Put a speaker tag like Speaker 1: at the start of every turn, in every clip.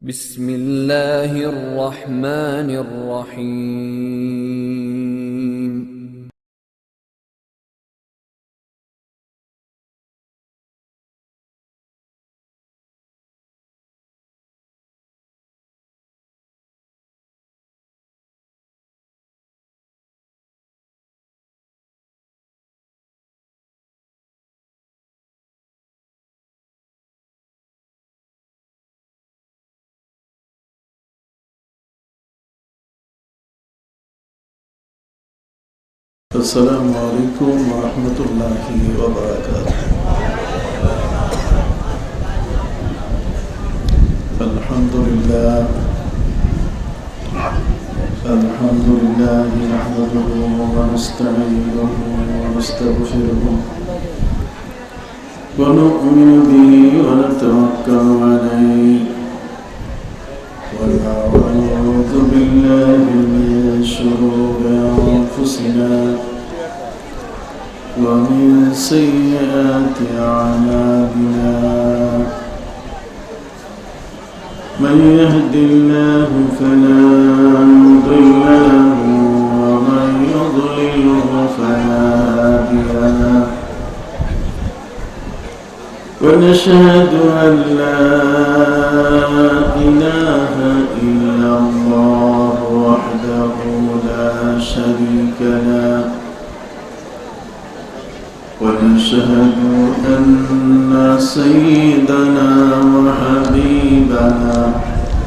Speaker 1: بسم الله الرحمن الرحيم.
Speaker 2: السلام عليكم ورحمة الله وبركاته. الحمد لله نحمده ونستعينه ونستغفره ونؤمن به ونتوكل عليه ونعوذ بالله من شرور أنفسنا ومن سيئات أعمالنا. من يهد الله فلا مضل له ومن يضلله فلا هادي له. ونشهد أن لا إله إلا الله وحده لا شريك له. ونشهد أن سيدنا وحبيبنا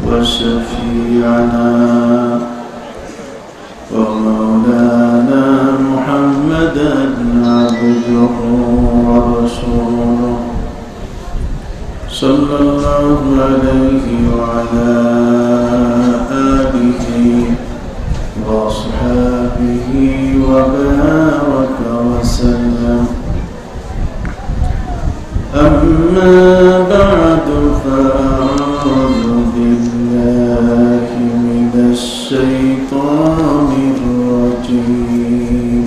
Speaker 2: وشفيعنا ومولانا محمدا عبده ورسوله صلى الله عليه وعلى آله وأصحابه وبارك وسلم. أما بعد فأعوذ بالله من الشيطان الرجيم.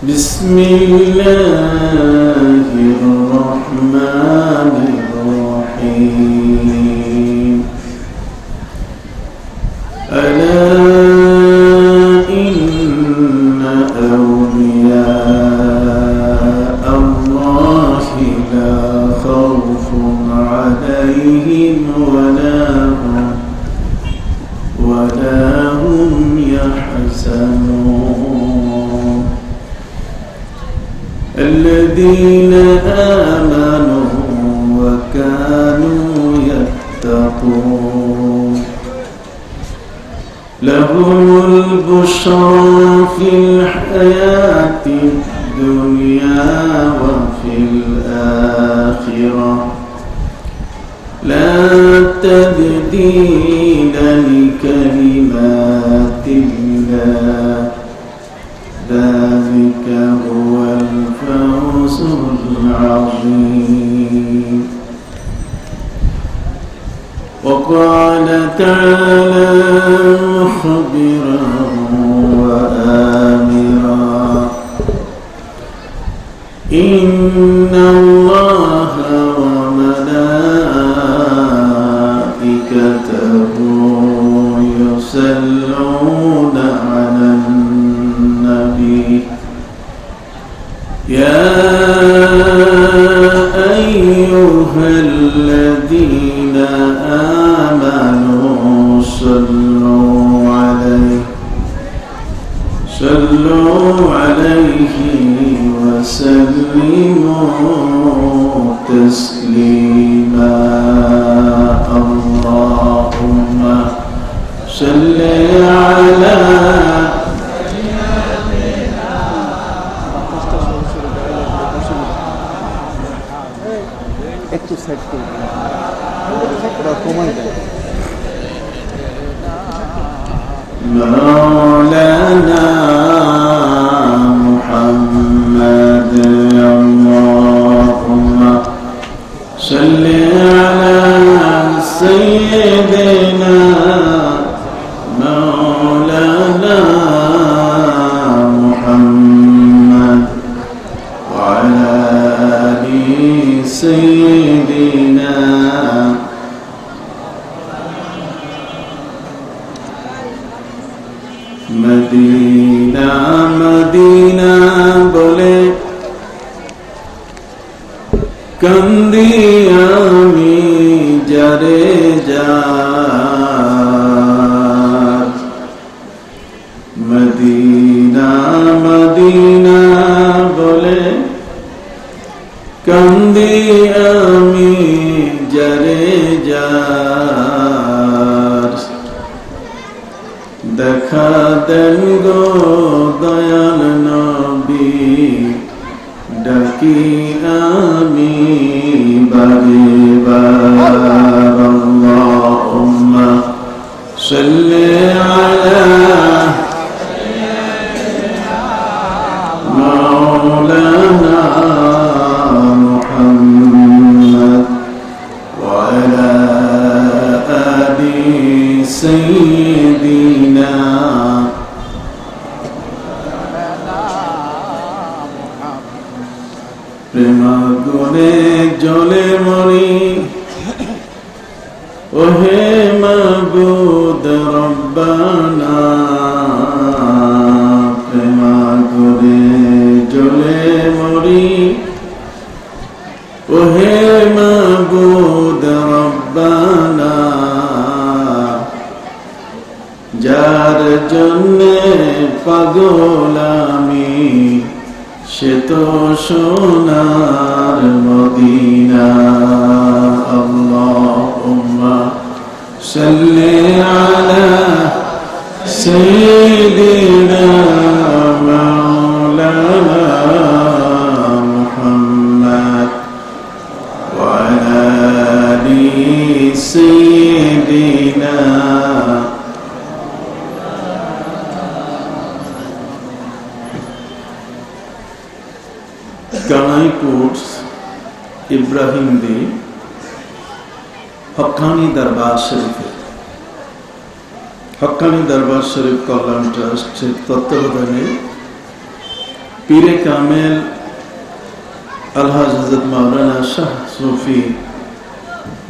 Speaker 2: بسم الله الرحمن الرحيم. ألا إن أولياء الله لا خوف عليهم ولا هم يحزنون. الذين آمنوا وكانوا يتقون لهم البشرى في الحياة الدنيا وفي الآخرة لا تبديل لكلمات الله ذلك هو الفوز العظيم. وقال تعالى مخبرا وآمرا إن الله وملائكته يصلون على النبي يا أيها الذين آمنوا صلوا عليه وسلموا تسليما. اللهم صل على
Speaker 3: একটু সেট করবেন কমাই দেয়
Speaker 2: مولانا محمد. اللهم صل على سيدنا مولانا محمد وعلى آل سيدنا মদিনা মদিনা বলে কান্দি আমি যারে যার মদিনা মদিনা বলে কান্দি আমি যারে যার দেখা দেন গো দয়াল নবী ডাকি আমি বারে বার আল্লাহুম্মা সাল্লি আলা মাওলানা মুহাম্মদ ওয়া আলা আলি সাইয়্যিদিনা প্রেমাগুনে জ্বলে মরি ওহে মাবুদ রব্বানা প্রেমাগুনে জ্বলে মরি ওহে মাবুদ রব্বানা যার জন্যে পাগল আমি সে তো সোনার মদিনা আল্লাহুম্মা সাল্লি আলা সাইয়্যিদিনা মাওলানা মুহাম্মদ ওয়া আলা আলি সাইয়্যিদিনা কানাইপুর ইব্রাহিম দে হক্কানি দরবার শরীফে হক্কানি দরবার শরীফ কল্যাণ ট্রাস্টের তত্ত্বাবধানে পীরে কামেল আলহাজ হযরত মাওলানা শাহ সুফি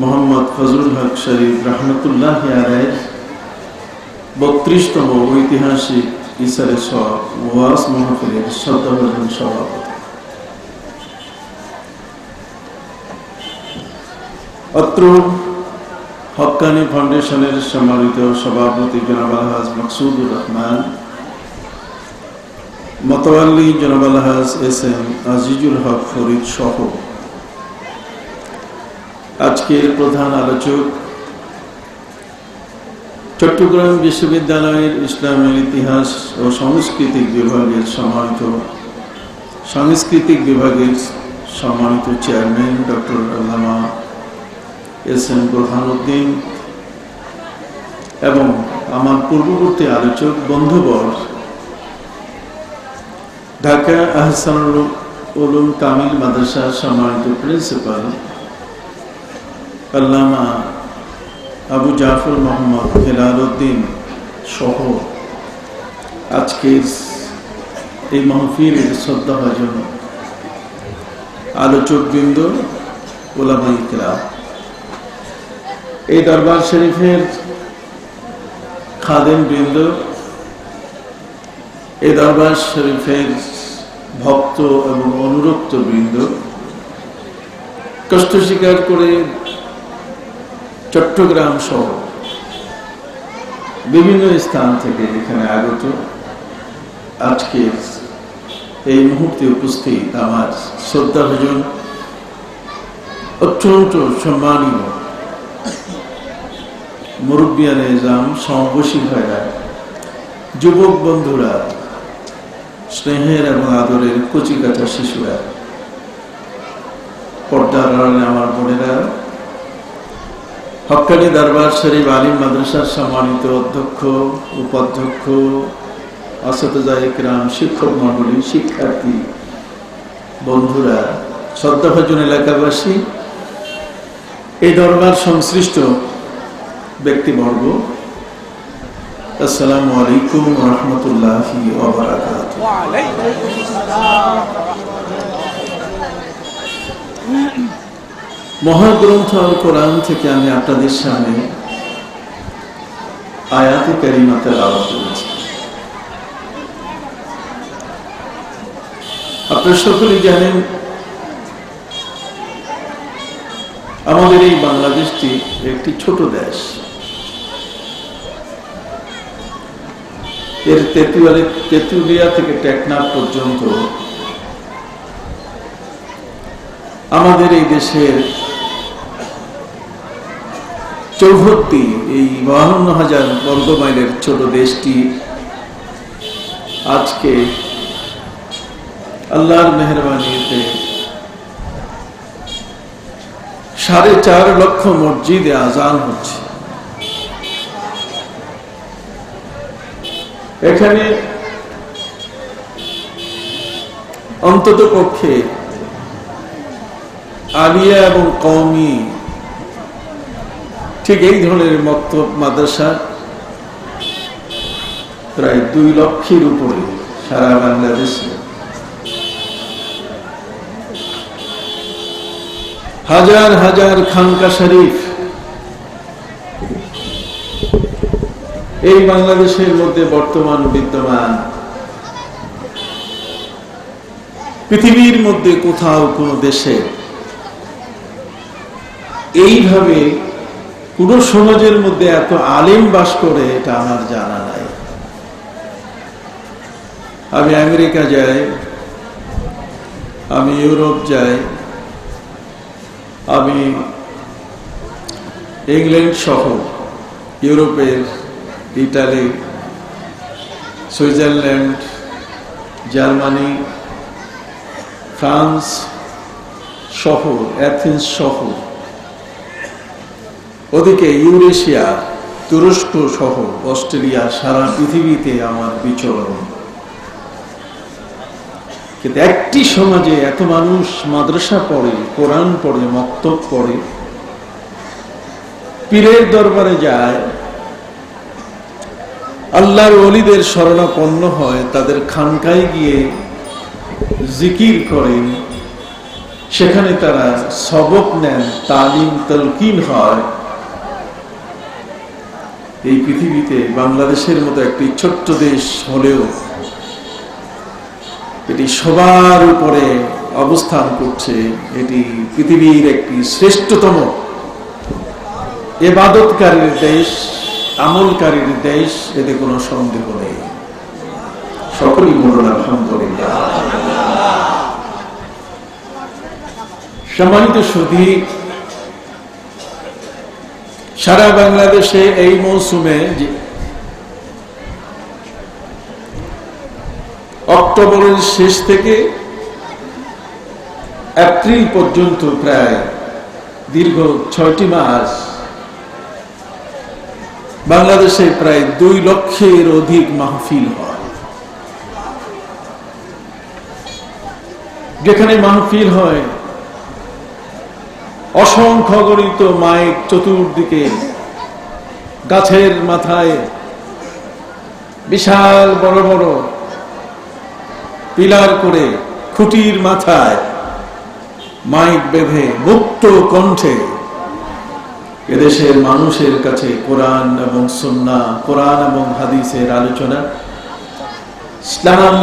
Speaker 2: মোহাম্মদ ফজলুল হক শরীফ রহমতুল্লাহি আলাইহি 32তম ঐতিহাসিক ইসারে সওয়াব ওয়াজ মাহফিলের শ্রদ্ধাভাজন সভাপতি অত্র হক্কানি ফাউন্ডেশনের সম্মানিত সভাপতি জনাব আলহাজ মাকসুদুর রহমান, মতওয়াল্লি জনাব আলহাজ এস.এম. আজিজুল হক ফরিদ সহ আজকের প্রধান আলোচক চট্টগ্রাম বিশ্ববিদ্যালয়ের ইসলামের ইতিহাস ও সাংস্কৃতিক বিভাগের সম্মানিত চেয়ারম্যান ডক্টর আল্লামা এস.এম. বুরহানুদ্দিন এবং আমার পূর্ববর্তী আলোচক বন্ধুবর ঢাকা আহসানুল উলুম কামিল মাদ্রাসার সম্মানিত প্রিন্সিপাল আল্লামা আবু জাফর মোহাম্মদ হেলাল উদ্দিন সহ আজকের এই মাহফিলের শ্রদ্ধাভাজন আলোচকবৃন্দ, ওলামায়ে কেরাম, এই দরবার শরীফের খাদেম বৃন্দ, এই দরবার শরীফের ভক্ত এবং অনুরক্ত বৃন্দ, কষ্ট স্বীকার করে চট্টগ্রাম সহ বিভিন্ন স্থান থেকে এখানে আগত আজকের এই মুহূর্তে উপস্থিত আমার শ্রদ্ধাভাজন অত্যন্ত সম্মানীয় মুরব্বিয়ানে জাম, সমবয়সী ভাইরা, যুবক বন্ধুরা, স্নেহের এবং আদরের কচিকাঁচা শিশুরা, পর্দার আড়ালে আমার বোনেরা, হক্কানি দরবার শরীফ আলিম মাদ্রাসার সম্মানিত অধ্যক্ষ, উপাধ্যক্ষ, আসিফজায়ে কিরাম, শিক্ষক মণ্ডলী, শিক্ষার্থী বন্ধুরা, শ্রদ্ধাভাজন এলাকাবাসী, এই দরবার সংশ্লিষ্ট ব্যক্তিবর্গ, আসসালামু আলাইকুম ওয়া রাহমাতুল্লাহি ওয়া বারাকাতুহু। মহাগ্রন্থ আল কোরআন থেকে আমি আপনাদের সামনে আয়াতে কারিমা তেলাওয়াত করেছি। আপনারা সকলেই জানেন আমাদের এই বাংলাদেশটি একটি ছোট দেশ। এর তেঁতুলিয়া থেকে টেকনাফ পর্যন্ত আমাদের এই দেশের চৌহদ্দি এই 52,000 বর্গ মাইলের ছোট দেশটি আজকে আল্লাহর মেহেরবানিতে 4.5 লক্ষ মসজিদে আজান হচ্ছে। এখানে অন্তত পক্ষে আলিয়া এবং কওমি ঠিক এই ধরনের মক্তব মাদ্রাসা প্রায় 2 লক্ষের উপরে সারা বাংলাদেশে। হাজার হাজার খানকা শরীফ এই বাংলাদেশের মধ্যে বর্তমান বিদ্যমান। পৃথিবীর মধ্যে কোথাও কোনো দেশে এইভাবে কোন সমাজের মধ্যে এত আলেম বাস করে এটা আমার জানা নাই। আমি আমেরিকা যাই, আমি ইউরোপ যাই, আমি ইংল্যান্ড সহ ইউরোপের ইটালি, সুইজারল্যান্ড, জার্মানি, ফ্রান্স সহ, অ্যাথেন্স সহ, ওদিকে ইউরেশিয়া, তুরস্ক সহ, অস্ট্রেলিয়া, সারা পৃথিবীতে আমার বিচরণ। কিন্তু একটি সমাজে এত মানুষ মাদ্রাসা পড়ে, কোরআন পড়ে, মক্তব পড়ে, পীরের দরবারে যায়, আল্লাহর ওলিদের শরণাপন্ন হয়, তাদের খানকায় গিয়ে জিকির করেন, সেখানে তারা সবক নেন, তালিম তালকিন হয়। এই পৃথিবীতে বাংলাদেশের মতো একটি ছোট্ট দেশ হলেও এটি সবার উপরে অবস্থান করছে। এটি পৃথিবীর একটি শ্রেষ্ঠতম ইবাদতকারীর দেশ, আমলকারীর দেশ, এতে কোনো সন্দেহ নেই। সকলেই বলুন আলহামদুলিল্লাহ। সম্মানিত সুধী, সারা বাংলাদেশে এই মৌসুমে অক্টোবরের শেষ থেকে এপ্রিল পর্যন্ত প্রায় দীর্ঘ 6টি মাস বাংলাদেশে প্রায় 2 লক্ষের অধিক মাহফিল হয়। যেখানে মাহফিল হয়, অসংখ্য গণিত মাইক চতুর্দিকে, গাছের মাথায় বিশাল বড় বড় পিলার করে, খুঁটির মাথায় মাইক বেঁধে মুক্ত কণ্ঠে এদেশের মানুষের কাছে কোরআন এবং সুন্নাহ, কোরআন এবং হাদিসের আলোচনা,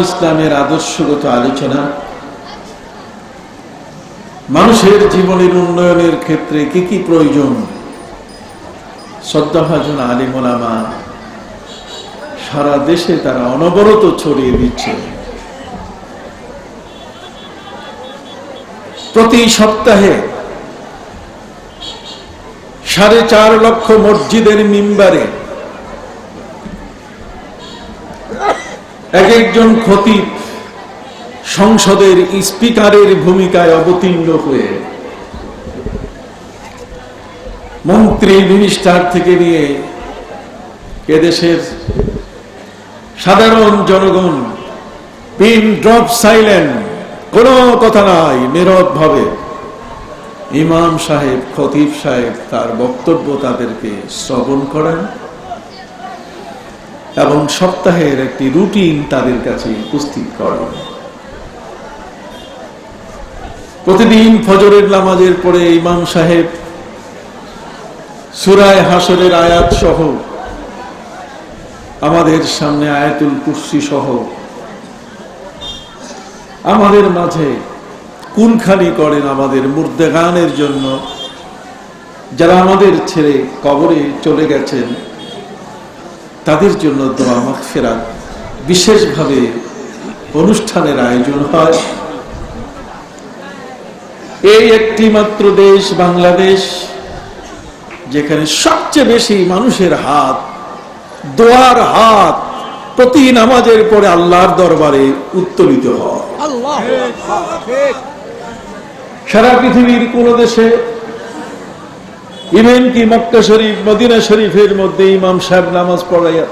Speaker 2: ইসলামের আদর্শগত আলোচনা, মানুষের জীবনের উন্নয়নের ক্ষেত্রে কি কি প্রয়োজন, শ্রদ্ধাভাজন আলিম ওলামা সারা দেশে তারা অনবরত ছড়িয়ে দিচ্ছে। প্রতি সপ্তাহে 4.5 লক্ষ মসজিদের মিম্বারে একজন খতিব সংসদের স্পিকারের ভূমিকায় অবতীর্ণ হয়ে মন্ত্রী মিনিস্টার থেকে নিয়ে এদেশের সাধারণ জনগণ পিন ড্রপ সাইলেন্ট, কোনো কথা নাই, নীরব ভাবে ইমাম সাহেব, খতিব সাহেব তার বক্তব্য তাদেরকে শ্রবণ করেন এবং সপ্তাহের একটি রুটিন তাদের কাছে উপস্থিত করেন। প্রতিদিন ফজরের নামাজের পরে ইমাম সাহেব সূরা হাশরের আয়াত সহ আমাদের সামনে আয়াতুল কুরসি সহ আমাদের মাঝে কুলখানি করেন আমাদের মুর্দেগানের জন্য, যারা আমাদের ছেড়ে কবরে চলে গেছেন তাদের জন্য দোয়া মাগফিরাত বিশেষভাবে অনুষ্ঠানের আয়োজন হয়। এই একটি মাত্র দেশ বাংলাদেশ যেখানে সবচেয়ে বেশি মানুষের হাত, দোয়ার হাত প্রতি নামাজের পরে আল্লাহর দরবারে উত্তোলিত হয়। সারা পৃথিবীর কোন দেশে, ইভেন কি মক্কা শরীফ মদিনা শরীফের মধ্যে ইমাম সাহেব নামাজ পড়াইয়া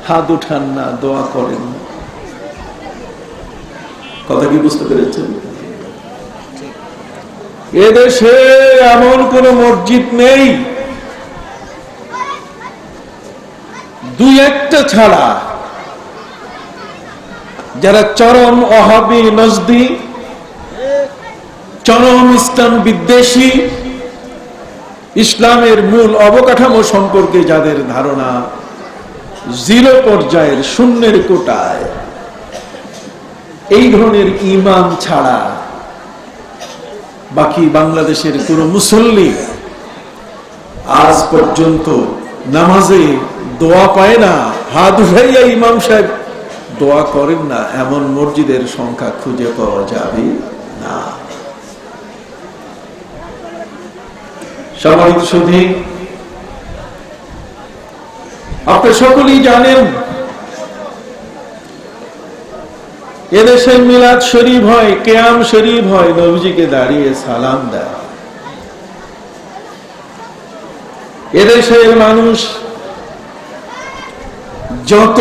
Speaker 2: হাত উঠান না, দোয়া করেন না। কথা কি বুঝতে পেরেছেন? এদেশে এমন কোন মসজিদ নেই, দুই একটা ছাড়া, যারা চরম ওয়াহাবি নজদি, চরম ইসলাম বিদ্বেষী, ইসলামের মূল অবকাঠামো সম্পর্কে যাদের ধারণা জিরো পর্যায়ের, শূন্যের কোটায়, এই ধরনের ইমাম ছাড়া বাকি বাংলাদেশের কোন মুসল্লি আজ পর্যন্ত নামাজে দোয়া পায় না, হাত উঠাইয়া ইমাম সাহেব দোয়া করেন না, এমন মসজিদের সংখ্যা খুঁজে পাওয়া যাবে না। সম্মানিত সুধী, আপনি সকলেই জানেন এদেশে মিলাদ শরীফ হয়, কিয়াম শরীফ হয়, নবীজিকে দাঁড়িয়ে সালাম দেয়। এদেশের মানুষ যত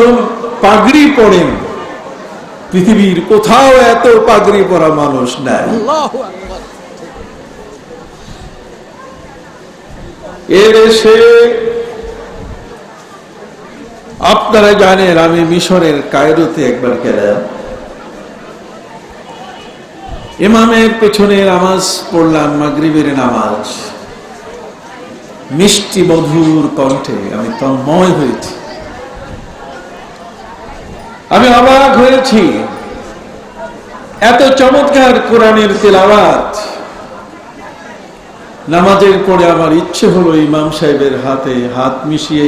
Speaker 2: পাগড়ি পড়েন, পৃথিবীর কোথাও এত পাগড়ি পরা মানুষ নাই। এদেশে আপনারা জানেন, আমি মিশরের কায়রোতে একবার গেলাম, ইমামের পেছনে নামাজ পড়লাম, মাগরিবের নামাজ, মিষ্টি মধুর কণ্ঠে আমি তন্ময় হয়েছি। আমি অবাক হয়েছি, এত চমৎকার কোরআনের তেলাওয়াত। নামাজের পরে আমার ইচ্ছে হলো ইমাম সাহেবের হাতে হাত মিশিয়ে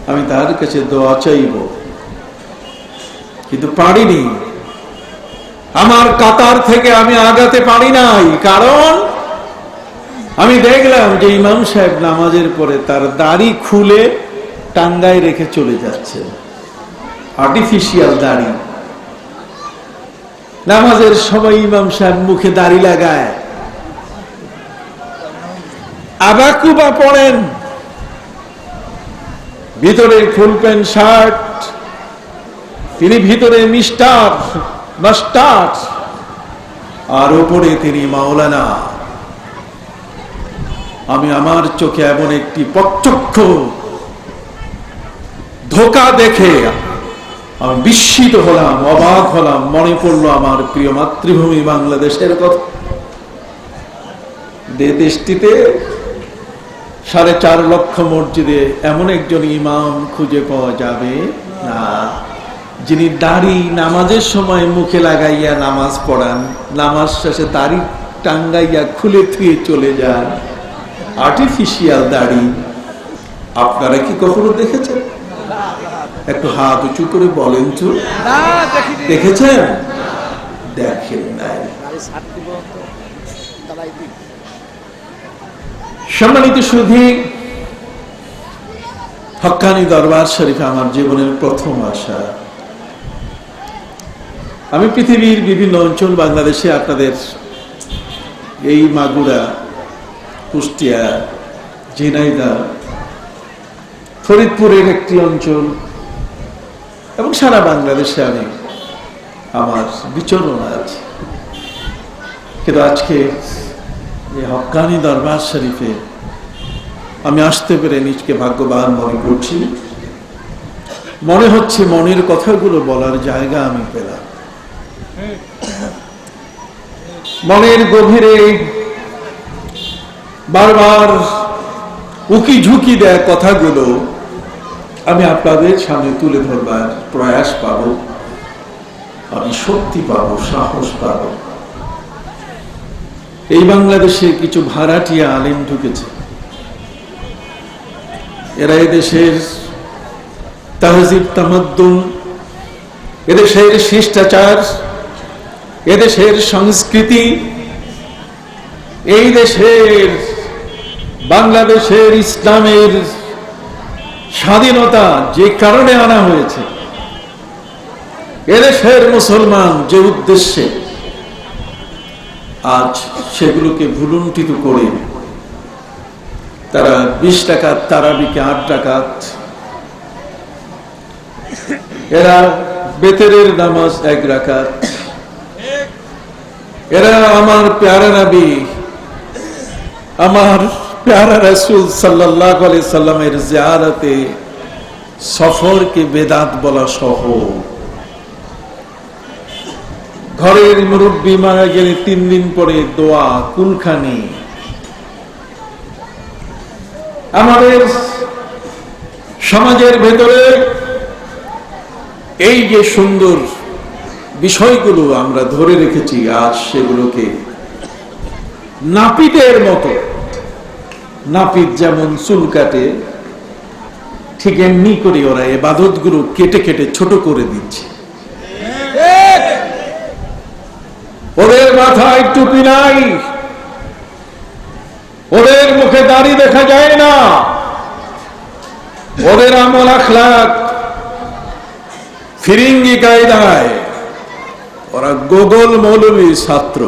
Speaker 2: আমি তার কাছে দোয়া চাইব, কিন্তু পারিনি। আমার কাতার থেকে আমি আগাতে পারি নাই, কারণ আমি দেখলাম যে ইমাম সাহেব নামাজের পরে তার দাড়ি খুলে টাঙ্গায় রেখে চলে যাচ্ছে, আর্টিফিশিয়াল দাড়ি। নামাজের সময় ইমাম সাহেব মুখে দাড়ি লাগায়, আবাকুবা পড়েন, ভিতরে ফুল প্যান্ট শার্ট, তিনি ভিতরে মাস্টার, আর উপরে তিনি মাওলানা। আমি আমার চোখে এমন একটি প্রত্যক্ষ ধোঁকা দেখে আমি বিস্মিত হলাম, অবাক হলাম। মনে পড়লো আমার প্রিয় মাতৃভূমি বাংলাদেশের কথা। দেশটিতে 4.5 লক্ষ মসজিদে এমন একজন ইমাম খুঁজে পাওয়া যাবে না যিনি দাড়ি নামাজের সময় মুখে লাগাইয়া নামাজ পড়ান, নামাজ শেষে দাড়ি টাঙ্গাইয়া খুলে থুয়ে চলে যান, আর্টিফিশিয়াল দাড়ি। আপনারা কি কখনো দেখেছেন? একটু হাত উঁচু করে বলেন তো, দেখেছেন? দেখেন নাই। সম্মানিত সুধী, হক্কানি দরবার শরীফে আমার জীবনের প্রথম আসা। আমি পৃথিবীর বিভিন্ন অঞ্চল, বাংলাদেশে আপনাদের এই মাগুরা, কুষ্টিয়া, ঝিনাইদহ, ফরিদপুরের একটি অঞ্চল এবং সারা বাংলাদেশে আমি আমার বিচরণ আছে। কিন্তু আজকে এই হক্কানি দরবার শরীফে আমি আসতে পেরে নিজকে ভাগ্যবান মনে করছি। মনে হচ্ছে মনের কথাগুলো বলার জায়গা আমি পেলাম। মনের গভীরে বারবার উকি ঝুঁকি দেয় কথাগুলো আমি আপনাদের সামনে তুলে ধরবার প্রয়াস পাব। আমি শক্তি পাবো, সাহস পাবো। এই বাংলাদেশে কিছু ভাড়াটিয়া আলেম ঢুকেছে। এরা এদেশের তাহজিব তামাদ্দুন, এদেশের শিষ্টাচার, এদেশের সংস্কৃতি, এই দেশের বাংলাদেশের ইসলামের স্বাধীনতা যে কারণে আনা হয়েছে, এদেশের মুসলমান যে উদ্দেশ্যে, আজ সেগুলোকে ভুলুণ্ঠিত করে তারা 20 টাকাত তারাবিকে 8 টাকাত, এরা বেতেরের নামাজ 1 রাকাত, এরা আমার প্যারা নবী, আমার প্যারা রাসূল সাল্লাল্লাহু আলাইহি সাল্লামের জিয়ারতে সফরকে বেদাত বলা সহ, ঘরের মুরব্বী মারা গেলে 3 দিন পরে দোয়া, কুলখানি, আমাদের সমাজের ভেতরে এই যে সুন্দর বিষয়গুলো আমরা ধরে রেখেছি, আজ সেগুলোকে নাপিতের মতো, নাপিত যেমন চুল কাটে ঠিক এমনি করে ওরা ইবাদতগুলো কেটে কেটে ছোট করে দিচ্ছে। ওদের মাথায় টুপি নাই, ওদের মুখে দাড়ি দেখা যায় না, ওদের আমল আখলাক ফিরিঙ্গি কায়দায়, ওরা গোগল মৌলবী ছাত্র,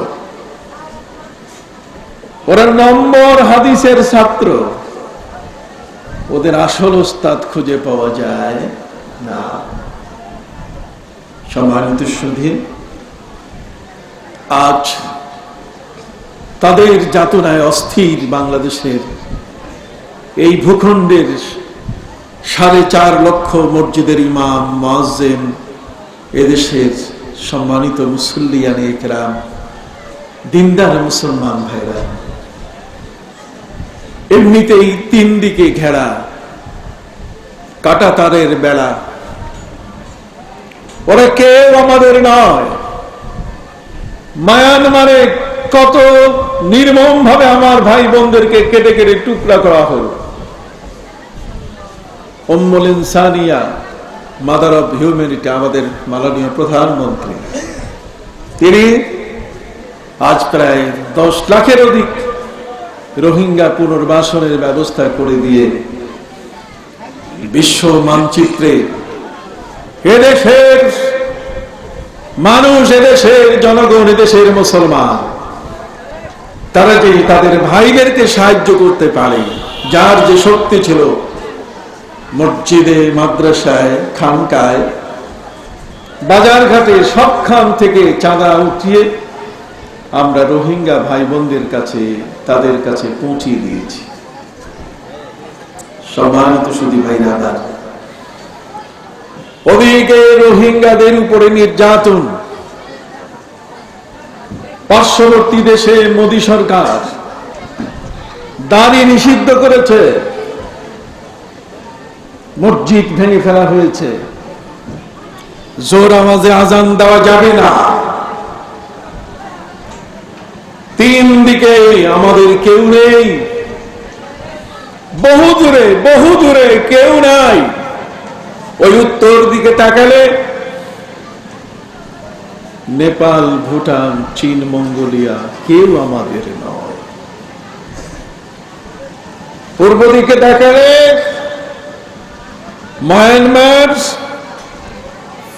Speaker 2: ওরা নম্বর হাদিসের ছাত্র, ওদের আসল ওস্তাদ খুঁজে পাওয়া যায় না। সম্মানিত সুধী, আজ তাদের যাতনায় অস্থির বাংলাদেশের এই ভূখণ্ডের 4.5 লক্ষ মসজিদের ইমাম, মুয়াজ্জিন, এদেশের সম্মানিত মুসল্লিয়ানে ইকরাম, দিনদার মুসলমান ভাইরা, এমনিতেই 3 দিকে ঘেরা কাটা তারের বেড়া, ওরা কেউ আমাদের নয়। মায়ানমারে কত নির্মম ভাবে আমার ভাই বোনদেরকে কেটে কেটে টুকরা করা হল। উম্মুল ইনসানিয়া, মাদার অফ হিউম্যানিটি, আমাদের মাননীয় প্রধানমন্ত্রী, তিনি আজ প্রায় 10 লাখের অধিক রোহিঙ্গা পুনর্বাসনের ব্যবস্থা করে দিয়ে বিশ্ব মানচিত্রে এদেশের মানুষ, এদেশের জনগণ, এদেশের মুসলমান, তারা যে তাদের ভাইদেরকে সাহায্য করতে পারে, যার যে শক্তি ছিল, মসজিদে, মাদ্রাসায়, খানকায়, বাজার ঘাটে সবখান থেকে চাঁদা উঠিয়ে আমরা রোহিঙ্গা ভাই বোনদের কাছে, তাদের কাছে পৌঁছিয়ে দিয়েছি। সম্মানিত সুধী ভাইরা, ওদিকে রোহিঙ্গাদের উপরে নির্যাতন, পার্শ্ববর্তী দেশে মোদী সরকার দাড়ি নিষিদ্ধ করেছে, মসজিদ ভেঙে ফেলা হয়েছে, জোর আওয়াজে আজান দেওয়া যাবে না। 3 দিকে আমাদের কেউ নেই, বহু দূরে কেউ নাই। ওই উত্তর দিকে তাকালে নেপাল, ভুটান, চীন, মঙ্গোলিয়া, কেউ আমাদের নয়। পূর্ব দিকে তাকালে মায়ানমার,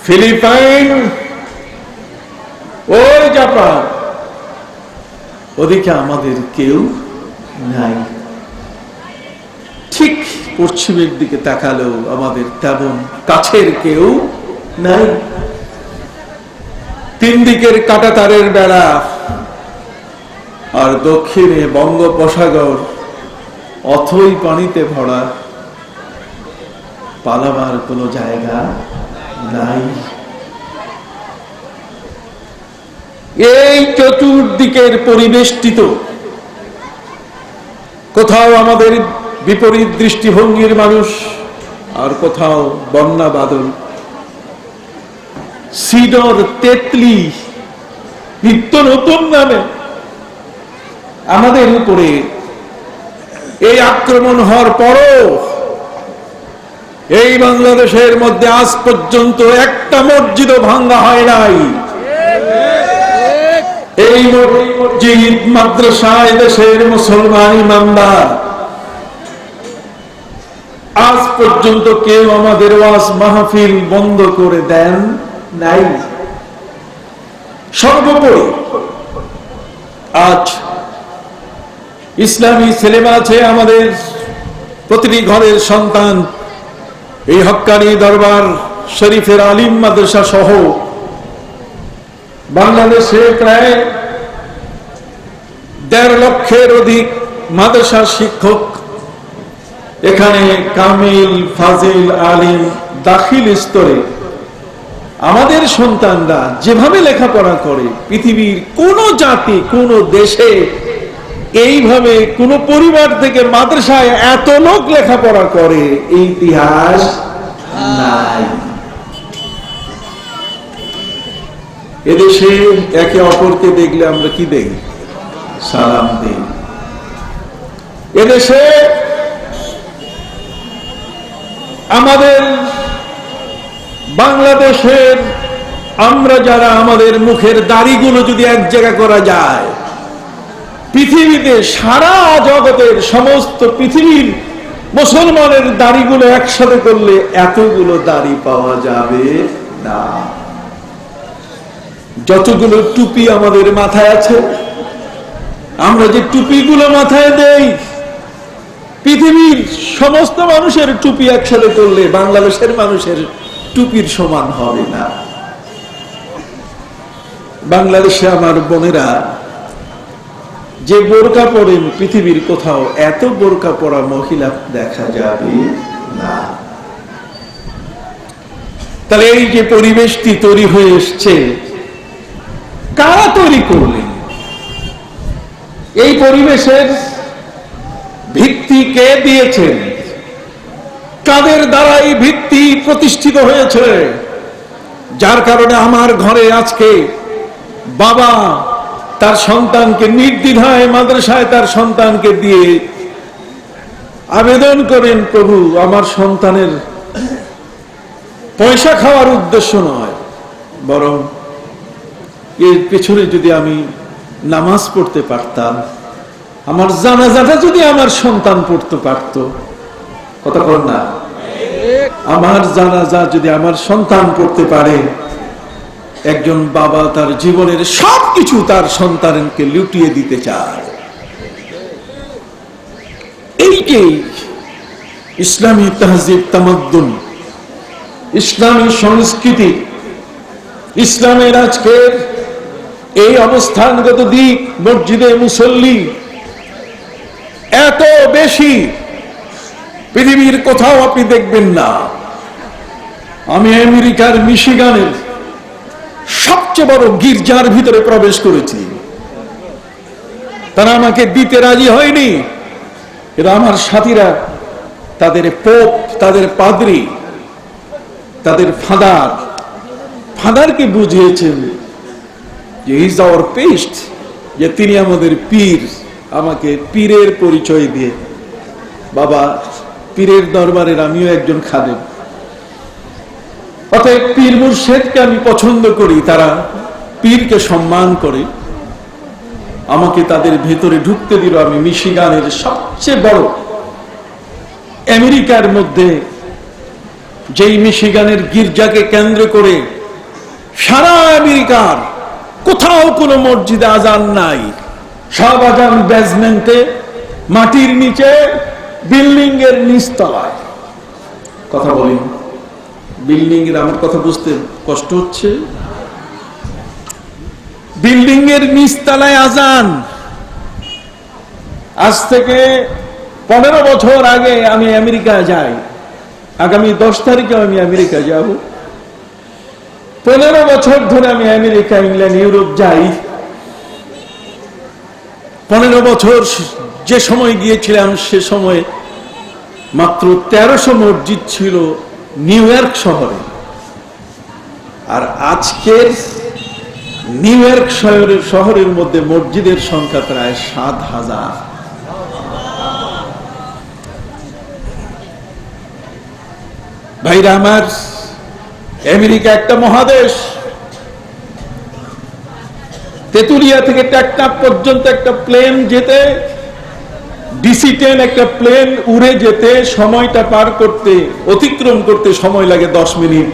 Speaker 2: ফিলিপাইন, ওই জাপান, ওদিকে আমাদের কেউ নাই। ঠিক পশ্চিমের দিকে তাকালেও আমাদের তেমন কাছের কেউ নাই। 3 দিকের কাটা তারের বেড়া, আর দক্ষিণে বঙ্গোপসাগর অথই পানিতে ভরা, পালাবার কোনো জায়গা নাই। এই চতুর্দিকের পরিবেষ্টিত, কোথাও আমাদের বিপরীত দৃষ্টিভঙ্গির মানুষ, আর কোথাও বন্যা বাদল, সিডর, তেতলি, নিত্য নতুন নামে আমাদের উপরে এই আক্রমণ হওয়ার পরও এই বাংলাদেশের মধ্যে আজ পর্যন্ত একটা মসজিদও ভাঙ্গা হয় নাই। এই মসজিদ মাদ্রাসায় দেশের মুসলমান ইমানদার আজ পর্যন্ত কেউ আমাদের ওয়াজ মাহফিল বন্ধ করে দেন নাই। সর্বোপরি আজ ইসলামী ছেলেমা আছে আমাদের প্রতিটি ঘরের সন্তান এই হক্কানি দরবার শরীফের আলিম মাদ্রাসা সহ বাংলাদেশে প্রায় ১.৫ লক্ষের অধিক মাদ্রাসা শিক্ষক এখানে কামিল, ফাজিল, আলিম, দাখিল স্তরে আমাদের সন্তানরা যেভাবে লেখাপড়া করে পৃথিবীর কোন জাতি, কোন দেশে এইভাবে কোন পরিবার থেকে মাদ্রাসায় এত লোক লেখাপড়া করে এই ইতিহাস নাই। এদেশে একে অপরকে দেখলে আমরা কি দেই? সালাম দেই। এদেশে আমাদের বাংলাদেশের আমরা যারা আমাদের মুখের দাড়িগুলো যদি এক জায়গা করা যায়, পৃথিবীতে সারা জগতের সমস্ত পৃথিবীর মুসলমানের দাড়িগুলো একসাথে করলে এতগুলো দাড়ি পাওয়া যাবে না। যতগুলো টুপি আমাদের মাথায় আছে, আমরা যে টুপিগুলো মাথায় দেই, পৃথিবীর সমস্ত মানুষের টুপি একসাথে করলে বাংলাদেশের মানুষের টুপির সমান হবে না। বাংলাদেশে আমার বোনেরা যে বোরকা পরেন, পৃথিবীর কোথাও এত বোরকা পরা মহিলা দেখা যাবে না। তাহলে এই যে পরিবেশটি তৈরি হয়ে এসছে, কারা তৈরি করলেন? এই পরিবেশের ভিত্তি কে দিয়েছেন? কাদের দ্বারা এই ভিত্তি প্রতিষ্ঠিত হয়েছে? যার কারণে আমার ঘরে আজকে বাবা তার সন্তানকে নির্দ্বিধায় মাদ্রাসায় তার সন্তানকে দিয়ে আবেদন করেন, প্রভু আমার সন্তানের পয়সা খাওয়ার উদ্দেশ্য নয়, বরং এর পেছনে যদি আমি নামাজ পড়তে পারতাম, আমার জানাজাটা যদি আমার সন্তান পড়তে পারত, কথা বল না, আমার জানাজা যদি আমার সন্তান পড়তে পারে, একজন বাবা তার জীবনের সবকিছু তার সন্তানকে লুটিয়ে দিতে চায়। এইটাই ইসলামী তাহজিব, তামাদ্দুন, ইসলামী সংস্কৃতি, ইসলামের আজকের এই অবস্থানগত দিক। মসজিদে মুসল্লি এত বেশি পৃথিবীর কোথাও আপনি দেখবেন না। আমি আমেরিকার মিশিগানের সবচেয়ে বড় গির্জার ভিতরে প্রবেশ করেছি। তারা আমাকে দিতে রাজি হয়নি, কিন্তু আমার সাথীরা তাদের পোপ, তাদের পাদ্রী, তাদের ফাদারকে বুঝিয়েছেন যে ইজ আওয়ার পেস্ট, যে তিনি আমাদের পীর। আমাকে পীরের পরিচয় দিয়ে, বাবা পীরের দরবারের আমিও একজন খাদেম, অতএব পীর মুর্শেদকে আমি পছন্দ করি, তারা পীরকে সম্মান করে। আমাকে তাদের ভেতরে ঢুকতে দিল। আমি মিশিগানের সবচেয়ে বড়, আমেরিকার মধ্যে যেই মিশিগানের গির্জাকে কেন্দ্র করে সারা আমেরিকার কোথাও কোনো মসজিদে আজান নাই, সব আজান বেজমেন্টে, মাটির নিচে, বিল্ডিং এর নিচতলায়। কথা বলি, বিল্ডিং এর, আমার কথা বুঝতে কষ্ট হচ্ছে? বিল্ডিং এর নিচতলায় আজান। আজ থেকে 15 বছর আগে আমি আমেরিকা যাই, আগামী 10 তারিখে আমি আমেরিকা যাব। 15 বছর ধরে আমি আমেরিকা, ইংল্যান্ড, ইউরোপ যাই। 15 বছর যে সময় গিয়েছিলাম, সে সময় মাত্র 1300 মসজিদ ছিল নিউ ইয়র্ক শহরে। আর আজকের নিউ ইয়র্ক শহরের মধ্যে মসজিদের সংখ্যা প্রায় 7,000। ভাইরা আমার, আমেরিকা একটা মহাদেশ। তেতুলিয়া থেকে টেকনাফ পর্যন্ত একটা প্লেন যেতে, DC-10 একটা প্লেন উড়ে যেতে সময়টা পার করতে, অতিক্রম করতে সময় লাগে 10 মিনিট।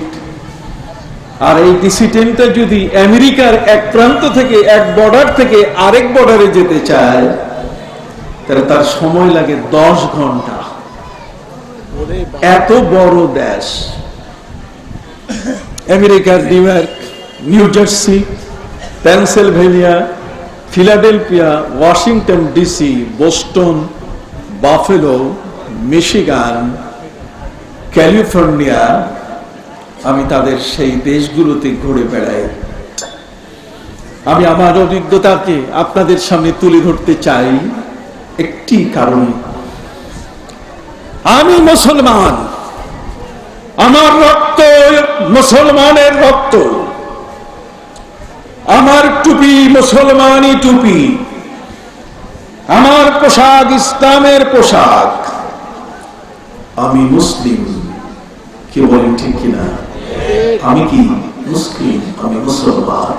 Speaker 2: আর এই DC-10টা যদি আমেরিকার এক প্রান্ত থেকে, এক বর্ডার থেকে আরেক বর্ডারে যেতে চায়, তাহলে তার সময় লাগে 10 ঘন্টা। এত বড় দেশ আমেরিকার। New York, new jersey, Pennsylvania, Philadelphia, Washington DC, Boston, buffalo, Michigan, California, আমি তাদের সেই দেশগুলোতে ঘুরে বেড়াই। আমি আমার অভিজ্ঞতাকে আপনাদের সামনে তুলে ধরতে চাই একটি কারণে। আমি মুসলমান, আমার রক্ত মুসলমানের রক্ত, আমার টুপি মুসলমানি টুপি, আমার পোশাক ইসলামের পোশাক। আমি মুসলিম। কি বলেন ঠিক কিনা? আমি কি মুসলিম? আমি মুসলমান।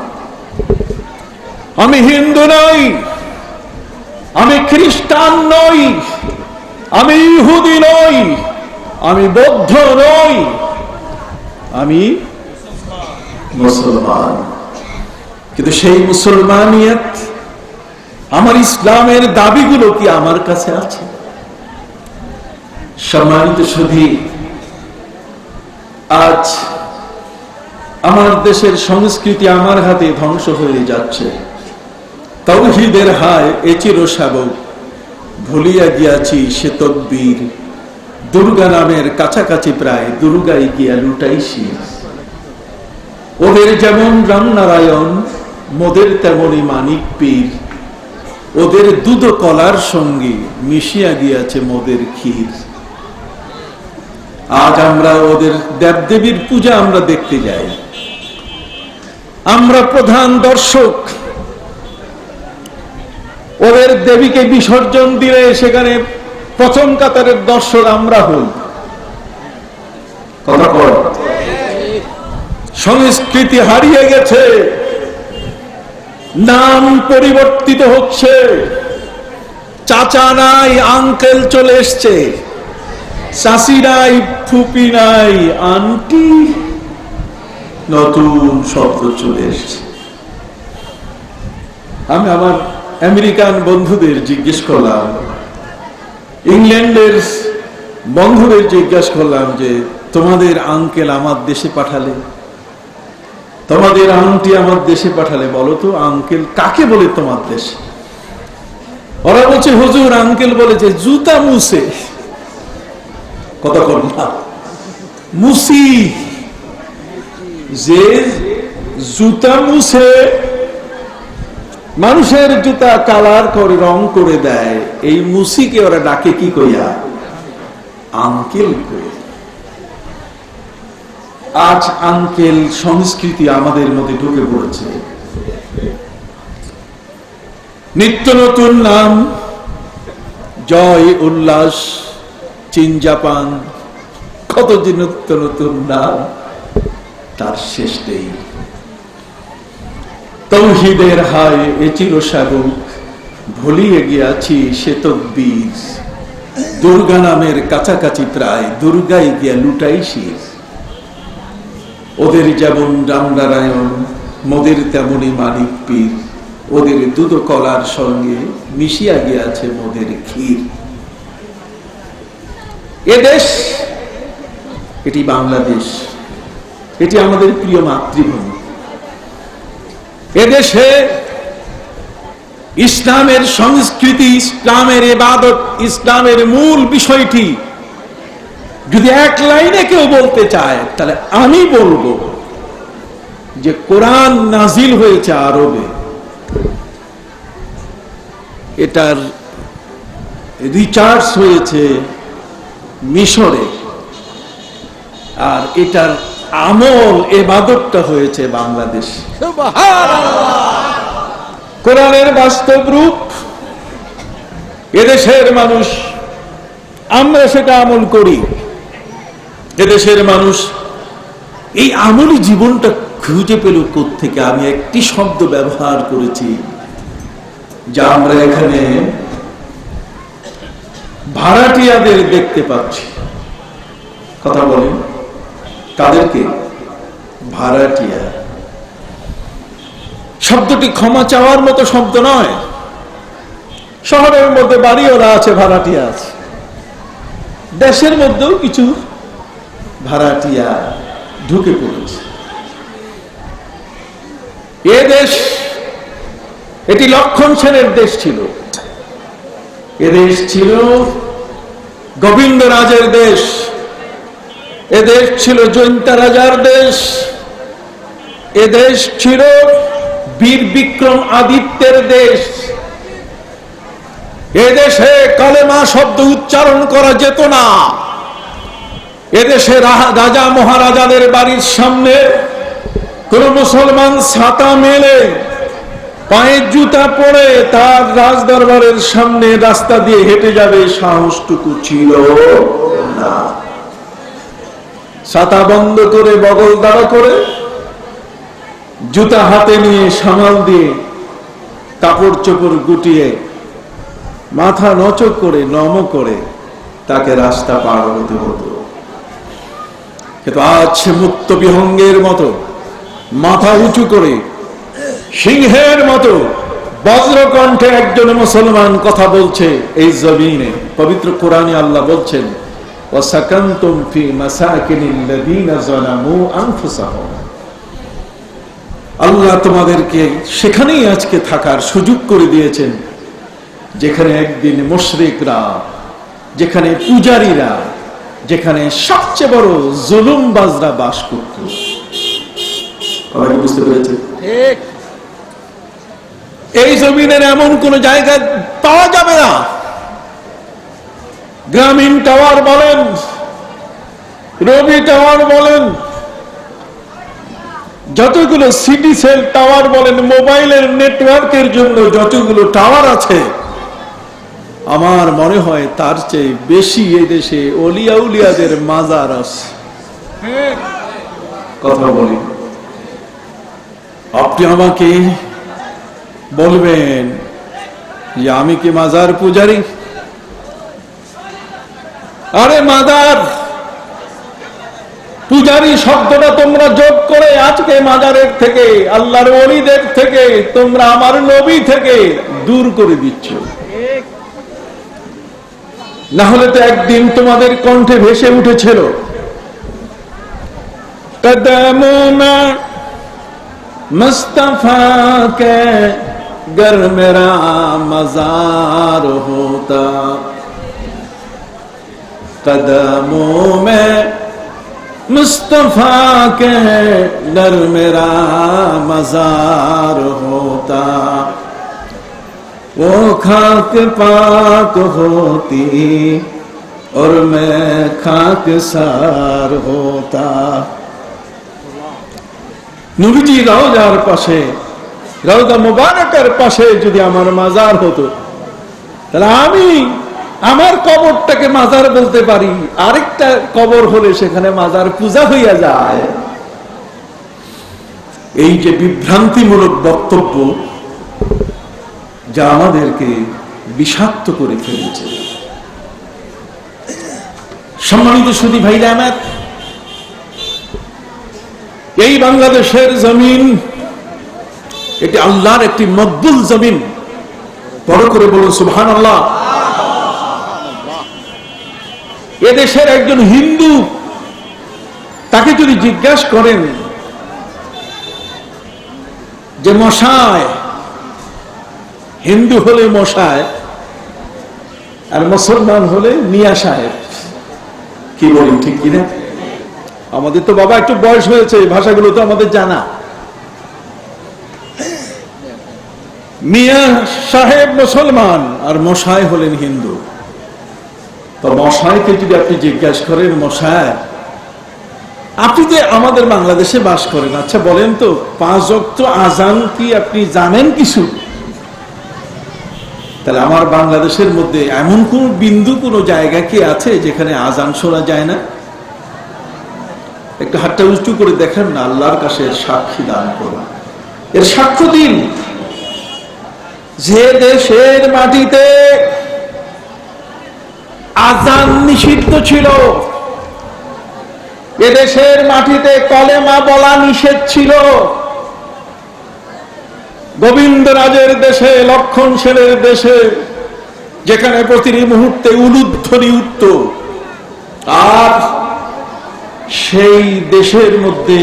Speaker 2: আমি হিন্দু নই, আমি খ্রিস্টান নই, আমি ইহুদি নই, আমি বৌদ্ধ নই, আমি মুসলমান। কিন্তু সেই মুসলমানিয়ত, আমার ইসলামের দাবিগুলো কি আমার কাছে আছে? সম্মানিত সুধী, আজ আমার দেশের সংস্কৃতি আমার হাতে ধ্বংস হয়ে যাচ্ছে। তাওহীদের হায় এ চিরশাবক, ভুলিয়া গিয়াছি সে তকবীর। দুর্গা নামের কাছাকাছি প্রায়, দুর্গাই গিয়া লুটাইছি। ওদের যেমন রামনারায়ণ, মোদের তেমনি মানিক পীর। ওদের দুধ কলার সঙ্গে মিশিয়া গিয়াছে মোদের ক্ষীর। আজ আমরা ওদের দেবদেবীর পূজা আমরা দেখতে যাই, আমরা প্রধান দর্শক। ওদের দেবীকে বিসর্জন দিলে সেখানে প্রথম কাতারের দর্শক আমরা হই। কথা বল। সংস্কৃতি হারিয়ে গেছে, নাম পরিবর্তিত হচ্ছে। চাচা নাই, আঙ্কেল চলে এসছে। চাচি নাই, ফুপি নাই, আন্টি, নতুন শব্দ চলে এসছে। আমি আমার আমেরিকান বন্ধুদের জিজ্ঞেস করলাম, ইংল্যান্ডের বন্ধুদের জিজ্ঞেস করলাম যে তোমাদের আঙ্কেল আমার দেশে পাঠালে, তোমাদের আন্টি আমার দেশে পাঠালে, বলো তো আঙ্কেল কাকে বলে তোমার দেশে? ওরা বলছে হুজুর আঙ্কেল বলে যে জুতা মুছে। কথা বল না, মুসি, যে জুতা মুছে, মানুষের জুতা কালার করে রং করে দেয়, এই মুসিকে ওরা ডাকে কি কইয়া? আঙ্কেল কইয়া। আজ আঙ্কেল সংস্কৃতি আমাদের মধ্যে ঢুকে পড়েছে। নিত্য নতুন নাম, জয় উল্লাস, চীন জাপান, কত যে নিত্য নতুন নাম, তার শেষ নেই। তাওহীদের হায় এ চিরশাবক, ভুলিয়ে গিয়াছি সে তকবীর। দুর্গা নামের কাছাকাছি প্রায়, দুর্গাই গিয়া লুটাইছি। ওদের যেমন রামনারায়ণ, মোদের তেমনি মানিক পীর। ওদের দুধ কলার সঙ্গে মিশিয়া গিয়াছে মোদের ক্ষীর। এদেশ, এটি বাংলাদেশ, এটি আমাদের প্রিয় মাতৃভূমি। এদেশে ইসলামের সংস্কৃতি, ইসলামের ইবাদত, ইসলামের মূল বিষয়টি যদি এক লাইনে কেউ বলতে চায়, তাহলে আমি বলবো যে কোরআন নাজিল হয়েছে আরবে, এটার রিসার্চ হয়েছে মিশরে, আর এটার আমল ইবাদতটা হয়েছে বাংলাদেশ। কোরআনের বাস্তব রূপ এদেশের মানুষ, আমরা সেটা আমল করি। এদেশের মানুষ এই আমলি জীবনটা খুঁজে পেল কোত্থেকে? আমি একটি শব্দ ব্যবহার করেছি, যা আমরা এখানে ভাড়াটিয়াদের দেখতে পাচ্ছি। কথা বলেন, কাদেরকে? ভাড়াটিয়া। শব্দটি ক্ষমা চাওয়ার মতো শব্দ নয়। শহরের মধ্যে বাড়িওয়ালা আছে, ভাড়াটিয়া আছে। দেশের মধ্যেও কিছু ভাড়াটিয়া ঢুকে পড়েছে। এ দেশ, এটি লক্ষণ সেনের দেশ ছিল। এ দেশ ছিল গোবিন্দ রাজের দেশ। এ দেশ ছিল জৈন্তা রাজার দেশ। এ দেশ ছিল বীর বিক্রম আদিত্যের দেশ। এ দেশে কালেমা শব্দ উচ্চারণ করা যেত না। এদেশে রাজা মহারাজাদের বাড়ির সামনে কোন মুসলমান ছাতা মেলে পায়ে জুতা পরে তার রাজদরবারের সামনে রাস্তা দিয়ে হেঁটে যাবে সাহসটুকু ছিল না। ছাতা বন্ধ করে, বগল দাঁড়া করে, জুতা হাতে নিয়ে, সামাল দিয়ে, কাপড় চোপড় গুটিয়ে, মাথা নচক করে, নম করে তাকে রাস্তা পার হতে হতো। কিন্তু আজ মুক্ত বিহঙ্গের মতো মাথা উঁচু করে সিংহের মতো বজ্রকণ্ঠে একজন মুসলমান কথা বলছে এই জমিনে। পবিত্র কোরআনে আল্লাহ বলছেন, ওয়াসাকানতুম ফি মাসাকিনিল্লাযীনা যালামু আনফুসাহুম। আল্লাহ তোমাদেরকে সেখানেই আজকে থাকার সুযোগ করে দিয়েছেন যেখানে একদিন মুশরিকরা, যেখানে পূজারীরা, যেখানে সবচেয়ে বড় জুলুমবাজরা বাস করত। বুঝতে পেরেছে? ঠিক। এই জমিনের এমন কোন জায়গা পাওয়া যাবে না। গ্রামীণ টাওয়ার বলেন, রবি টাওয়ার বলেন, যতগুলো সিটি সেল টাওয়ার বলেন, মোবাইলের নেটওয়ার্কের জন্য যতগুলো টাওয়ার আছে, আমার মনে হয় তার চেয়ে বেশি এদেশে অলিয়া উলিয়াদের মাজার আছে। কথা বলি, আপনি আমাকে বলবেন যে আমি কি মাজার পূজারি? আরে মাজার পূজারি শব্দটা তোমরা যোগ করে আজকে মাজারের থেকে, আল্লাহর ওলিদের থেকে, তোমরা আমার নবী থেকে দূর করে দিচ্ছ। না হলে তো একদিন তোমাদের কণ্ঠে ভেসে উঠেছিল, কদমোনা মুস্তাফা কে घर मेरा मजार होता, कदमों में मुस्तफा के घर मेरा मजार होता, वो खाक पाक होती और मैं खाक सार होता। নবীজি রওজার পাশে, রওজা মুবারকের পাশে যদি আমার মাজার হতো, তাহলে আমি আমার কবরটাকে মাজার বলতে পারি। আরেকটা কবর হলে সেখানে মাজার পূজা হইয়া যায়। এই যে বিভ্রান্তিমূলক বক্তব্য, যা আমাদেরকে বিষাক্ত করে ফেলেছে। সম্মানিত সুধী ভাইরা আমার, এই বাংলাদেশের জমিন, এটি আল্লাহর একটি মকবুল জমিন। বড় করে বলুন সুবহানাল্লাহ। এদেশের একজন হিন্দু, তাকে যদি জিজ্ঞাসা করেন যে মশায়, হিন্দু হলে মশায় আর মুসলমান হলে মিয়া সাহেব, কি বলেন ঠিক কিনা? আমাদের তো বাবা একটু বয়স হয়েছে, ভাষাগুলো তো আমাদের জানা। মিয়া সাহেব মুসলমান আর মশাই হলেন হিন্দু। তো মশাইকে যদি আপনি জিজ্ঞাসা করেন, মশাই আপনি যে আমাদের বাংলাদেশে বাস করেন, আচ্ছা বলেন তো 5 ওয়াক্ত আজান কি আপনি জানেন কিছু? তাহলে আমার বাংলাদেশের মধ্যে এমন কোন বিন্দু কোন জায়গা কি আছে যেখানে আজান শোনা যায় না? একটু হাতটা উঁচু করে দেখেন না, আল্লাহর কাছে সাক্ষী দান করুন, এর সাক্ষ্য দিন। যে দেশের মাটিতে আজান নিষিদ্ধ ছিল, এদেশের মাটিতে কলেমা বলা নিষেধ ছিল, গোবিন্দরাজের দেশে, লক্ষণ সেনের দেশে, যেখানে প্রতিটি মুহূর্তে উলুধ্বনি উঠত, আর সেই দেশের মধ্যে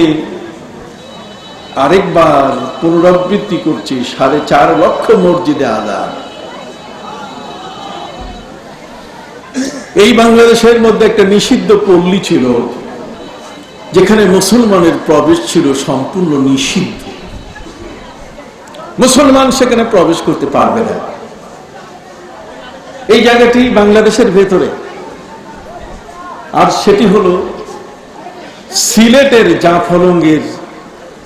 Speaker 2: আরেকবার পুনরাবৃত্তি করছি 4.5 লক্ষ মসজিদে আযান। এই বাংলাদেশের মধ্যে একটা নিষিদ্ধ পল্লী ছিল যেখানে মুসলমানের প্রবেশ ছিল সম্পূর্ণ নিষিদ্ধ, মুসলমান সেখানে প্রবেশ করতে পারবে না। এই জায়গাটি বাংলাদেশের ভেতরে, আর সেটি হলো সিলেটের জাফলংয়ের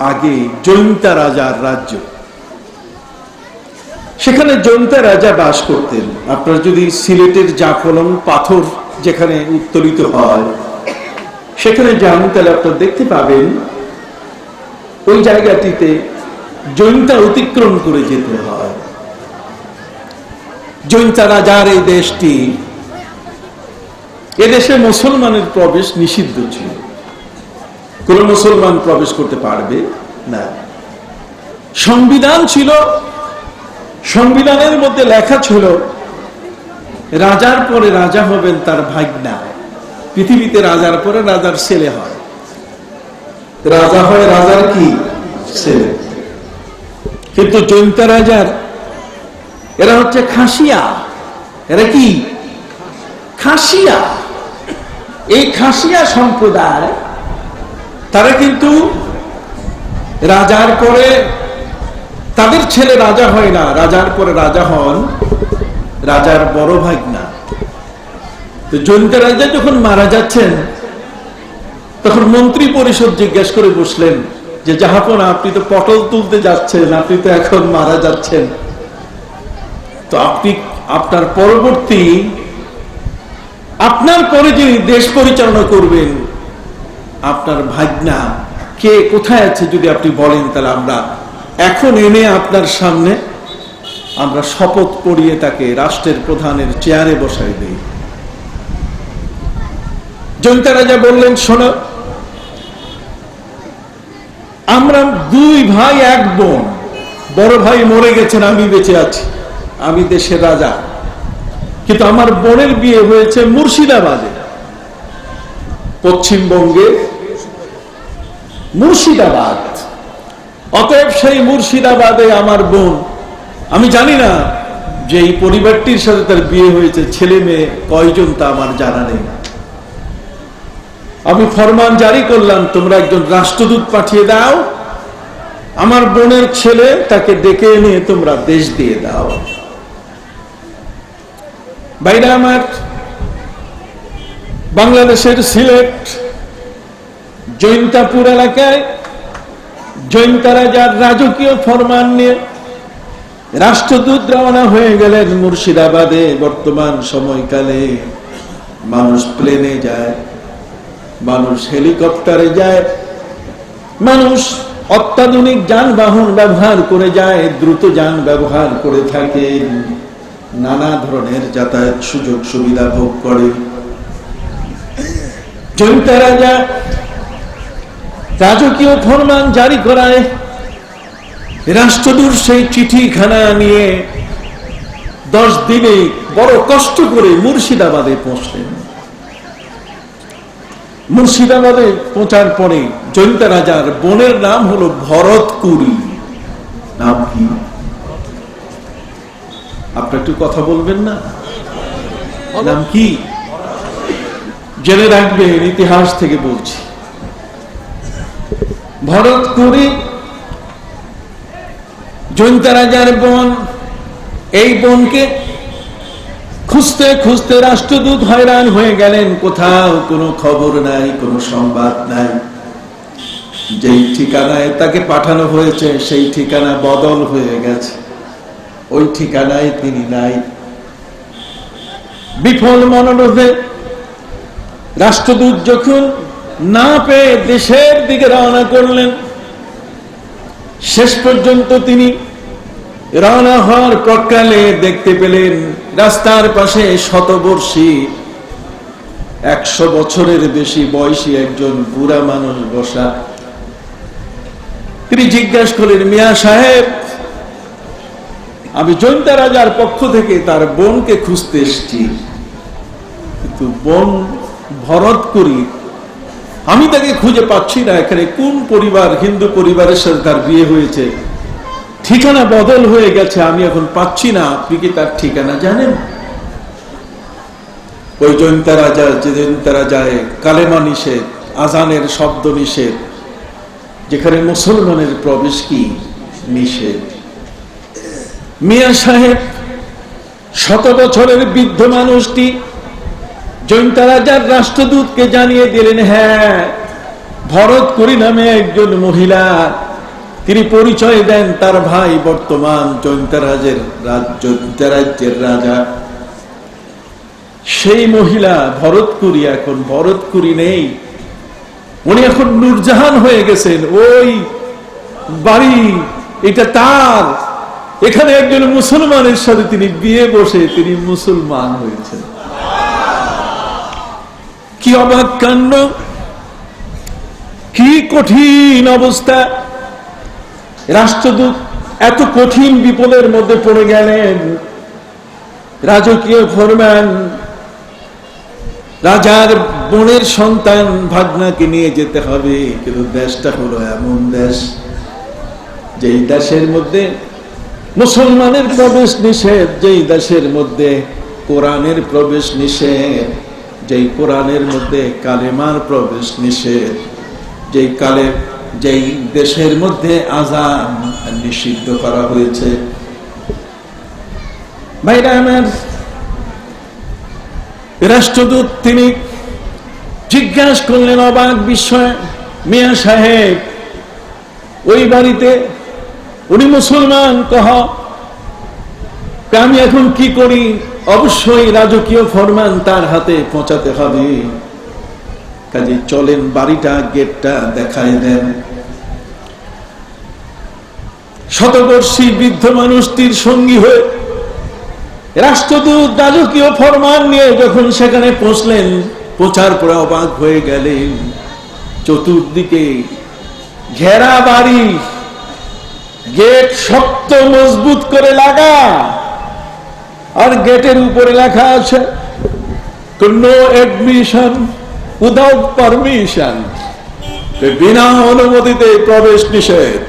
Speaker 2: আগে জৈন্তা রাজার রাজ্য। সেখানে জৈন্তা রাজা বাস করতেন। আপনারা যদি সিলেটের জাফলং পাথর যেখানে উত্তোলিত হয় সেখানে যান, তাহলে আপনারা দেখতে পাবেন ওই জায়গাটিতে জৈন্তা অতিক্রম করে যেতে হয়। জৈন্তা রাজার এই দেশটি, এদেশে মুসলমানের প্রবেশ নিষিদ্ধ ছিল, কোন মুসলমান প্রবেশ করতে পারবে না। সংবিধান ছিল, সংবিধানের মধ্যে লেখা ছিল রাজার পরে রাজা হবেন তার ভাগ্না। পৃথিবীতে রাজার পরে রাজার ছেলে হয়, রাজা হয় রাজার কি ছেলে। কিন্তু জৈন্তা রাজার এরা হচ্ছে খাসিয়া। এরা কি খাসিয়া? এই খাসিয়া সম্প্রদায়, তারা কিন্তু রাজার পরে তাদের ছেলে রাজা হয় না, রাজার পরে রাজা হন রাজার বড় ভাগ্না। তো জৈন্তা রাজা যখন মারা যাচ্ছেন, তখন মন্ত্রী পরিষদ জিজ্ঞাসা করে বসলেন যে জাহাপনা, আপনি তো পটল তুলতে যাচ্ছেন, আপনি তো এখন মারা যাচ্ছেন, তো আপনি আপনার পরবর্তী, আপনার পরে যিনি দেশ পরিচালনা করবেন, আপনার ভাগ্না কে কোথায় আছে যদি আপনি বলেন, তাহলে আমরা এখন এনে আপনার সামনে আমরা শপথ পড়িয়ে তাকে রাষ্ট্রের প্রধানের চেয়ারে বসাই দেই। জৈন্তা রাজা বললেন, শোনো, আমরা 2 ভাই 1 বোন, বড় ভাই মরে গেছেন, আমি বেঁচে আছি, আমি দেশের রাজা, কিন্তু আমার বোনের বিয়ে হয়েছে মুর্শিদাবাদে, পশ্চিমবঙ্গে মুর্শিদাবাদ। অতএব সেই মুর্শিদাবাদে আমার বোন, আমি জানি না যে এই পরিবারটির সাথে তার বিয়ে হয়েছে, ছেলে মেয়ে কয়জন তা আমার জানা নেই। আমি ফরমান জারি করলাম, তোমরা একজন রাষ্ট্রদূত পাঠিয়ে দাও, আমার বোনের ছেলে তাকে ডেকে এনে তোমরা দেশ দিয়ে দাও। বাইরে আমার বাংলাদেশের সিলেট জৈন্তাপুর এলাকায় জৈন্তা রাজার রাজকীয় ফরমান নিয়ে রাষ্ট্রদূত রওনা হয়ে গেলেন মুর্শিদাবাদে। বর্তমান সময়কালে মানুষ প্লেনে যায়, মানুষ হেলিকপ্টারে যায়, মানুষ অত্যাধুনিক যানবাহন ব্যবহার করে যায়, দ্রুত যান ব্যবহার করে থাকে, নানা ধরনের যাতায়াত সুযোগ সুবিধা ভোগ করে। জৈন্তা রাজা রাজকীয় ফরমান জারি করায় রাষ্ট্রদূত সেই চিঠিখানা নিয়ে 10 দিনে বড় কষ্ট করে মুর্শিদাবাদে পৌঁছলেন। মুর্শিদাবাদে পৌঁছার পরে জৈন্তা রাজার বোনের নাম হলো ভরতকুরি। নাম কি? আপনি একটু কথা বলবেন না? নাম কি? জেনে রাখবেন, ইতিহাস থেকে বলছি। ভরতকুরি জৈন্তা রাজার বোন। এই বোনকে খুঁজতে খুঁজতে রাষ্ট্রদূত হয়রান হয়ে গেলেন, কোথাও কোনো খবর নাই, কোনো সংবাদ নাই। যেই ঠিকানায় তাকে পাঠানো হয়েছে সেই ঠিকানা বদল হয়ে গেছে, ওই ঠিকানায় তিনি নাই। বিফল মনোরথে রাষ্ট্রদূত যখন না পেয়ে দেশের দিকে রওনা করলেন, শেষ পর্যন্ত তিনি রওনা হওয়ার প্রকালে দেখতে পেলেন রাস্তার পাশে শতবর্ষী 100 বছরের বেশি বয়সী একজন বুড়া মানুষ বসা। তিনি জিজ্ঞাসা করলেন, মিয়া সাহেব, আমি জৈন্তা রাজার পক্ষ থেকে তার বোনকে খুঁজতে এসেছি, কিন্তু বোন ভরত করি, আমি তাকে খুঁজে পাচ্ছি না। এখানে কোন পরিবার, হিন্দু পরিবারের সাথে তার বিয়ে হয়েছে, ঠিকানা বদল হয়ে গেছে, আমি এখন পাচ্ছি না, আপনি কি তার ঠিকানা জানেন? ওই জৈন্তা রাজা, যে জৈন্তা রাজায় কালেমা নিষেধ, আজানের শব্দ নিষেধ, যেখানে মুসলমানের প্রবেশ কি নিষেধ। মিয়া সাহেব, 100 বছরের বৃদ্ধ মানুষটি জৈন্তা রাজার রাষ্ট্রদূতকে জানিয়ে দিলেন, হ্যাঁ, ভরত করি নামে একজন মহিলা, তিনি পরিচয় দেন তার ভাই বর্তমান জৈন্তা রাজ্যের রাজা। সেই মহিলা ভরতকুরি, এখন ভরতকুরি নেই, উনি এখন নূরজাহান হয়ে গেছেন। ওই বাড়ি এটা তার, এখানে একজন মুসলমানের সাথে তিনি বিয়ে বসে তিনি মুসলমান হয়েছেন। কি অবাক কাণ্ড, কি কঠিন অবস্থা! রাষ্ট্রদূত এত কঠিন বিপদের মধ্যে পড়ে গেলেন। রাজকীয় ফরমান, রাজার বোনের সন্তান ভাগনাকে নিয়ে যেতে হবে, কিন্তু দেশটা হলো এমন দেশ, যেই দেশের মধ্যে মুসলমানের প্রবেশ নিষেধ, যেই দেশের মধ্যে কোরআনের প্রবেশ নিষেধ, যেই কোরআনের মধ্যে কালেমার প্রবেশ নিষেধ, যেই দেশের মধ্যে আযান নিষিদ্ধ করা হয়েছে। ভাইরা আমার, রাষ্ট্রদূত তিনি জিজ্ঞাসা করলেন অবাক বিস্ময়ে, মিয়া সাহেব, ওই বাড়িতে উনি মুসলমান, কহ আমি এখন কি করি? অবশ্যই রাজকীয় ফরমান তার হাতে পৌঁছাতে হবে, কাজে চলেন বাড়িটা, গেটটা দেখায় দেন। শতবর্ষী বৃদ্ধ মানুষটির সঙ্গী হয়ে রাষ্ট্রদূত রাজকীয় ফরমান নিয়ে যখন সেখানে পৌঁছলেন, পৌঁছার পরে অবাক হয়ে গেলেন, চতুর্দিকে ঘেরা বাড়ি, গেট শক্ত মজবুত করে লাগা, আর গেটের উপরে লেখা আছে নো অ্যাডমিশন উইদাউট পারমিশন, বিনা অনুমতিতে প্রবেশ নিষেধ।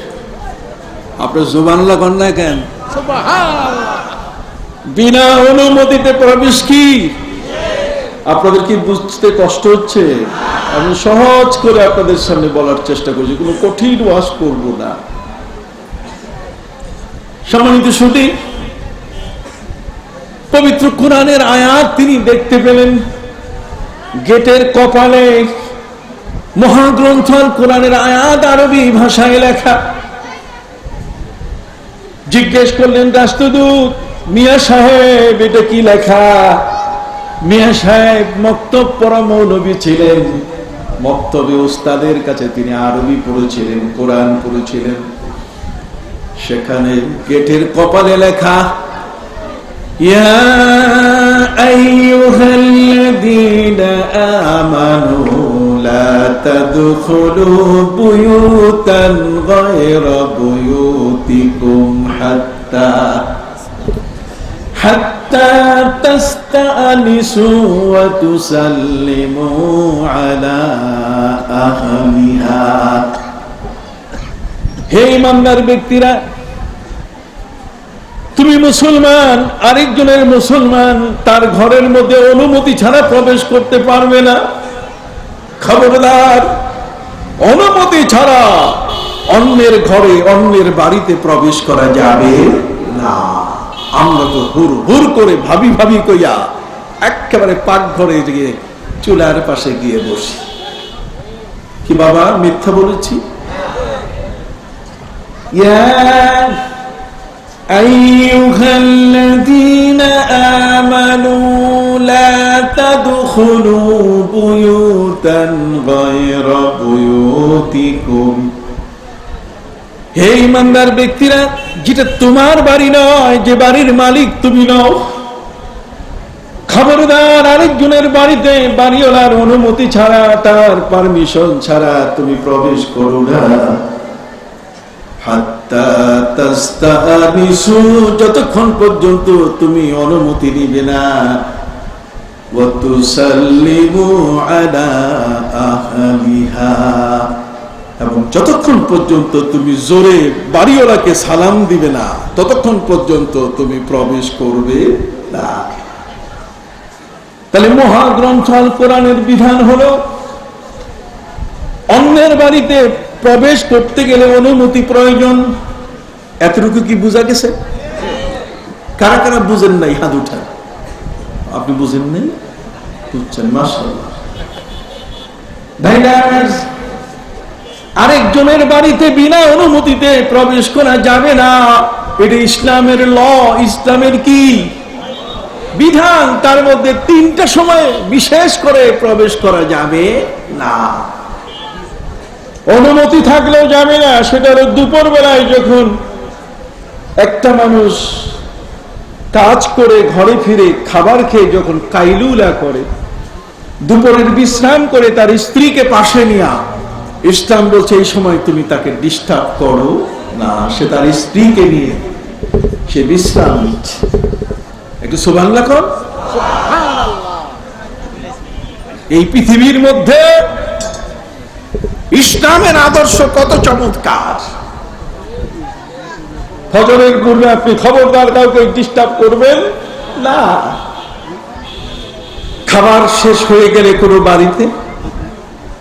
Speaker 2: আপনার সুবহানাল্লাহ কন না কেন? বিনা অনুমতিতে প্রবেশ কি? আপনাদের কি বুঝতে কষ্ট হচ্ছে? আমি সহজ করে আপনাদের সামনে বলার চেষ্টা করছি, কোনো কঠিন ওয়াজ করব না। সম্মানিত সুধী, পবিত্র কোরআনের আয়াত তিনি দেখতে পেলেন, গেটের কপালে মহাগ্রন্থ আল কোরআনের আয়াত আরবি ভাষায় লেখা। জিজ্ঞেস করলেন রাষ্ট্রদূত, মিয়া সাহেব, এটা কি লেখা? মিয়া সাহেব মক্তব পড়া মৌলবী ছিলেন, মক্তবে উস্তাদের কাছে তিনি আরবি পড়েছিলেন, কোরআন পড়েছিলেন। সেখানে গেটের কপালে লেখা, ইয়া আইয়ুহাল্লাযীনা আমানু লা তাদখুলু বুয়ুতান গায়রা বুয়ুতিকুম হাত্তা তাস্তানিসু ওয়া তুসাল্লিমু আলা আহলিহা। হে ইমানদার ব্যক্তিরা, তুমি মুসলমান, আরেকজনের মুসলমান তার ঘরের মধ্যে অনুমতি ছাড়া প্রবেশ করতে পারবে না। খবরদার, অনুমতি ছাড়া অন্যের ঘরে, অন্যের বাড়িতে প্রবেশ করা যাবে না। আমরা তো হুর হুর করে ভাবি ভাবি কইয়া একেবারে পাকঘরে গিয়ে চুলার পাশে গিয়ে বসি। কি বাবা মিথ্যা বলেছি? ইয়া আইয়ুহাল্লাযীনা আমানু লা তাদখুলু বুয়ুতান গায়রা বুয়ুতিকুম, হে ঈমানদার ব্যক্তিরা, যেটা তোমার বাড়ি নয়, যে বাড়ির মালিক তুমি নও, খবরদার আরেকজনের বাড়িতে বাড়িওয়ালার অনুমতি ছাড়া, তার পারমিশন ছাড়া তুমি প্রবেশ করো না। হাত্তা তাস্তানিসু, যতক্ষণ পর্যন্ত তুমি অনুমতি নিবে না। ওয়া তুসাল্লিমু আলা আহলিহা, এবং যতক্ষণ পর্যন্ত তুমি জোরে বাড়িওয়ালাকে সালাম দিবে না, ততক্ষণ পর্যন্ত তুমি প্রবেশ করবে না। তাহলে মহাগ্রন্থ আল কোরআনের বিধান হলো অন্যের বাড়িতে প্রবেশ করতে গেলে অনুমতি প্রয়োজন। এতটুকু কি বোঝা গেছে? কারা কারা বুঝেন নাই হাত উঠান। আপনি বুঝেন নাই? বুঝছেন, মাশাআল্লাহ। আরেকজনের বাড়িতে বিনা অনুমতিতে প্রবেশ করা যাবে না। এটা ইসলামের ল, ইসলামের কি বিধান। তার মধ্যে 3টা সময় বিশেষ করে প্রবেশ করা যাবে না। অনুমতি থাকলেও যাবে না। সেটা হলো দুপুর বেলায়, যখন একটা মানুষ কাজ করে ঘরে ফিরে খাবার খেয়ে যখন কাইলুলা করে, দুপুরের বিশ্রাম করে তার স্ত্রীকে পাশে নিয়া, ইসলাম বলছে এই সময় তুমি তাকে ডিস্টার্ব করো না। সে তার স্ত্রীকে নিয়ে সে বিশ্রাম নিচ্ছে। একটু সুবহানাল্লাহ কর। এই পৃথিবীর মধ্যে ইসলামের আদর্শ কত চমৎকার। ফজরের পূর্বে আপনি খবরদার কাউকে ডিস্টার্ব করবেন না। খাবার শেষ হয়ে গেলে কোনো বাড়িতে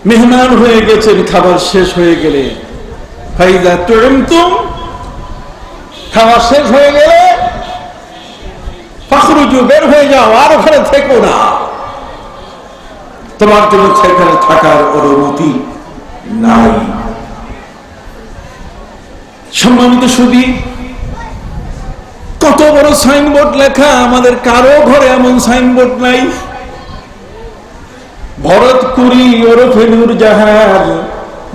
Speaker 2: মেহমান হয়ে গেছেন, খাবার শেষ হয়ে গেলে ফাইদা তুমতুম, খাবার শেষ হয়ে গেলে ফাখরুজু, বের হয়ে যাও, আর ওখানে থেকো না। তোমার জন্য সেখানে থাকার অনুমতি নাই। সম্মানিত সুধী, কত বড় সাইনবোর্ড লেখা, আমাদের কারো ঘরে এমন সাইনবোর্ড নাই। ভরতকুরি ওরফে নূরজাহান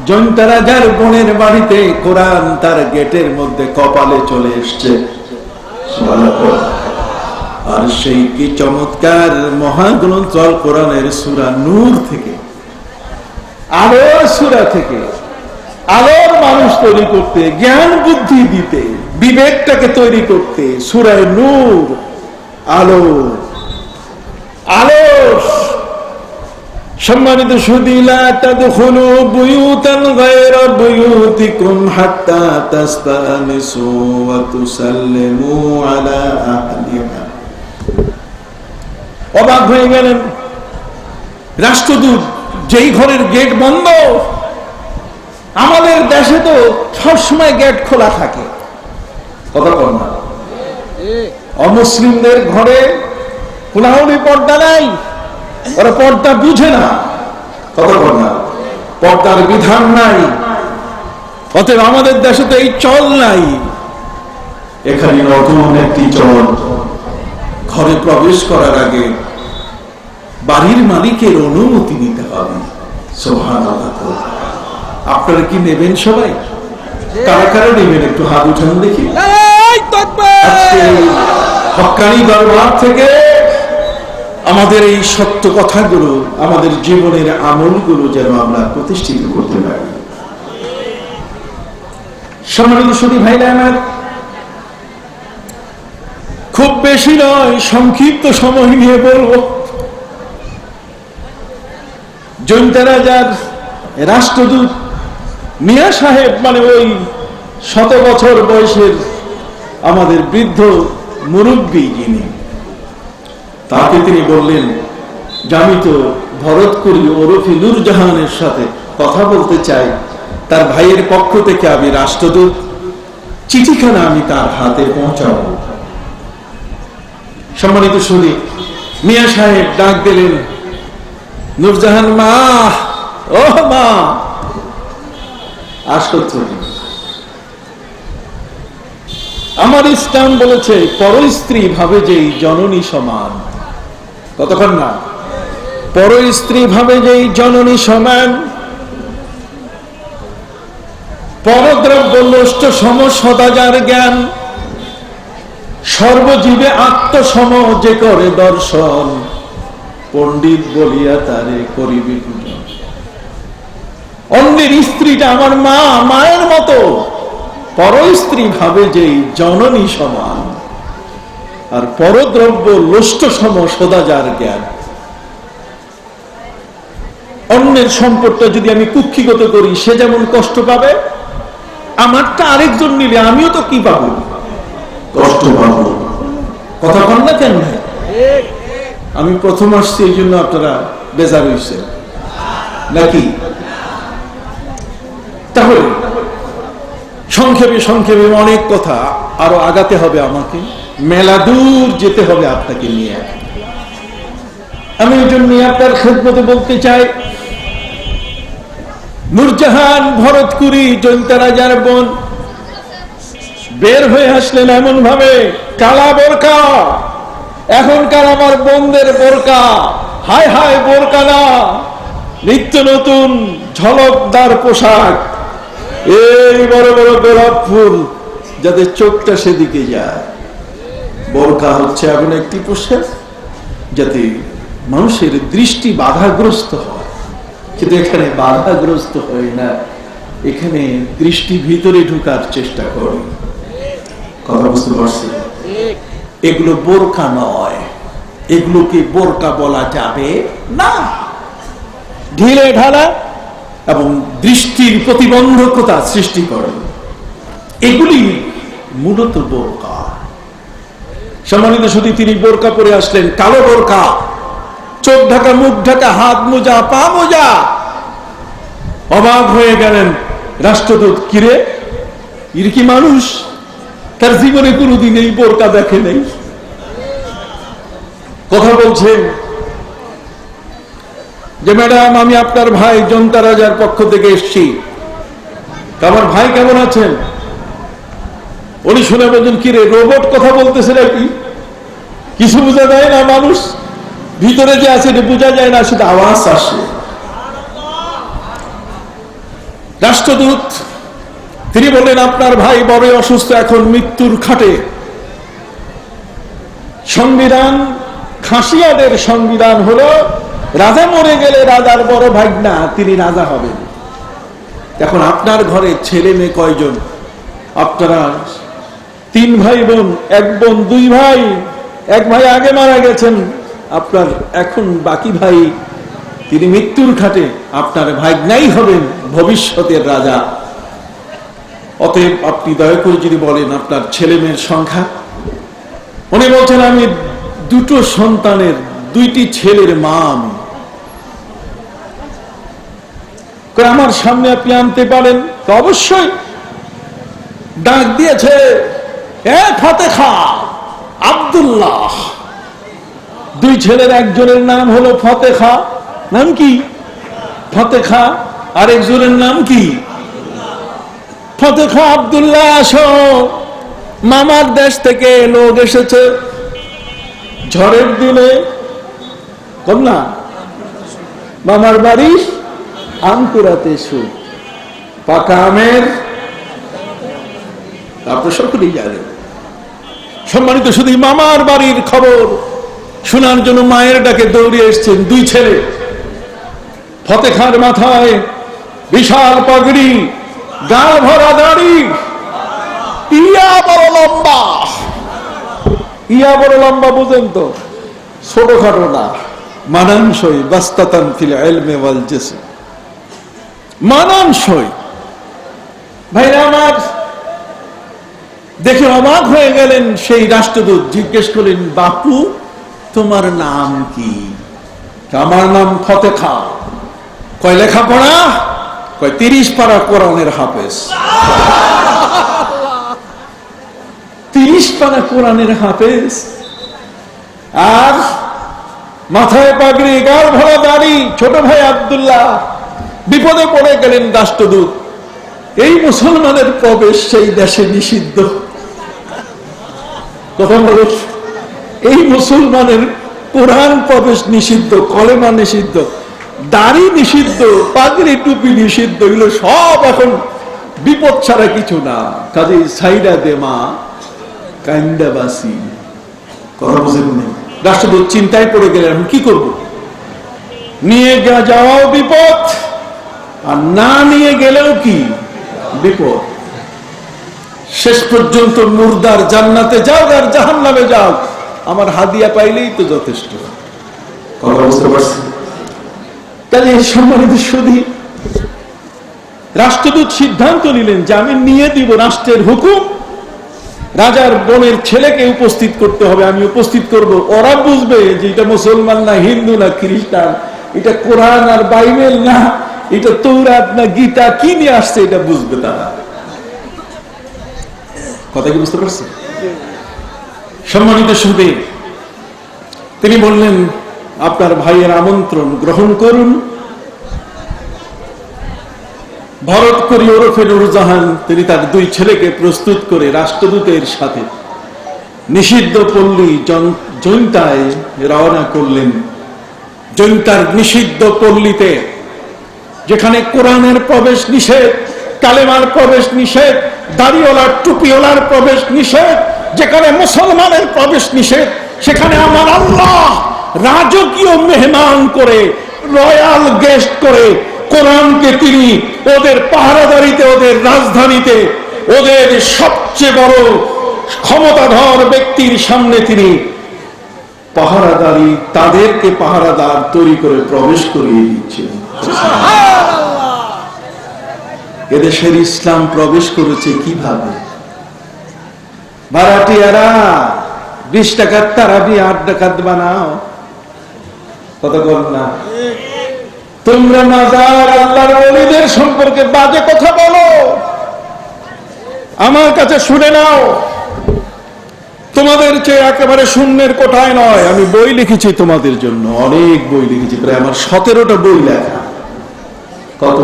Speaker 2: জয়ন্ত রাজার বোনের বাড়িতে কোরআন তার গেটের মধ্যে কপালে চলে এসছে। আর সেই কি চমৎকার মহাগ্রন্থ আল কোরআনের সূরা নূর থেকে, আলোর সূরা থেকে আলোর মানুষ তৈরি করতে, জ্ঞান বুদ্ধি দিতে, বিবেকটাকে তৈরি করতে সূরা নূর আলো আলোর। সম্মানিত সুধী, লা তাদখুলু বুয়ুতান গায়রা বুয়ুতিকুম হাত্তা তাস্তানিসু ওয়া তুসাল্লিমু আলা আহলিহা। অবাক হয়ে গেলেন রাষ্ট্রদূত, যেই ঘরের গেট বন্ধ। আমাদের দেশে তো সবসময় গেট খোলা থাকে, কথা বল না। অমুসলিমদের ঘরে খোলাহলি পর্দা নাই, ওরা পর্দা বুঝে না, কথা বল না। পর্দার বিধান নাই। অতএব আমাদের দেশে তো এই চল নাই। এখানে নতুন একটি চল। ঘরে প্রবেশ করার আগে বাড়ির মালিকের অনুমতি নিতে হবে। সুবহানাল্লাহ। আপনারা কি নেবেন? সবাই কারা কারা নেবেন? একটু হাত উঠান দেখি। আজকে হক্কানি দরবার থেকে আমাদের এই সত্য কথাগুলো, আমাদের জীবনের আমলগুলো যেন আমরা প্রতিষ্ঠিত করতে পারি। সম্মানিত সুধী ভাইরা আমার, খুব বেশি নয়, সংক্ষিপ্ত সময় নিয়ে বলবো। জয়ন্ত রাজার রাষ্ট্রদূত মিয়া সাহেব, মানে ওই 100 বছর বয়সের আমাদের বৃদ্ধ মুরব্বী যিনি, তাকে তিনি বললেন যে আমি তো ভরতকুরি ওরফে নূরজাহানের সাথে কথা বলতে চাই। তার ভাইয়ের পক্ষ থেকে আমি রাষ্ট্রদূত, চিঠিখানা আমি তার হাতে পৌঁছাবো। সম্মানিত সুধী, মিয়া সাহেব ডাক দিলেন, নূরজাহান মা, ও মা, আসো। আমার ইসলাম বলেছে পরস্ত্রী ভাবে যেই জননী সমান, কতক্ষণ না, পরস্ত্রী ভাবে যেই জননী সমান, পরদ্রব্য নষ্ট সম সদাচার জ্ঞান, সর্বজীবে আত্মসম যে করে দর্শন, পণ্ডিত বলিয়া তারে করিবে পূজন। অন্যের স্ত্রীটা আমার মা, মায়ের মতো, পরস্ত্রী ভাবে যেই জননী সমান, আর পরদ্রব্য লোষ্ট সম সদাচার জ্ঞান। অন্যের সম্পদটা যদি আমি কুক্ষিগত করি, সে যেমন কষ্ট পাবে, আমারটা আরেকজন নিলে আমিও তো কি পাবো, কষ্ট পাবো। কথা বল না কেন? আমি প্রথম আসছি এই জন্য আপনারা বেজার হয়েছেন নাকি? তাহলে সংক্ষেপে সংক্ষেপে অনেক কথা, আরো আগাতে হবে, আমাকে মেলা দূর যেতে হবে আপনাকে নিয়ে। আমি এই জন্য আপনার খেদমতে বলতে চাই, নূরজাহান ভরতকুরি জয়ন্তা রাজার বোন বের হয়ে আসলেন এমন ভাবে, কালা বোরকা, এখনকার আমার বোনদের বোরকা, হায় হায় বোরকা না, নিত্য নতুন ঝলকদার পোশাক, এই বড় বড় গোলাপ ফুল, যাতে চোখটা সেদিকে যায়। বোরকা হচ্ছে এমন একটি পোশাক যাতে মানুষের দৃষ্টি বাধাগ্রস্ত হয়, কিন্তু এখানে বাধাগ্রস্ত হয় না, এখানে দৃষ্টি ভিতরে ঢুকার চেষ্টা করে। কথা বুঝতে পারছি? এগুলো বোরকা নয়, এগুলোকে বোরকা বলা যাবে না। ঢিলে ঢালা এবং দৃষ্টির প্রতিবন্ধকতা সৃষ্টি করে, এগুলি মূলত বোরকা। সম্মানিত শুধু তিনি বোরকা পরে আসলেন, কালো বোরকা, চোখ ঢাকা, মুখ ঢাকা, হাত মোজা, পা মোজা। অবাক হয়ে গেলেন রাষ্ট্রদূত, কিরে এর কি মানুষ? তার জীবনে কোনোদিন এই বোরকা দেখে নেই। কথা বলছেন যে ম্যাডাম, আমি আপনার ভাই জয়ন্তা রাজার পক্ষ থেকে এসছি, আমার ভাই কেমন আছেন? উনি শুনে বলছেন, কিরে রোবট কথা বলতেছে নাকি? কিছু বোঝা যায় না, মানুষ ভিতরে যে আছে এটা বোঝা যায় না, শুধু আওয়াজ আসে। রাষ্ট্রদূত তিনি বললেন, আপনার ভাই বড়ই অসুস্থ, এখন মৃত্যুর খাটে। সংবিধান, খাসিয়াদের সংবিধান হলো রাজা মরে গেলে রাজার বড় ভাগনা তিনি রাজা হবেন। এখন আপনার ঘরে ছেলে মেয়ে কয়জন? আপনারা 3 ভাই বোন, 1 বোন, 2 ভাই, 1 ভাই আগে মারা গেছেন, আপনার এখন বাকি ভাই তিনি মৃত্যুর খাটে, আপনার ভাগনাই হবেন ভবিষ্যতের রাজা। অতএব আপনি দয়া করে যদি বলেন আপনার ছেলে মেয়ের সংখ্যা। উনি বলছেন, আমি 2 সন্তানের 2টি ছেলের মা। আমার সামনে আপনি আনতে পারেন? তো অবশ্যই। ডাক দিয়েছে, এ ফতেখা, আব্দুল্লাহ। 2 ছেলের একজনের নাম হলো ফতেখা, নাম কি? ফতেখা। আর একজনের নাম কি? ফতেখা। আব্দুল্লাহ, আসো, মামার দেশ থেকে লোক এসেছে, ঝড়ের দিনে কম না, মামার বাড়ি আম কুড়াতে সুখ, পাকা আমের, আপনি সকলেই জানেন। সম্মানিত শুধু মামার বাড়ির খবর শোনার জন্য মায়ের ডাকে দৌড়ে এসছেন 2 ছেলে। ফতেখার মাথায় বিশাল পাগড়ি, গাল ভরা দাড়ি, ইয়া বড় লম্বা। ইয়া বড় লম্বা বুঝেন তো, ছোটখাটো না, মানানসই, বাস্তাতান ফিল ইলমি ওয়াল জিসম, মানানসই। ভাইরা আমার, দেখে অবাক হয়ে গেলেন সেই রাষ্ট্রদূত। জিজ্ঞেস করলেন, বাপু তোমার নাম কি? আমার নাম ফতেখা। কয় লেখাপড়া? কয় 30 পারা কোরআনের হাফেজ। 30 পারা কোরআনের হাফেজ, আর মাথায় পাগড়ি, গাল ভরা দাড়ি। ছোট ভাই আব্দুল্লাহ। বিপদে পড়ে গেলেন রাষ্ট্রদূত। এই মুসলমানের প্রবেশ সেই দেশে নিষিদ্ধ। কথা বলো, এই মুসলমানের কোরআন প্রবেশ নিষিদ্ধ, কলেমা নিষিদ্ধ, দাড়ি নিষিদ্ধ, পাগড়ি টুপি নিষিদ্ধ, এগুলো সব এখন বিপদ ছাড়া কিছু না। কাজে সাইডা দেমা কাইন্দাবাসী, কথা বুঝেন নেই। রাষ্ট্রদূত চিন্তায় পড়ে গেলেন, আমি কি করব? নিয়ে যাওয়াও বিপদ, আর না নিয়ে গেলেও কি বিপদ। শেষ পর্যন্ত মুর্দার জান্নাতে যাও আর জাহান্নামে যাও, আমার হাদিয়া পাইলেই তো যথেষ্ট। কথা বুঝতে পারছি? তাহলে সম্মানিত সুধী, রাষ্ট্রদূত সিদ্ধান্ত নিলেন যে আমি নিয়ে দিব, রাষ্ট্রের হুকুম, রাজার বোনের ছেলেকে উপস্থিত করতে হবে, আমি উপস্থিত করব। ওরা বুঝবে যে এটা মুসলমান না হিন্দু না খ্রিস্টান, এটা কোরআন আর বাইবেল না, এটা তৌরাত না গীতা, কি নিয়ে আসছে এটা বুঝবে তারা। কথা কি বুঝতে পারছে? সম্মানিত সুধী, তিনি বললেন আপনার ভাইয়ের আমন্ত্রণ গ্রহণ করুন। ভরত করি ওরফে নুরজাহান, তিনি তার দুই ছেলেকে প্রস্তুত করে রাষ্ট্রদূতের সাথে নিষিদ্ধ পল্লী জৈন্তায় রওনা করলেন। জৈন্তার নিষিদ্ধ পল্লীতে, যেখানে কোরআনের প্রবেশ নিষেধ, কালেমার প্রবেশ নিষেধ, দাড়িওয়ালার টুপিওয়ালার প্রবেশ নিষেধ, যেখানে মুসলমানের প্রবেশ নিষেধ, সেখানে আমার আল্লাহ রাজকীয় মেহমান করে, রয়্যাল গেস্ট করে কোরআনকে তিনি ওদের পাহারাদারিতে, ওদের রাজধানীতে, ওদের সবচেয়ে বড় ক্ষমতাধর ব্যক্তির সামনে তিনি পাহারাদারি, তাদেরকে পাহারাদার তৈরি করে প্রবেশ করিয়ে দিচ্ছেন। এদেশের ইসলাম প্রবেশ করেছে কিভাবে? ভাড়াটিয়ারা 20 টাকার তারাবি 8 টাকা বানাও, কথা বল না। তোমরা মাজার আল্লাহর ওলিদের সম্পর্কে বাজে কথা বলো, আমার কাছে শুনে নাও। তোমাদের চেয়ে একেবারে শূন্যের কোঠায় নয়, আমি বই লিখেছি তোমাদের জন্য, অনেক বই লিখেছি, প্রায় আমার 17টা বই লেখা। কত?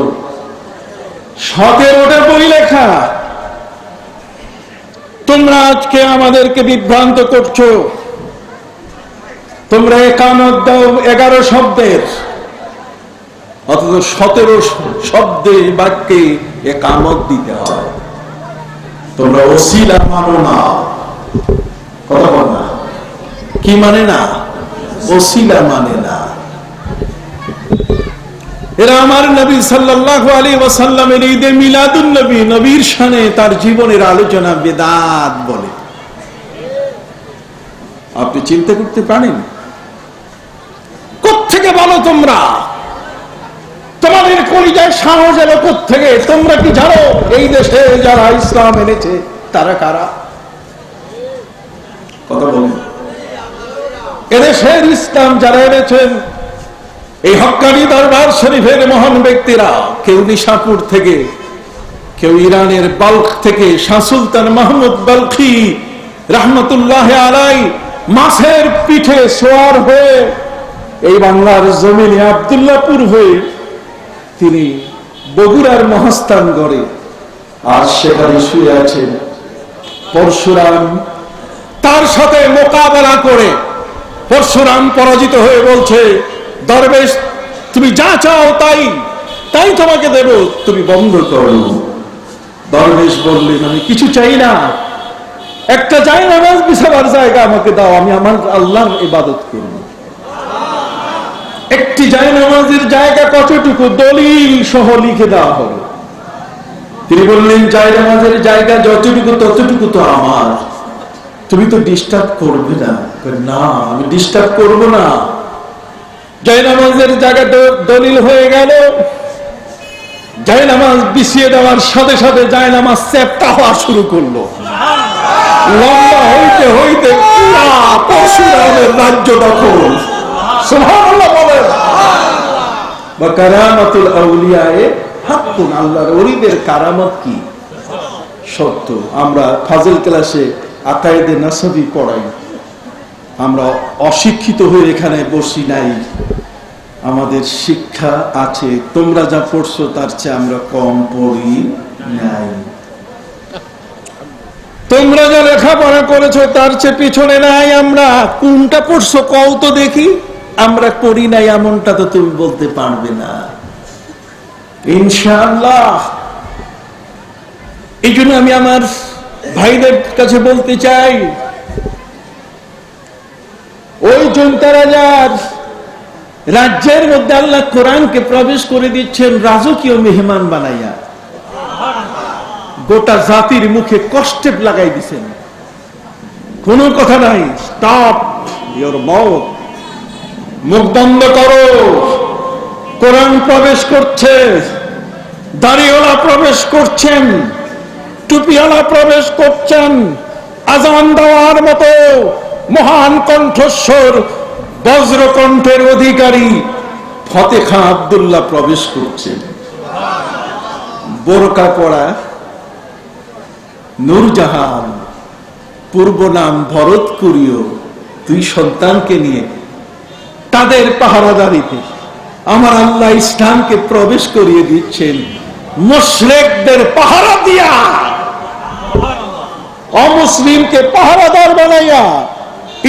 Speaker 2: 17টা বই লেখা। তোমরা আজকে আমাদেরকে বিভ্রান্ত করছো। তোমরা একামত দাও 11 শব্দের, অথচ 17 শব্দে বাক্যে একামত দিতে হয়। তোমরা ওসিলা মানো না, কথা বল না। কি মানে না? ওসিলা মানে না। এরা আমার নবী সাল্লাল্লাহু আলাইহি ওয়াসাল্লামের ঈদে মিলাদুন নবী, নবীর শানে তার জীবনের আলোচনা বেদাত বলে। আপনি চিন্তা করতে পারেন কোত্থেকে বলো তোমরা? তোমাদের কলিজায় সাহস এলো কোত্থেকে? তোমরা কি জানো এই দেশে যারা ইসলাম এনেছে তারা কারা? কথা বলুন। এদেশের ইসলাম যারা এনেছেন, এই হক্কানি দরবার শরীফের মহান ব্যক্তিরা, কেউ নিশাপুর থেকে, কেউ ইরানের বাল্খ থেকে, শাহ সুলতান মাহমুদ বাল্খি রহমতুল্লাহ আলাই মাছের পিঠে সোয়ার হয়ে এই বাংলার জমিনে আব্দুল্লাহপুর হয়ে তিনি বগুড়ার মহাস্থান গড়ে আর সেখানে শুয়ে আছেন। পরশুরাম তার সাথে মোকাবেলা করে পরশুরাম পরাজিত হয়ে বলছে, দরবেশ তুমি যা চাও তাই তাই তোমাকে দেব, তুমি বন্ধ করো। দরবেশ বললেন, আমি কিছু চাই না, একটা জায়নামাজ বিছাবার জায়গা আমাকে দাও, আমি আমার আল্লাহর ইবাদত করব। একটি জায়নামাজের জায়গা কতটুকু? দলিল সহ লিখে দেওয়া হবে। তিনি বললেন, জায়নামাজের জায়গা যতটুকু ততটুকু তো আমার, তুমি তো ডিস্টার্ব করবে না। না, আমি ডিস্টার্ব করব না। জায়নামাজের জায়গা দলিল হয়ে গেল। জায়নামাজ বিছিয়ে দেওয়ার সাথে সাথে জায়নামাজ চ্যাপ্টা হওয়া শুরু করলো। লম্বা হইতে হইতে পুরা পরশুরামের রাজ্য দখল। সুবহানাল্লাহ বলেন। বা কারামাতুল আউলিয়ায়ে হাক্কুন, আল্লাহর ওলিদের কারামত কি? সত্য। আমরা ফাজিল ক্লাসে আকায়েদে নাসাবি পড়াই। আমরা অশিক্ষিত হয়ে এখানে বসি নাই, আমাদের শিক্ষা আছে। তোমরা যা পড়ছো তার চেয়ে আমরা কম পড়ি নাই। তোমরা যা লেখাপড়া করেছো তার চেয়ে পিছনে নাই আমরা। কোনটা পড়ছো কও তো দেখি। আমরা পড়ি নাই এমনটা তো তুমি বলতে পারবে না ইনশাআল্লাহ। এই জন্য আমি আমার ভাইদের কাছে বলতে চাই, ওই জনতা রাজার রাজ্যের মধ্যে আল্লাহ কোরআনকে প্রবেশ করে দিচ্ছেন রাজকীয় মেহমান বানাইয়া, গোটা জাতির মুখে কষ্টে লাগাই দিচ্ছেন। কোনো কথা নাই, স্টপ ইওর মাউথ, মুখ বন্ধ করো। কোরআন প্রবেশ করছে, দাড়িওয়ালা প্রবেশ করছেন, টুপিওয়ালা প্রবেশ করছেন, আজান দেওয়ার মতো মহান কণ্ঠস্বর বজ্রকণ্ঠের অধিকারী ফতে খাঁ আব্দুল্লাহ প্রবেশ করছেন। বোরকা পড়া নূরজাহান, পূর্ব নাম ভরত কুরিয়, দুই সন্তানকে নিয়ে তাদের পাহারাদারিতে আমার আল্লাহ ইসলামকে প্রবেশ করিয়ে দিচ্ছেন মুশরিকদের পাহারা দিয়া, অমুসলিমকে পাহারাদার বানাইয়া।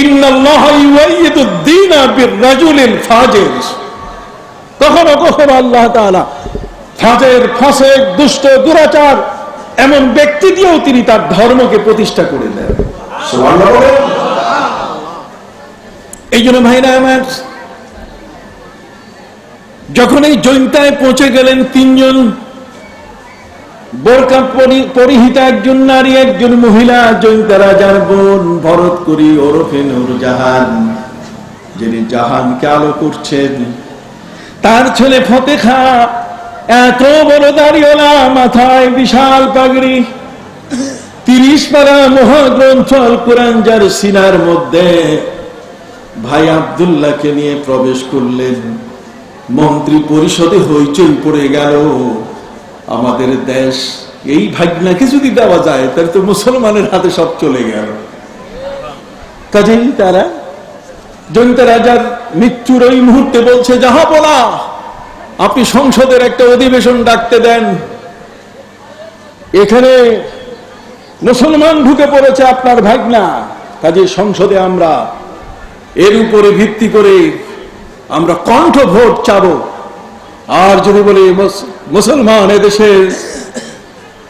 Speaker 2: ইন্নাল্লাহা ইউআইয়িদুদ-দীনা বির-রাজুলিল ফাজির। কখনো কখনো আল্লাহ তাআলা ফাজির, ফাসিক, দুষ্ট, দুরাচার এমন ব্যক্তি দিয়েও তিনি তার ধর্মকে প্রতিষ্ঠা করে দেন। সুবহানাল্লাহ বলেন। এই জন্য ভাইরা আমার, যখন এই জৈন্তায় পৌঁছে গেলেন তিনজন বোরকা পরিহিতা, একজন নারী, একজন মহিলা, জৈন্তা রাজার বোন ভরত কুরি ওরফে নূরজাহান, যিনি জাহানকে আলো করছেন, তার ছেলে ফতে খাঁ, এত বড় দাড়িওয়ালা, মাথায় বিশাল পাগড়ি, 30 পারা মহাগ্রন্থ আল কোরআন যার সিনার মধ্যে, ভাই আব্দুল্লাহকে নিয়ে প্রবেশ করলেন। মন্ত্রী পরিষদে হইচই পড়ে গেল। আমাদের দেশ এই ভাগ্নাকে যদি দেওয়া যায় তাহলে তো মুসলমানের হাতে সব চলে গেল। কাজেই তারা জৈন্তা রাজার মৃত্যুর ওই মুহূর্তে বলছে, যাহা বলা, আপনি সংসদের একটা অধিবেশন ডাকতে দেন, এখানে মুসলমান ঢুকে পড়েছে আপনার ভাগ্না, কাজে সংসদে আমরা এর উপরে ভিত্তি করে আমরা কণ্ঠ ভোট চাবো। আর যদি বলি মুসলমান এদেশে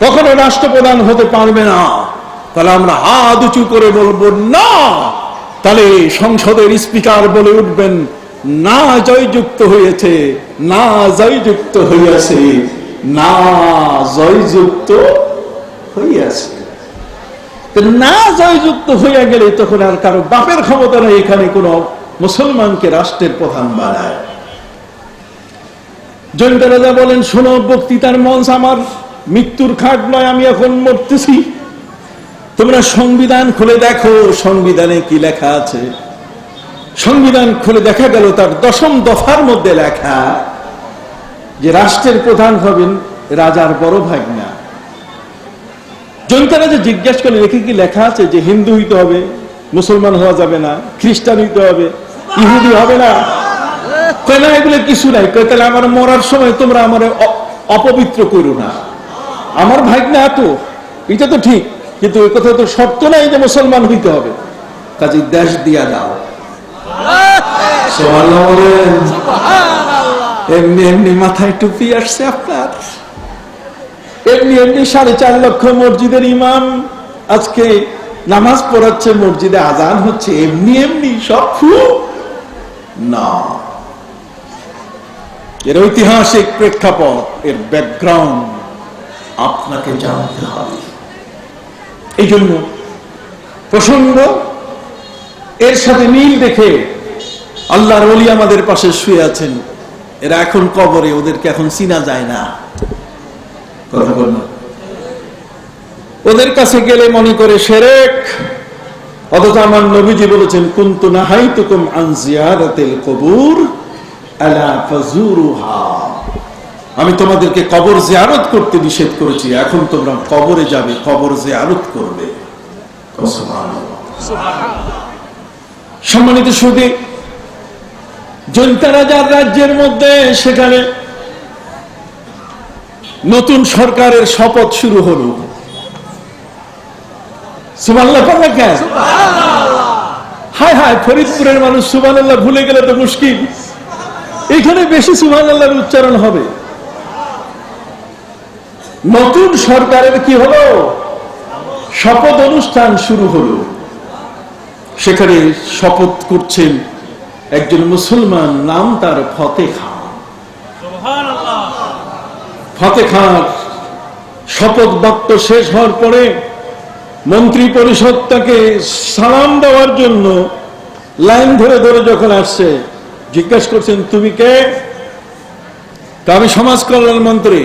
Speaker 2: কখনো রাষ্ট্রপ্রধান হতে পারবে না, তাহলে আমরা হাত উঁচু করে বলবো না, তাহলে সংসদের স্পিকার বলে উঠবেন, না জয়যুক্ত হয়েছে, না জয়যুক্ত হইয়াছে, না জয়যুক্ত হইয়াছে। না জয়যুক্ত হইয়া গেলে তখন আর কারো বাপের ক্ষমতা নেই এখানে কোন মুসলমানকে রাষ্ট্রের প্রধান বানায়। জৈন্তা রাজা বলেন, শোনো, বক্তৃতার মঞ্চ আমার মৃত্যুর খাট নয়, আমি এখন মরতেছি। তোমরা সংবিধান খুলে দেখো, সংবিধানে কি লেখা আছে। সংবিধান খুলে দেখা গেল তার 10ম দফার মধ্যে লেখা যে রাষ্ট্রের প্রধান হবেন রাজার বড় ভাগ্না। জৈন্তা রাজা জিজ্ঞাসা করলেন, এখানে কি লেখা আছে যে হিন্দু হইতে হবে, মুসলমান হওয়া যাবে না, খ্রিস্টান হইতে হবে, ইহুদি হবে না? কয় না, এগুলো কিছু নাই। কয় তাহলে আমার মরার সময় তোমরা আমার অপবিত্র করো না। আমার ভাগ্না তো এটা তো ঠিক, কিন্তু ওই কথা তো শর্ত নাই যে মুসলমান হইতে হবে, কাজে দেশ দিয়া দাও। এমনি এমনি মাথায় টুপি আসছে আপনার, এমনি এমনি 4.5 লক্ষ মসজিদের ইমাম আজকে নামাজ পড়াচ্ছে, মসজিদে আজান হচ্ছে, এমনি এমনি সব না। এর ঐতিহাসিক প্রেক্ষাপট, এর ব্যাকগ্রাউন্ড আপনাকে জানতে হবে। এই জন্য প্রসঙ্গ এর সাথে মিল দেখে আল্লাহর ওলি আমাদের পাশে শুয়ে আছেন, এরা এখন কবরে, ওদেরকে এখন চিনা যায় না। কথা বল না, ওদের কাছে গেলে মনে করে শিরক। অথচ আমার নবীজি বলেছেন, কুনতু নাহাইতুকুম আন জিয়ারাতিল কুবুর আলা ফাজুরুহা, আমি তোমাদেরকে কবর জিয়ারত করতে নিষেধ করেছি, এখন তোমরা কবরে যাবে, কবর জিয়ারত করবে। সম্মানিত সুধী, জৈন্তা রাজার রাজ্যের মধ্যে সেখানে নতুন সরকারের শপথ শুরু হলো। সুবহানাল্লাহ পড়া কেন? হায় হায়, ফরিদপুরের মানুষ সুবহানাল্লাহ ভুলে গেলে তো মুশকিল। এখানে বেশি সুবহানাল্লাহর উচ্চারণ হবে। নতুন সরকারের কি হলো? শপথ অনুষ্ঠান শুরু হলো। সেখানে শপথ করছেন একজন মুসলমান, নাম তার ফতে খান। ফতে খান শপথ বাক্য শেষ হওয়ার পরে মন্ত্রী পরিষদ তাকে সালাম দেওয়ার জন্য লাইন ধরে ধরে যখন আসছে, জিজ্ঞাসা করছেন তুমি কে? তা আমি সমাজ কল্যাণ মন্ত্রী।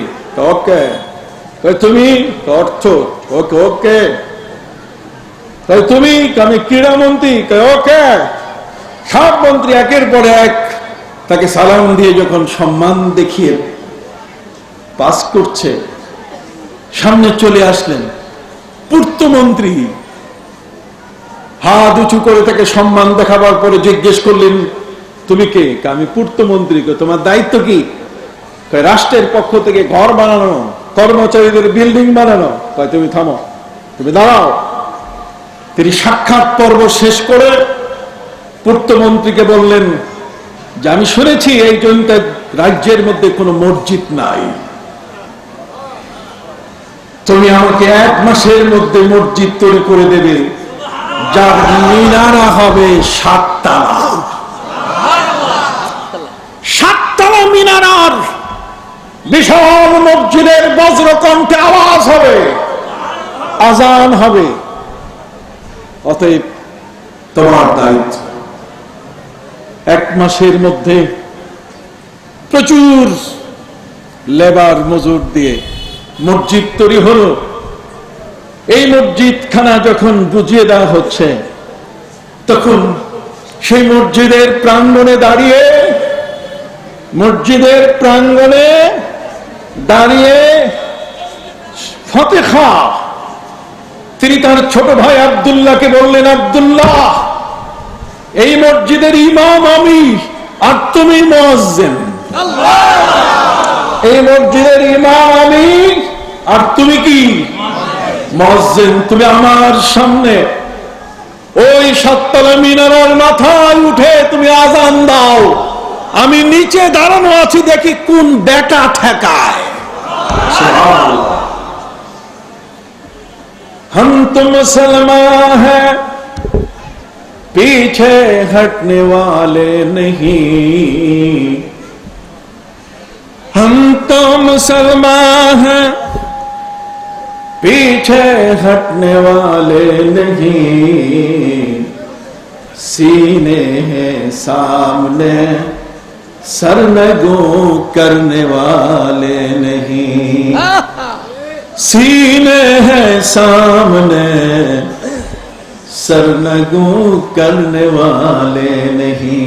Speaker 2: ওকে। তুমি? অর্থ। ওকে ওকে। তাই তুমি? আমি ক্রীড়া মন্ত্রী। ওকে। সব মন্ত্রী একের পর এক তাকে সালাম দিয়ে যখন সম্মান দেখিয়ে পাস করছে, সামনে চলে আসলেন পূর্তমন্ত্রী। হাত উঁচু করে তাকে সম্মান দেখাবার পরে জিজ্ঞেস করলেন তুমি কে? আমি পূর্তমন্ত্রী। তোমার দায়িত্ব কি? রাষ্ট্রের পক্ষ থেকে ঘর বানানো, কর্মচারীদের বিল্ডিং বানানো। তুমি থামো, তুমি দাঁড়াও। তিনি সাক্ষাৎ পর্ব শেষ করে পূর্তমন্ত্রীকে বললেন যে আমি শুনেছি এই জন্য রাজ্যের মধ্যে কোনো মসজিদ নাই, তুমি আমাকে 1 মাসের মধ্যে মসজিদ তৈরি করে দেবে, যার মিনারা হবে 7 তালা। 7 তালা মিনারার বিশাল মসজিদের বজ্রকণ্ঠে আওয়াজ হবে, আজান হবে। অতএব তোমার দায়িত্ব 1 মাসের মধ্যে প্রচুর লেবার মজুর দিয়ে মসজিদ তৈরি হলো। এই মসজিদখানা যখন বুঝিয়ে দেওয়া হচ্ছে, তখন সেই মসজিদের প্রাঙ্গণে দাঁড়িয়ে ফতে খাঁ তিনি তার ছোট ভাই আব্দুল্লাহকে বললেন, আব্দুল্লাহ, এই মসজিদের ইমাম আমি, আর তুমি মুয়াজ্জিন। এই মসজিদের ইমাম আমি, আর তুমি কি? মুয়াজ্জিন। তুমি আমার সামনে ওই 7 তলা মিনারের মাথায় উঠে তুমি আজান দাও, আমি নিচে দাঁড়ানো আছি, দেখি কোন বেটা ঠেকায়। সুবহানাল্লাহ। हम तो मुसलमान हैं, पीछे हटने वाले नहीं। हम तो मुसलमान हैं, पीछे हटने वाले नहीं। सीने हैं सामने, सरनगू करने वाले नहीं। सीने हैं सामने, सरनगू करने वाले नहीं।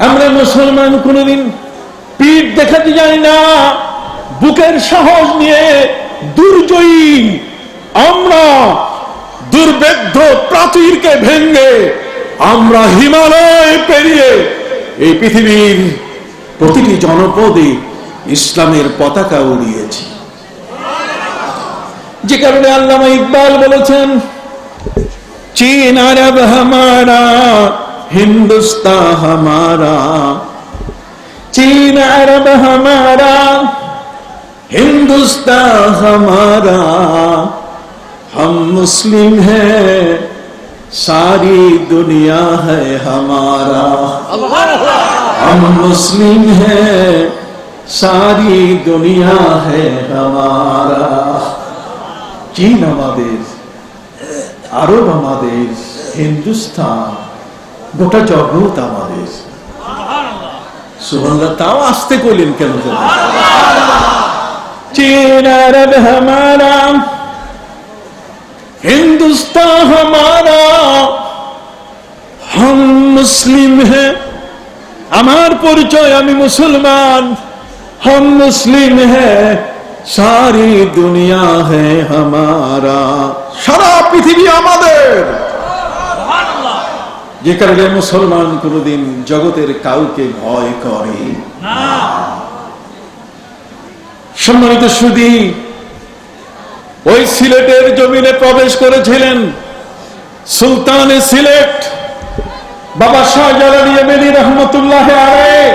Speaker 2: আমরা মুসলমান কোনদিন পিঠ দেখাতে যাই না, বুকের সাহস নিয়ে দুর্জয়ী আমরা দুর্বেদ্য প্রাচীরকে ভেঙে আমরা হিমালয় পেরিয়ে এই পৃথিবীর প্রতিটি জনপদে ইসলামের পতাকা উড়িয়েছি। যে কারণে আল্লামা ইকবাল বলেছেন, চীন আরব হামারা, হিন্দুস্তান হামারা। চীন আরব হামারা, हिंदुस्तान हमारा। हम मुस्लिम हैं, सारी दुनिया है हमारा। हम मुस्लिम हैं, सारी दुनिया है हमारा। चीन আমাদের, আরব আমাদের, হিন্দুস্তান, গোটা জগৎ আমাদের। সুবহানাল্লাহ। তাও আসতে কইলেন কেন? चीन अरब हमारा, हिंदुस्तान हमारा। हम मुस्लिम हैं, हमार परिचय আমি मुसलमान। हम मुस्लिम हैं, सारी दुनिया है हमारा। সারা পৃথিবী আমাদের। যে কারণে মুসলমান কোনদিন জগতের কাউকে ভয় করে না। সম্মানিত সুধী, ওই সিলেটের জমিনে প্রবেশ করেছিলেন সুলতান সিলেট বাবা শাহজালাল ইয়েমেনি রহমতুল্লাহ আলাইহ।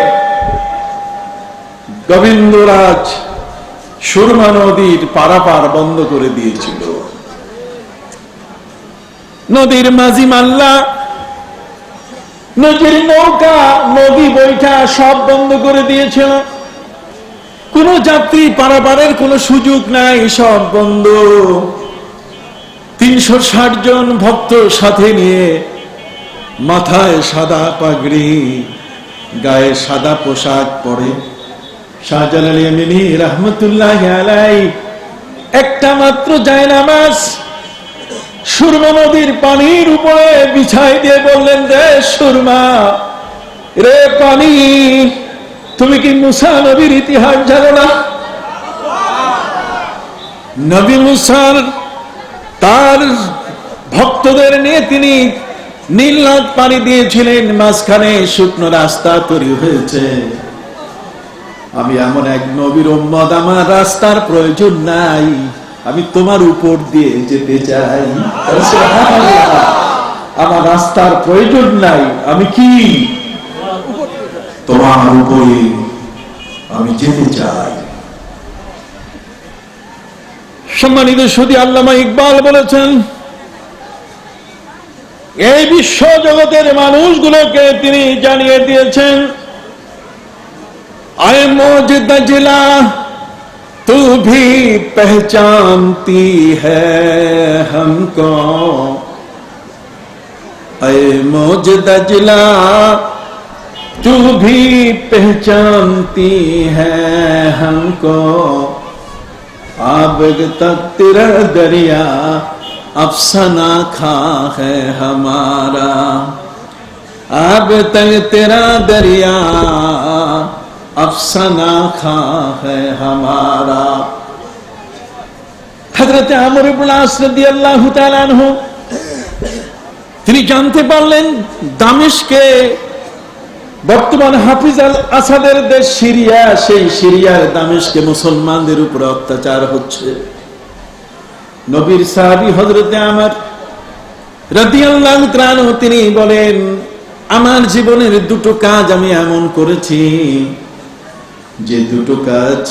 Speaker 2: গোবিন্দরাজ সুরমা নদীর পারাপার বন্ধ করে দিয়েছিল, নদীর মাঝি মাল্লা, নদীর নৌকা, নদী বৈঠা সব বন্ধ করে দিয়েছিল। কোন যাত্রী পারাপারের কোন সুযোগ নাই, সব বন্ধ। 360 জন ভক্ত সাথে নিয়ে, মাথায় সাদা পাগড়ি, গায়ে সাদা পোশাক পরে শাহজালাল ইয়েমেনি রহমতুল্লাহ আলাইহ একটা মাত্র জায়নামাজ সুরমা নদীর পানির উপরে বিছাই দিয়ে বললেন, রে সুরমা, রে পানি, তুমি কি মুসা নবীর ইতিহাস জানো না? নবী মুসার তার ভক্তদের নিয়ে তিনি নীল নদ পানি দিয়েছিলেন, মাঝখানে শুকনো রাস্তা তৈরি হয়েছে। আমি এমন এক নবীর উম্মত, আমার রাস্তার প্রয়োজন নাই, আমি তোমার উপর দিয়ে যেতে চাই। আমার রাস্তার প্রয়োজন নাই, আমি কি তোমার উপরে আমি যেতে চাই। সম্মানিত সুধী, আল্লামা ইকবাল বলেছেন, এই বিশ্ব জগতের মানুষগুলোকে তিনি জানিয়ে দিয়েছেন, আয়ে মৌজুদা জিলা तू भी पहचानती है हमको, ऐ मौजूदा जिला तू भी पहचानती है हमको, अब तक तेरा दरिया अफसाना खा है हमारा, अब तक तेरा दरिया अफसाना खा है हमारा। हजरत আমর ইবনে আস রাদিয়াল্লাহু তাআলা আনহু তিনি জানতে পারলেন দামেস্কে বর্তমান হাফিজ আল আসাদের দেশ সিরিয়া, সেই সিরিয়ার দামেস্কে মুসলমানদের উপর অত্যাচার হচ্ছে। নবীর সাহাবী হযরত আমর রাদিয়াল্লাহু তাআলা আনহু তিনি বলেন, আমার জীবনের দুটো কাজ আমি এমন করেছি যে দুটো কাজ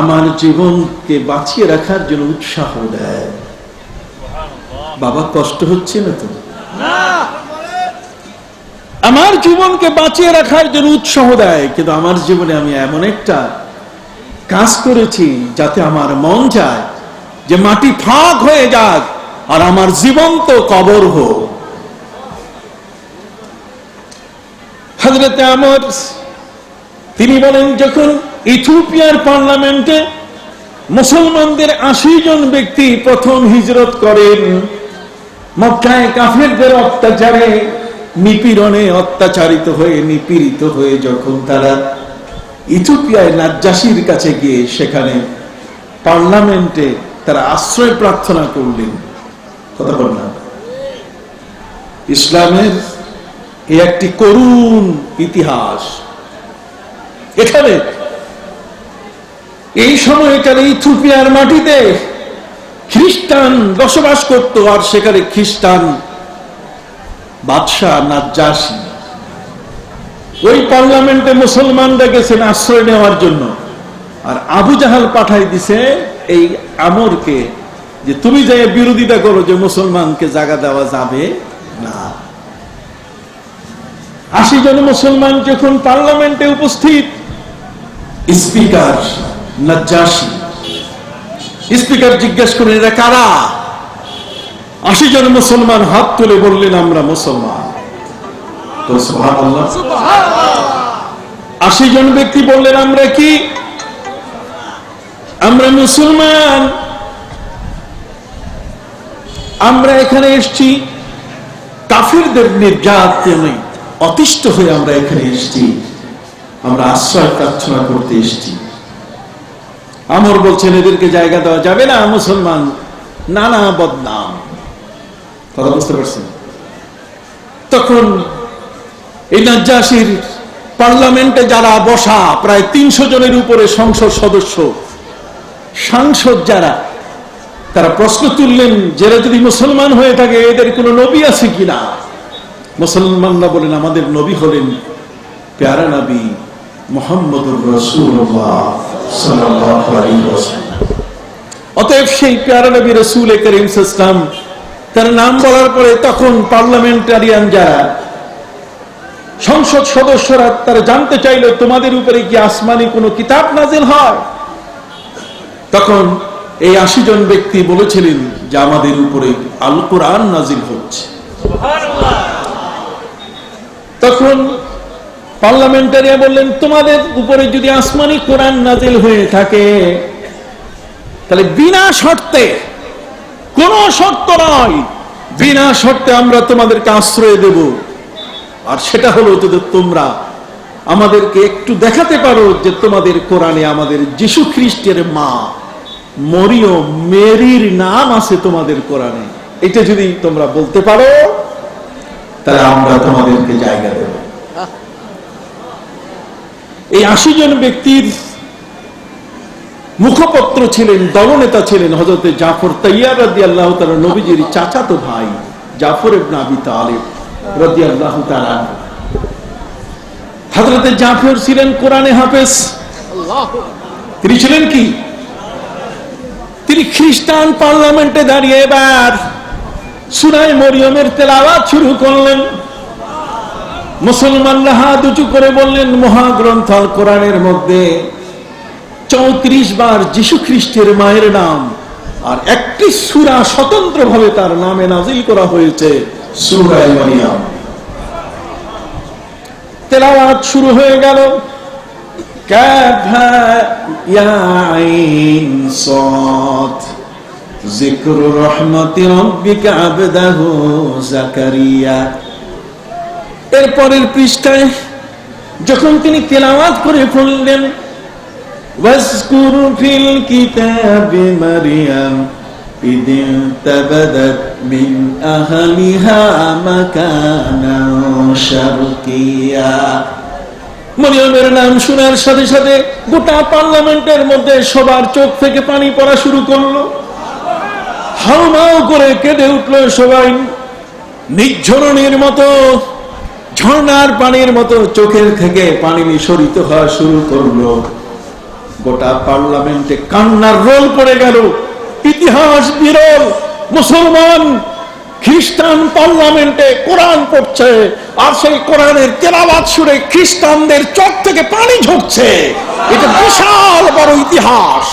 Speaker 2: আমার জীবনকে বাঁচিয়ে রাখার জন্য উৎসাহ দেয়। বাবা, কষ্ট হচ্ছে না তো? আমার জীবনকে বাঁচিয়ে রাখার জন্য উৎসাহ দেয়, কিন্তু আমার জীবনে আমি এমন একটা কাজ করেছি যাতে আমার মন চায় যে মাটি ফাঁক হয়ে যাক আর আমার জীবন্ত কবর হোক। হযরত আমর তিনি বলেন, যখন ইথিওপিয়ার পার্লামেন্টে মুসলমানদের 80 জন ব্যক্তি প্রথম হিজরত করেন, মক্কায় কাফেরদের অত্যাচারে নিপীড়নে অত্যাচারিত হয়ে নিপীড়িত হয়ে যখন তারা ইথিওপিয়ায় নাজ্জাশীর কাছে গিয়ে সেখানে পার্লামেন্টে তারা আশ্রয় প্রার্থনা করলেন, কথা বল না, ইসলামের এই একটি করুণ ইতিহাস। এখানে এই সময়কালে ইথিওপিয়ার মাটিতে খ্রিস্টান বসবাস করত, আর সেখানে খ্রিস্টান বাদশাহ নাজ্জাশী ওই পার্লামেন্টে মুসলমানরা গেছেন আশ্রয় নেওয়ার জন্য, আর আবু জাহাল পাঠাই দিছে এই আমরকে যে তুমি যে বিরোধিতা করো যে মুসলমানকে জায়গা দেওয়া যাবে না। 80 জন মুসলমান যখন পার্লামেন্টে উপস্থিত, স্পিকার নাজ্জাশী স্পিকার জিজ্ঞেস করেন, এরা কারা? 80 জন মুসলমান হাত তুলে বললেন, আমরা মুসলমান। তো সুবহানাল্লাহ, 80 জন ব্যক্তি বললেন, আমরা কি? আমরা মুসলমান, আমরা এখানে এসেছি কাফিরদের নির্যাতনে অতিষ্ঠ হয়ে আমরা এখানে এসেছি, আমরা আশ্রয় প্রার্থনা করতে এসেছি। আমর বলছেন, এদেরকে জায়গা দেওয়া যাবে না, মুসলমান নানা বদনাম। কথা বুঝতে পারছেন? তখন এই নাজ্জাশীর পার্লামেন্টে যারা বসা প্রায় 300 জনের উপরে সংসদ সদস্য, সাংসদ যারা, তারা প্রশ্ন তুললেন, যারা যদি মুসলমান হয়ে থাকে এদের কোনো নবী আছে কিনা? মুসলমানরা বলেন, আমাদের নবী হলেন প্যারা নবী মুহাম্মদুর রাসূলুল্লাহ সাল্লাল্লাহু আলাইহি ওয়াসাল্লাম। অতএব সেই প্যারা নবী রাসূল করিম সাল্লাল্লাহু আলাইহি ওয়াসাল্লাম তার নাম বলার পরে তখন পার্লামেন্টারিয়ান যারা সংসদ সদস্যরা তারা জানতে চাইল, তোমাদের উপরে কি আসমানি কোনো কিতাব নাজিল হয়? তখন এই 80 জন ব্যক্তি বলেছিলেন যে আমাদের উপরে আল কোরআন নাজিল হচ্ছে। তখন পার্লামেন্টারিয়া বললেন, তোমাদের উপরে যদি আসমানি কোরআন নাজিল হয়ে থাকে তাহলে বিনা শর্তে, কোন শর্ত নয়, বিনা শর্তে আমরা তোমাদেরকে আশ্রয় দেব। আর সেটা হলো যদি তোমরা আমাদেরকে একটু দেখাতে পারো যে তোমাদের কোরআনে আমাদের যীশু খ্রিস্টের মা মরিয়ম মেরির নাম আছে তোমাদের কোরআনে, এটা যদি তোমরা বলতে পারো তাহলে আমরা তোমাদেরকে জায়গা দেব। এই 80 জন ব্যক্তির মুখপত্র ছিলেন, দলনেতা ছিলেন হযরত জাফর তাইয়ার রাদিয়াল্লাহু তাআলা, নবীজির চাচাতো ভাই জাফর ইবনে আবি তালিব রাদিয়াল্লাহু তাআলা। হযরত জাফর ছিলেন কোরআনে হাফেজ। তিনি ছিলেন কি? তিনি খ্রিস্টান পার্লামেন্টে দাঁড়িয়ে এবার সূরা মরিয়মের তেলাওয়াত শুরু করলেন। মুসলমানরা হাত উঁচু করে বললেন, মহাগ্রন্থ আল কোরআনের মধ্যে 34 বার যীশু খ্রিস্টের মায়ের নাম আর একটি সূরা স্বতন্ত্রভাবে তার নামে নাজিল করা হয়েছে, সূরা মরিয়ম। তেলাওয়াত শুরু হয়ে গেল। কাফা ইয়া আইন সাদ যিকরু রাহমাতি রাব্বিকা আবদাহু জাকারিয়া। এরপরের পৃষ্ঠায় যখন তিনি তেলাওয়াত করে পড়লেন, ওয়াজকুর ফিল কিতাবি মারইয়াম ইদ তাবাদাত মিন আহলিহা মাকানান শারকিয়া। মরিয়মের নাম শোনার সাথে সাথে গোটা পার্লামেন্টের মধ্যে সবার চোখ থেকে পানি পড়া শুরু করলো। হাউমাউ করে কেঁদে উঠলো সবাই। নির্ঝরণের মতো, ঝর্ণার পানির মতো চোখের থেকে পানি নিঃসরিত হওয়া শুরু করলো। গোটা পার্লামেন্টে কান্নার রোল পড়ে গেল। ইতিহাস বিরল, মুসলমান খ্রিস্টান পার্লামেন্টে কোরআন পড়ছে আর সেই কোরআনের তেলাওয়াত শুনে খ্রিস্টানদের চোখ থেকে পানি ঝরছে। এটা বিশাল বড় ইতিহাস।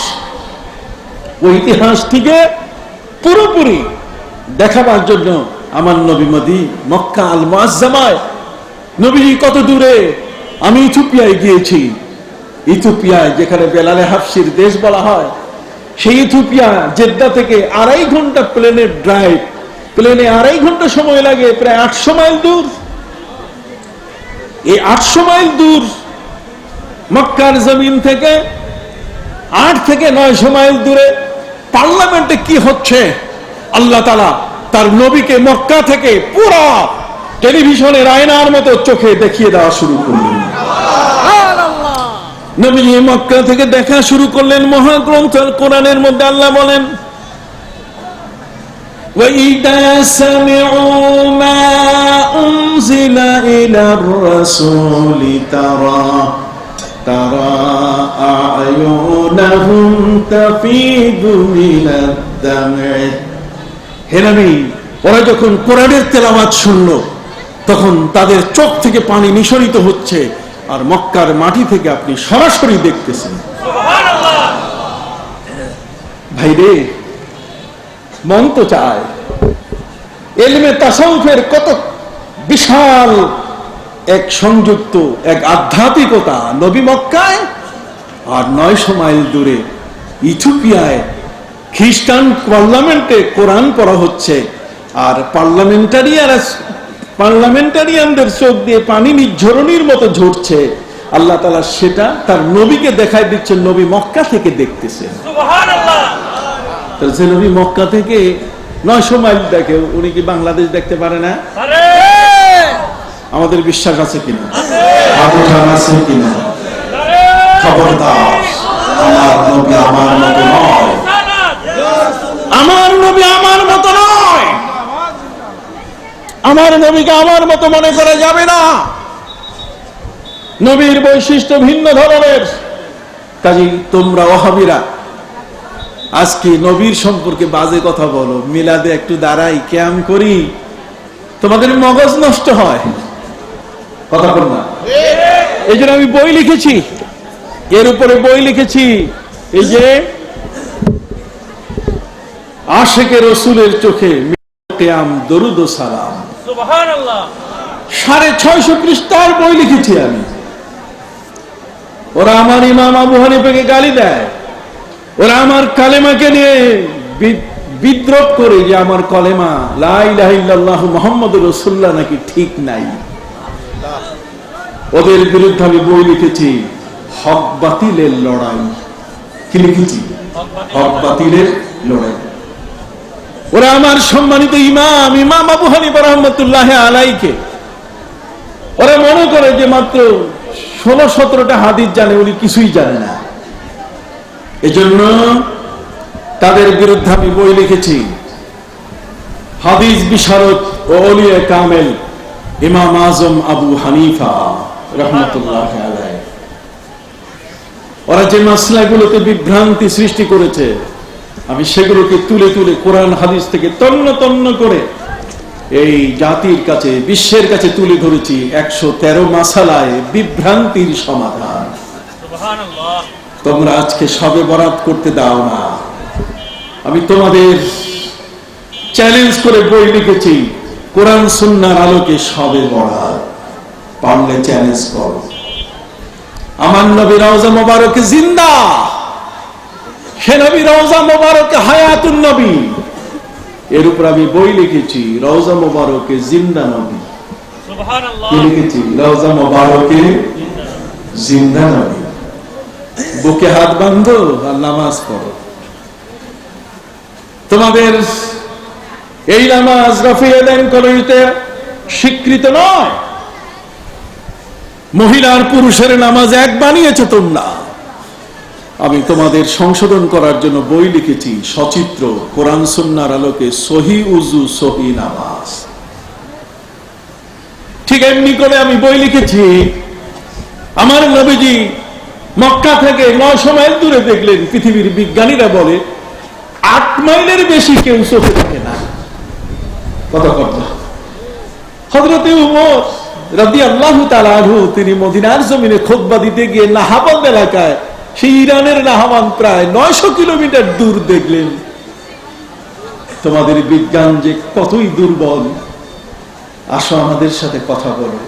Speaker 2: ওই ইতিহাসটিকে পুরোপুরি দেখাবার জন্য আমার নবী মক্কা আল মুআজ্জামায়, নবীজি কত দূরে, আমি ইথিওপিয়ায় গিয়েছি। ইথিওপিয়ায় যেখানে বেলালে হাফসির দেশ বলা হয়, সেই ইথিওপিয়া জেদ্দা থেকে 2.5 ঘন্টা প্লেনের ড্রাইভ, প্লেনে 2.5 ঘন্টা সময় লাগে, প্রায় 800 মাইল দূর। এই 800 মাইল দূর মক্কার জমিন থেকে 8 থেকে 900 মাইল দূরে পার্লামেন্টে কি হচ্ছে আল্লাহ তাআলা তার নবীকে মক্কা থেকে পুরো টেলিভিশনের আয়নার মতো চোখে দেখিয়ে দেওয়া শুরু করলেন। নবীজি মক্কা থেকে দেখা শুরু করলেন। মহাগ্রন্থ কোরআনের মধ্যে আল্লাহ বলেন, وَإِذَا سَمِعُوا مَا أُنزِلَ إِلَى الرَّسُولِ تَرَى أَعْيُنَهُمْ تَفِيضُ مِنَ الدَّمْعِ। হে নবী, ওরা যখন কোরআনের তেলাওয়াত শুনলো তখন তাদের চোখ থেকে পানি নিঃসরিত হচ্ছে, আর মক্কার মাটি থেকে আপনি সরাসরি দেখতেছেন। সুবহানাল্লাহ। ভাইরে, মন তো চায় ইলমে তাসাউফের কত বিশাল এক সংযুক্ত এক আধ্যাত্মিকতা। নবী মক্কায় আর 900 মাইল দূরে ইথিওপিয়ায় খ্রিস্টান পার্লামেন্টে কোরআন পড়া হচ্ছে, আর পার্লামেন্টারিয়ানদের চোখ দিয়ে পানি নির্ঝরণীর মতো ঝরছে। আল্লাহ তাআলা সেটা তার নবীকে দেখাই দিচ্ছেন, নবী মক্কা থেকে দেখতেছেন। সুবহানাল্লাহ। তাহলে সে নবী মক্কা থেকে 900 মাইল দেখে, উনি কি বাংলাদেশ দেখতে পারে না? পারে। আমাদের বিশ্বাস আছে কিনা? আছে কিনা? খবরদার, আমার নবী আমার মতো নয়। আমার নবীকে আমার মতো মনে করা যাবে না। নবীর বৈশিষ্ট্য ভিন্ন ধরনের। কাজেই তোমরা ওয়াহাবিরা আজকে নবীর সম্পর্কে বাজে কথা বলো, মিলাদে একটু দাঁড়াই, ক্যাম করি, তোমাদের মগজ নষ্ট হয়। কথা বল না। এই জন্য আমি বই লিখেছি, এর উপরে বই লিখেছি, এই যে আশেকে রসুলের চোখে কিয়াম দরুদ ও সালাম, সুবহানাল্লাহ, 650 পৃষ্ঠার বই লিখেছি আমি। ওরা আমার ইমাম আবু হানিফাকে গালি দেয়, ওরা আমার কালেমাকে নিয়ে বিদ্রোহ করে যে আমার কলেমা লা ইলাহা ইল্লাল্লাহু মুহাম্মাদুর রাসূলুল্লাহ নাকি ঠিক নাই। ওদের বিরুদ্ধে আমি বই লিখেছি, হক বাতিলের লড়াই। কি লিখেছি? হক বাতিলের লড়াই। ওরা আমার সম্মানিত ইমাম আবু হানিফা রাহমাতুল্লাহি আলাইহিকে ওরা মনে করে যে মাত্র 16-17টা হাদিস জানে, উনি কিছুই জানে না। এজন্য তাদের বিরুদ্ধে আমি বই লিখেছি, হাদিস বিশারদ ও ওলিয়ে কামেল ইমাম আজম আবু হানিফা রাহমাতুল্লাহি আলাইহি। ওরা যে মাসলাগুলোতে বিভ্রান্তি সৃষ্টি করেছে, আমি সেগুলোকে তুলে তুলে কোরআন হাদিস থেকে তন্ন তন্ন করে এই জাতির কাছে, বিশ্বের কাছে তুলে ধরেছি 113 মাসালায় বিভ্রান্তির সমাধান। সুবহানাল্লাহ। তোমরা আজকে সবে বরাত করতে দাও না। আমি তোমাদের চ্যালেঞ্জ করে বই লিখেছি, কোরআন সুন্নাহর আলোকে সবে বরাত, পারলে চ্যালেঞ্জ করো। আমার নবী রওজা মোবারকে জিন্দা, সে নবী রওজা মোবারকে হায়াতুন নবী। এর উপর আমি বই লিখেছি, রওজা মোবারকে জিন্দা নবী। সুবহানাল্লাহ। লিখেছি রওজা মোবারকে জিন্দা নবী। বুকে হাত বাঁধো আর নামাজ পড়ো। তোমাদের এই নামাজ রফিয়ে দেন কলিতে স্বীকৃত নয়। মহিলার পুরুষের নামাজ এক বানিয়েছে তোমরা। আমি তোমাদের সংশোধন করার জন্য বই লিখেছি, সচিত্র কোরআন সুন্নাহর আলোকে সহি উজু সহি নামাজ। ঠিক এমনি করে আমি বই লিখেছি, আমার নবীজি মক্কা থেকে 900 মাইল দূরে দেখলেন, পৃথিবীর বিজ্ঞানীরা বলে 8 মাইলের বেশি কেউ চোখে দেখে না। কথা কথা হযরতে উমর রাদিয়াল্লাহু তাআলা আনহু তিনি মদিনার জমিনে খুতবা দিতে গিয়ে নাহাবান এলাকায়, সেই ইরানের নাহাবান প্রায় 900 কিলোমিটার দূর দেখলেন। তোমাদের বিজ্ঞান যে কতই দুর্বল, আসো আমাদের সাথে কথা বলো।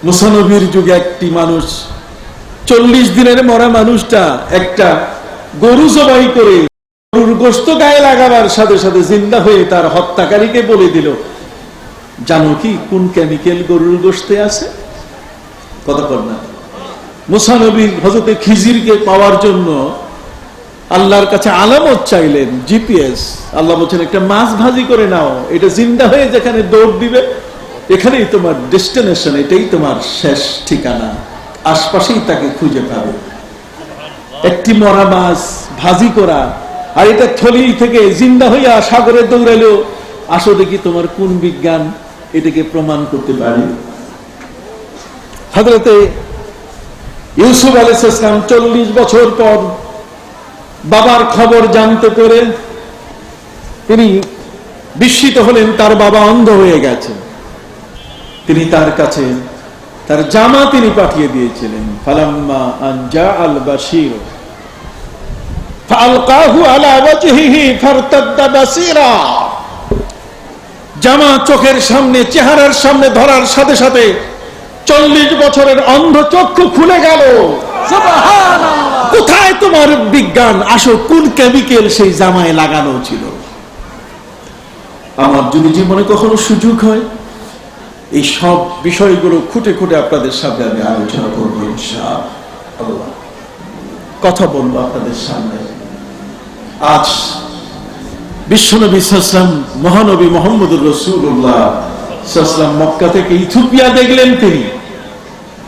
Speaker 2: মুসা নবীর যুগে একটি মানুষ 40 দিনের মরা মানুষটা একটা গরু জবাই করে গরুর গোশত গায়ে লাগাবার সাথে সাথে জিন্দা হয়ে তার হত্যাকারীকে বলে দিল, জানো কি কোন কেমিক্যাল গরুর গোশতে আছে? কথা বল না। মুসা নবী হযরতে খিজিরকে পাওয়ার জন্য আল্লাহর কাছে আলামত চাইলেন, জিপিএস। আল্লাহ বলছেন একটা মাছ ভাজি করে নাও, এটা জিন্দা হয়ে যেখানে দৌড় দিবে এখানেই তোমার ডেস্টিনেশন, এটাই তোমার শেষ ঠিকানা, আশপাশেই তাকে খুঁজে পাবে। একটি মরা মাছ ভাজি করা, আর এটা থলি থেকে জিন্দা হইয়া সাগরে দৌড়াইলো। আসো দেখি তোমার কোন বিজ্ঞান এটাকে প্রমাণ করতে পারে। হযরতে ইউসুফ আলাইহিস সালাম 40 বছর পর বাবার খবর জানতে পেরে তিনি বিস্মিত হলেন, তার বাবা অন্ধ হয়ে গেছে। তিনি তার কাছে তার জামা তিনি পাঠিয়ে দিয়েছিলেন। ফালাম্মা আন জাআল বাশীর ফাআলকাহু আলা ওয়াজহিহি ফারতাদ্দা বাসীরা। জামা চোখের সামনে, চেহারার সামনে ধরার সাথে সাথে 40 বছরের অন্ধ চক্ষু খুলে গেল। সুবহানাল্লাহ। কোথায় তোমার বিজ্ঞান? আসো কোন কেমিক্যাল সেই জামায় লাগানো ছিল? আমার যদি জীবনে কখনো সুযোগ হয়, এই সব বিষয়গুলো খুঁটে খুঁটে আপনাদের সামনে আমি আলোচনা করবো ইনশাআল্লাহ, কথা বলবো আপনাদের সামনে। আজ বিশ্বনবী সাল্লাল্লাহু আলাইহি ওয়াসাল্লাম, মহানবী মুহাম্মদুর রাসূলুল্লাহ সাল্লাল্লাহু আলাইহি ওয়াসাল্লাম মক্কা থেকে ইথিওপিয়া দেখলেন। তিনি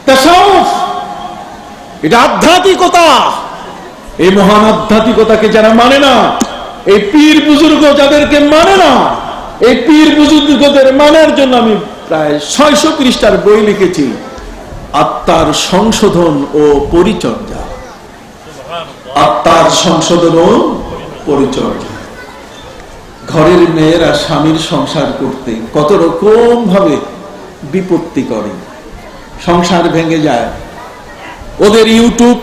Speaker 2: তাসাউফ, এটা আধ্যাত্মিকতা। এই মহান আধ্যাত্মিকতাকে যারা মানে না, এই পীর বুজুর্গ যাদেরকে মানে না, এই পীর বুজুর্গদের মানার জন্য আমি প্রায় 600 পৃষ্ঠার বই লিখেছি, আত্মার সংশোধন ও পরিচর্যা। আত্মার সংশোধন ও পরিচর্যা। ঘরের মেয়েরা স্বামীর সংসার করতে কত রকম ভাবে বিপত্তি করে, সংসার ভেঙে যায়। ওদের ইউটিউব,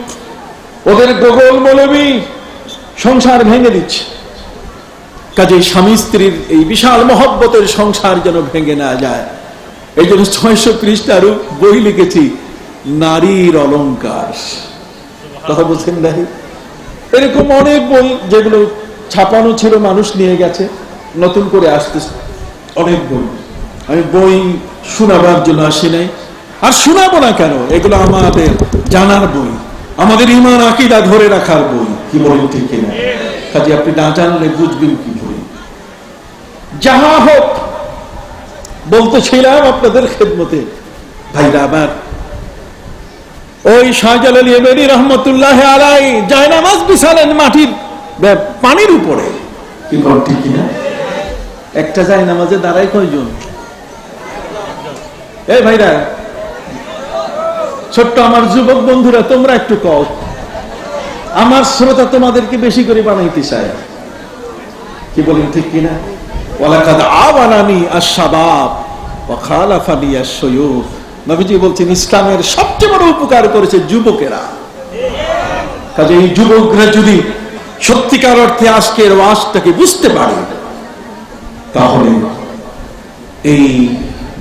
Speaker 2: ওদের গুগল মৌলবী সংসার ভেঙে দিচ্ছে। কাজে স্বামী স্ত্রীর এই বিশাল মহব্বতের সংসার যেন ভেঙে না যায়, এই জন্য 600 পৃষ্ঠার বই লিখেছি, নারীর অলংকার। কথা বলছেন না? এরকম অনেক বই যেগুলো ছাপানো ছিল, মানুষ নিয়ে গেছে, নতুন করে আসতেছে অনেক বই। আমি বই শোনাবার জন্য আসি নাই, আর শোনাবো না কেন, এগুলো আমাদের জানার বই, আমাদের ঈমান আকীদা ধরে রাখার বই। কি বলেন ঠিক কিনা? কাজে আপনি না জানলে বুঝবেন কি বই। যাহা হোক, বলতেছিলাম আপনাদের খেদমতে ভাইরা আমার, ওই শাহজালাল ইয়েমেনি রহমতুল্লাহ আলাইহি জায়নামাজ বিছালেন মাটির পানির উপরে। কি বলেন ঠিক কিনা? একটা জায়নামাজে দাঁড়ায় কয়জন? এই ভাইরা, ছোট্ট আমার যুবক বন্ধুরা, তোমরা একটু কও, আমার শ্রোতা তোমাদেরকে বেশি করে বানাইতে চায়। কি বলেন ঠিক কিনা? ওয়ালাকাদ আওয়ানানি আশ-শাবাব ওয়া খালাফানি আশ-শুয়ুখ। নবীজি বলছেন, ইসলামের সবচেয়ে বড় উপকার করেছে যুবকেরা। কাজে এই যুবকরা যদি সত্যিকার অর্থে আজকের ওয়াজটাকে বুঝতে পারে, তাহলে এই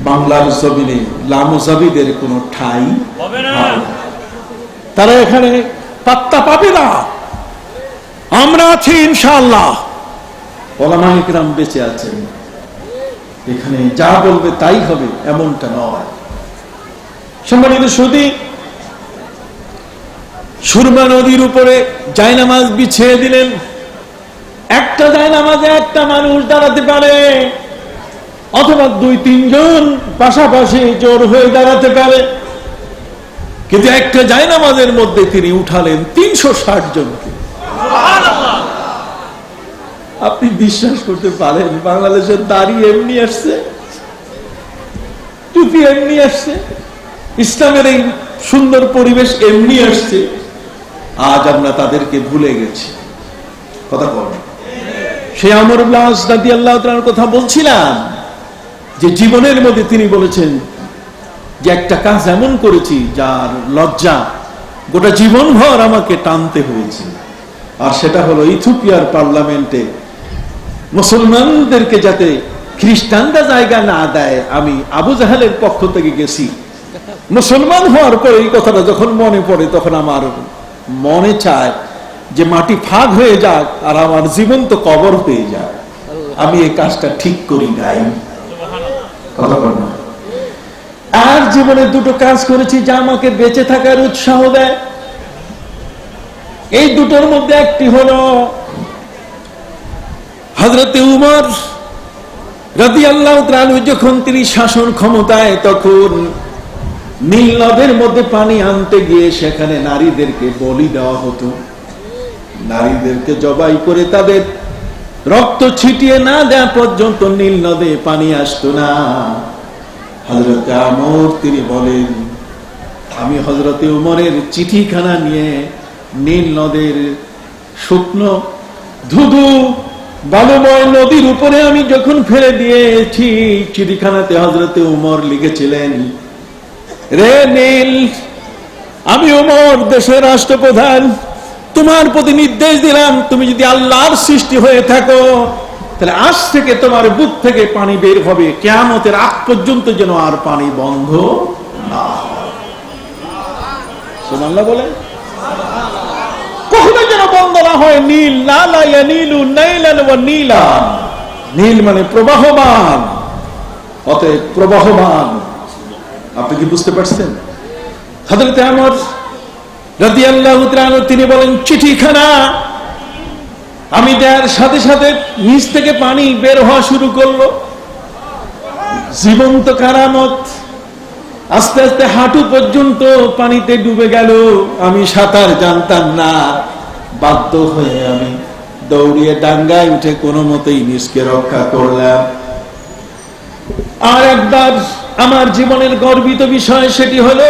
Speaker 2: বাংলার জমিনে লামজাবিদের কোনো ঠাঁই হবে না। তারা এখানে পাত্তা পাবে না। আমরা আছি ইনশাআল্লাহ, ওলামায়ে কিরাম বেঁচে আছেন, এখানে যা বলবে তাই হবে এমনটা নয়। সম্মানিত সুধী, সুরমা নদীর উপরে জায়নামাজ বিছিয়ে দিলেন। একটা জায়নামাজে একটা মানুষ দাঁড়াতে পারে, অথবা 2-3 জন পাশাপাশি জোর হয়ে দাঁড়াতে পারে, কিন্তু একটা জায়নামাজের মধ্যে তিনি উঠালেন 360 জনকে। আপনি বিশ্বাস করতে পারেন, বাংলাদেশের দাড়ি এমনি আসছে, টুপি এমনি আসছে, ইসলামের এই সুন্দর পরিবেশ এমনি আসছে, আজ আমরা তাদেরকে ভুলে গেছি। কথা বলেন। সে আমর ইবনে আস রাদিয়াল্লাহু তাআলার কথা বলছিলাম, যে জীবনের মধ্যে তিনি বলেছেন যে একটা কাজ এমন করেছি যার লজ্জা গোটা জীবনভর আমাকে টানতে হয়েছে, আর সেটা হলো ইথিওপিয়ার পার্লামেন্টে মুসলমানদেরকে যাতে খ্রিস্টানরা জায়গা না দেয়, আমি আবু জাহেলের পক্ষ থেকে গেছি। মুসলমান হওয়ার পরে এই কথাটা যখন মনে পড়ে, তখন আমার মনে চায় যে মাটি ফাঁক হয়ে যাক আর আমার জীবন তো কবর হয়ে যায়। আমি এই কাজটা ঠিক করি নাই। কথা বল না। আর জীবনে দুটো কাজ করেছি যা আমাকে বেঁচে থাকার উৎসাহ দেয়। এই দুটোর মধ্যে একটি হলো হযরতে উমর রাদিয়াল্লাহু তাআলা যখন তিনি শাসন ক্ষমতায়, তখন নীল নদের মধ্যে পানি আনতে গিয়ে সেখানে নারীদেরকে বলি দেওয়া হতো। নারীদেরকে জবাই করে তাদের রক্ত ছিটিয়ে না দেওয়া পর্যন্ত নীল নদে পানি আসতো না। হযরতে আমর তিনি বলেন, আমি হযরতে উমরের চিঠিখানা নিয়ে নীল নদের শুকনো ধুধু বালুময় নদীর উপরে আমি যখন ফেলে দিয়েছি, চিঠিখানাতে হযরতে উমর লিখেছিলেন, রে নীল, আমি উমর দেশের রাষ্ট্রপ্রধান, তোমার প্রতি নির্দেশ দিলাম, তুমি যদি আল্লাহর সৃষ্টি হয়ে থাকো, তাহলে আজ থেকে তোমার বুক থেকে পানি বের হবে, কিয়ামতের আগ পর্যন্ত যেন আর পানি বন্ধ না হয়। সুবহানাল্লাহ বলে, কখনো যেন বন্ধ না হয়। নীল না লাইয়া নীলু নাইলান ওয়া নীলা, নীল মানে প্রবাহমান, অতএব প্রবাহমান। আপনি কি বুঝতে পারছেন? হযরতে আমর রাদিয়াল্লাহু তাআলা তিনি বলেন, চিঠিখানা আমি দেওয়ার সাথে সাথে নিচ থেকে পানি বের হওয়া শুরু করলো, জীবন্ত কারামত। আস্তে আস্তে হাঁটু পর্যন্ত পানিতে ডুবে গেল। আমি সাঁতার জানতাম না, বাধ্য হয়ে আমি দৌড়িয়ে ডাঙ্গায় উঠে কোনো মতেই নিজকে রক্ষা করলাম। আর একবার আমার জীবনের গর্বিত বিষয় সেটি হলো,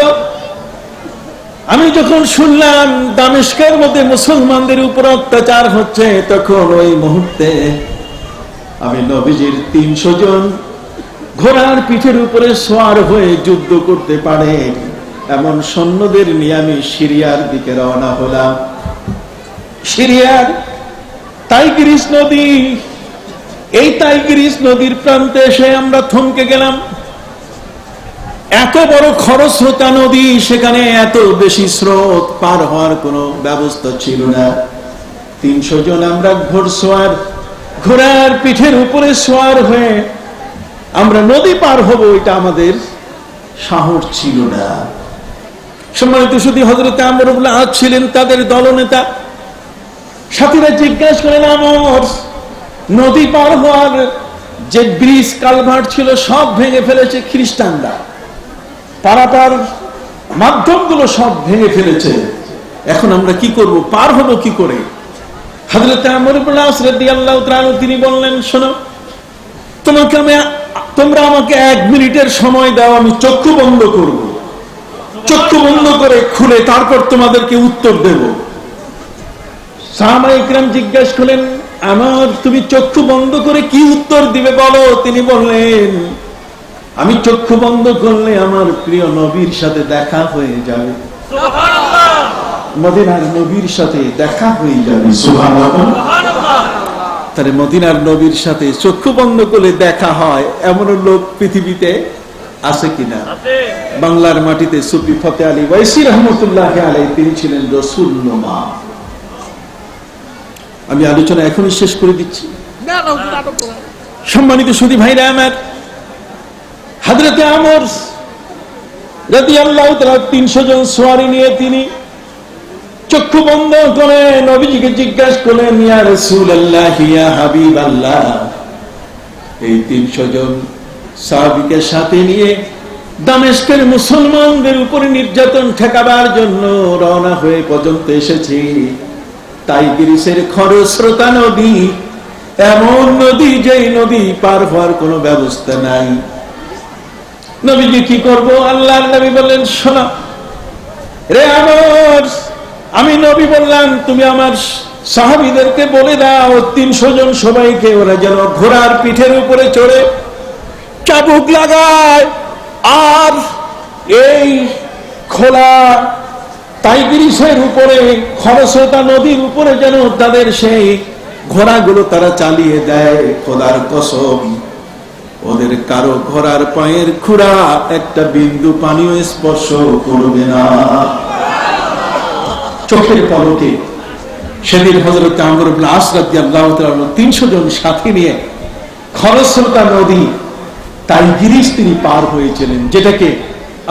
Speaker 2: আমি যখন শুনলাম দামেস্কের মধ্যে মুসলমানদের উপর অত্যাচার হচ্ছে, তখন ওই মুহূর্তে আমি নবীজির 300 জন ঘোড়ার পিঠের উপরে সওয়ার হয়ে যুদ্ধ করতে পারে এমন সৈন্যদের নিয়ে আমি সিরিয়ার দিকে রওনা হলাম। সিরিয়ার টাইগ্রিস নদী, এই টাইগ্রিস নদীর প্রান্তে এসে আমরা থমকে গেলাম। এত বড় খরস্রোতা নদী, সেখানে এত বেশি স্রোত, পার হওয়ার কোনো ব্যবস্থা ছিল না। 300 জন আমরা ঘোড়সওয়ার, ঘোড়ার পিঠের উপরে সওয়ার হয়ে আমরা নদী পার হব, এটা আমাদের সাহস ছিল না। সম্মানিত শুধু হযরত আমর ইবনে আস ছিলেন তাদের দলনেতা। সাথীরা জিজ্ঞাসা করেন, আমর, নদী পার হওয়ার যে ব্রিজ কালভার্ট ছিল সব ভেঙে ফেলেছে খ্রিস্টানরা, পারাপার মাধ্যমগুলো সব ভেঙে ফেলেছে, এখন আমরা কি করব, পার হব কি করে? হযরত আমর ইবনে আস রাদিয়াল্লাহু তাআলা তিনি বললেন, শোনো, তোমরা আমাকে 1 মিনিটের সময় দাও, আমি চক্ষু বন্ধ করব, চক্ষু বন্ধ করে খুলে তারপর তোমাদেরকে উত্তর দেব। সাহাবায়ে ইকরাম জিজ্ঞাসা করলেন, আমার তুমি চক্ষু বন্ধ করে কি উত্তর দিবে বলো? তিনি বললেন, আমি চক্ষু বন্ধ করলে আমার প্রিয় নবীর সাথে দেখা হয়ে যাবে, সুবহানাল্লাহ, মদিনার নবীর সাথে দেখা হয়ে যাবে, সুবহানাল্লাহ। তাহলে মদিনার নবীর সাথে চক্ষু বন্ধ করলে দেখা হয় এমন লোক পৃথিবীতে আছে কিনা? বাংলার মাটিতে সুফি ফতে আলী ওয়াইসি রহমতুল্লাহ আলাইহি তিনি ছিলেন রাসূল নুমা। আমি আলোচনা এখনই শেষ করে দিচ্ছি। সম্মানিত সুধী ভাইরা আমার, হযরত আমর রাদিয়াল্লাহু তাআলা 300 জন সওয়ারি নিয়ে তিনি চক্ষু বন্ধ করে নবীজিকে জিজ্ঞাসা করলেন, ইয়া রাসূলুল্লাহ, ইয়া হাবিবাল্লাহ, এই 300 জন সাহাবীকে সাথে নিয়ে দামেস্কের মুসলমানদের উপরে নির্যাতন ঠেকাবার জন্য রওনা হয়ে পর্যন্ত এসেছি। টাইগ্রিসের খরস্রোতা নদী, এমন নদী যেই নদী পার হওয়ার কোনো ব্যবস্থা নাই। নবীজি কি করব? আল্লাহর নবী বললেন, শোনো রে আমর, আমি নবী বললাম তুমি আমার সাহাবীদেরকে বলে দাও 300 জন সবাইকে ওরা যেন ঘোড়ার পিঠের উপরে চড়ে চাবুক লাগায়, আর এই খোলা টাইগ্রিসের উপরে খরস্রোতা নদীর উপরে যেন তাদের সেই ঘোড়াগুলো তারা চালিয়ে দেয়। খোদার কসম, ওদের কারো ঘোড়ার পায়ের খুরা একটা বিন্দু পানিও স্পর্শ করবে না। চোখের পলকে সেদিন হযরত আমর ইবনে আস রাদিয়াল্লাহু তাআলা 300 জন সাথী নিয়ে খরস্রোতা নদী টাইগ্রিস তিনি পার হয়েছিলেন, যেটাকে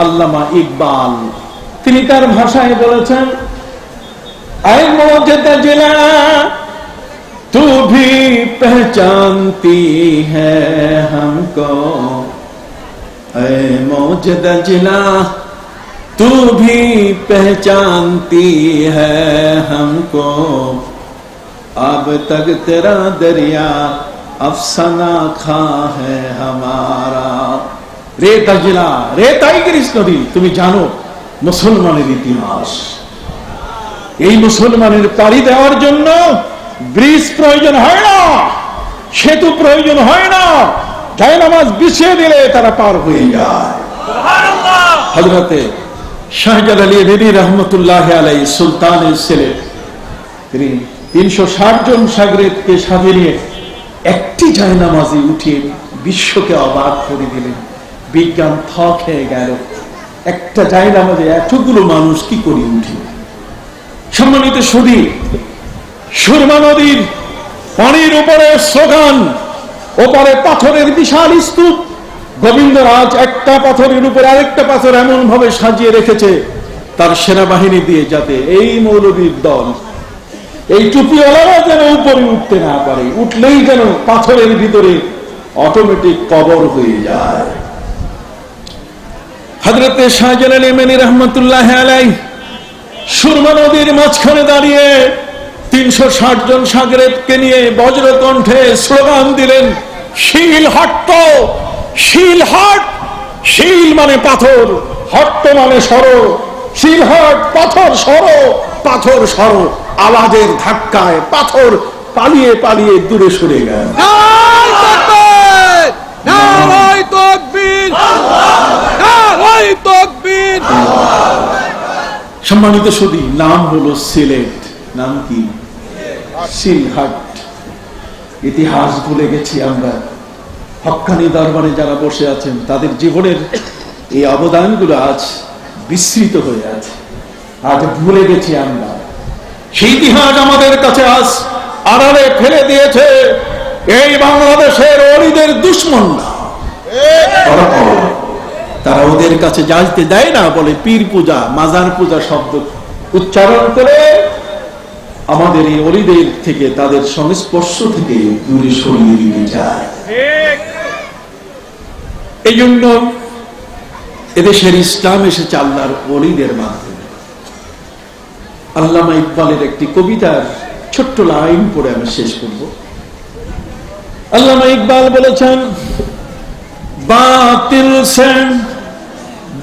Speaker 2: আল্লামা ইকবাল তিনি তার ভাষায় বলেছেন, আয় মৌজদা জিলা তু ভি পহচানতি হ্যায় হামকো, আয় মৌজদা জিলা तू भी पहचानती है हमको, अब तक तेरा दरिया अफसाना खा है हमारा। रे ताजिला, रे टाइग्रिस नदी, তুমি জানো মুসলমানের ইতিহাস। এই মুসলমানের পাড়ি দেওয়ার জন্য ব্রিজ প্রয়োজন হয় না, সেতু প্রয়োজন হয় না, জায়নামাজ বিছিয়ে দিলে তারা পার হয়ে যায়। সুবহানাল্লাহ। হযরতে শাহজালাল রিদি রহমতুল্লাহ আলাইহি সুলতানের ছেলে, তিনি 360 জন শাগরেদকে সাথে নিয়ে একটি জায়নামাজে উঠিয়ে বিশ্বকে অবাক করে দিলেন। বিজ্ঞান থক হয়ে গেল, একটা জায়নামাজে এতগুলো মানুষ কি করে উঠে। সম্মানিত সুধী, সুরমা নদীর পানির উপরে স্লোগান, ওপারে পাথরের বিশাল স্তূপ। গোবিন্দরাজ একটা পাথরের উপরে আরেকটা পাথর এমন ভাবে সাজিয়ে রেখেছে তার সেনাবাহিনী দিয়ে, যাতে এই মৌলবীর দল, এই টুপিওয়ালারা যেন উপরে উঠতে না পারে, উঠলেই যেন পাথরের ভিতরে অটোমেটিক কবর হয়ে যায়। হযরতে শাহজালাল ইমানি রহমতুল্লাহ আলাইহি সুরমা নদীর মাঝখানে দাঁড়িয়ে 360 জন শাগরেদকে নিয়ে বজ্রকণ্ঠে স্লোগান দিলেন, শিল হট্ট, শিলহাট, শিল মানে পাথর, হট্ট মানে সরো, শিলহাট পাথর সরো, পাথর সরো, আওয়াজের ধাক্কায় পাথর পালিয়ে পালিয়ে দূরে সরে গেল। সম্মানিত সুধী, নাম হলো সিলেট, নাম কি? শিলহাট। ইতিহাস ভুলে গেছি আমরা। হক্কানি দরবারে যারা বসে আছেন তাদের জীবনের এই অবদানগুলো আজ বিস্মৃত হয়ে আছে, আজ ভুলে গেছি আমরা। সেই ইতিহাস আমাদের কাছে আজ আড়ালে ফেলে দিয়েছে এই বাংলাদেশের অলিদের দুশ্মনরা। তারা ওদের কাছে যাইতে দেয় না, বলে পীর পূজা, মাজার পূজা শব্দ উচ্চারণ করে আমাদের এই অলিদের থেকে, তাদের সংস্পর্শ থেকে দূরে সরিয়ে দিতে চায়। এই জন্য এদেশের ইসলাম এসেছে আল্লাহর অলিদের মাধ্যমে। আল্লামা ইকবালের একটি কবিতার ছোট্ট লাইন পড়ে আমি শেষ করব। আল্লামা ইকবাল বলেছেন, বাতিল সে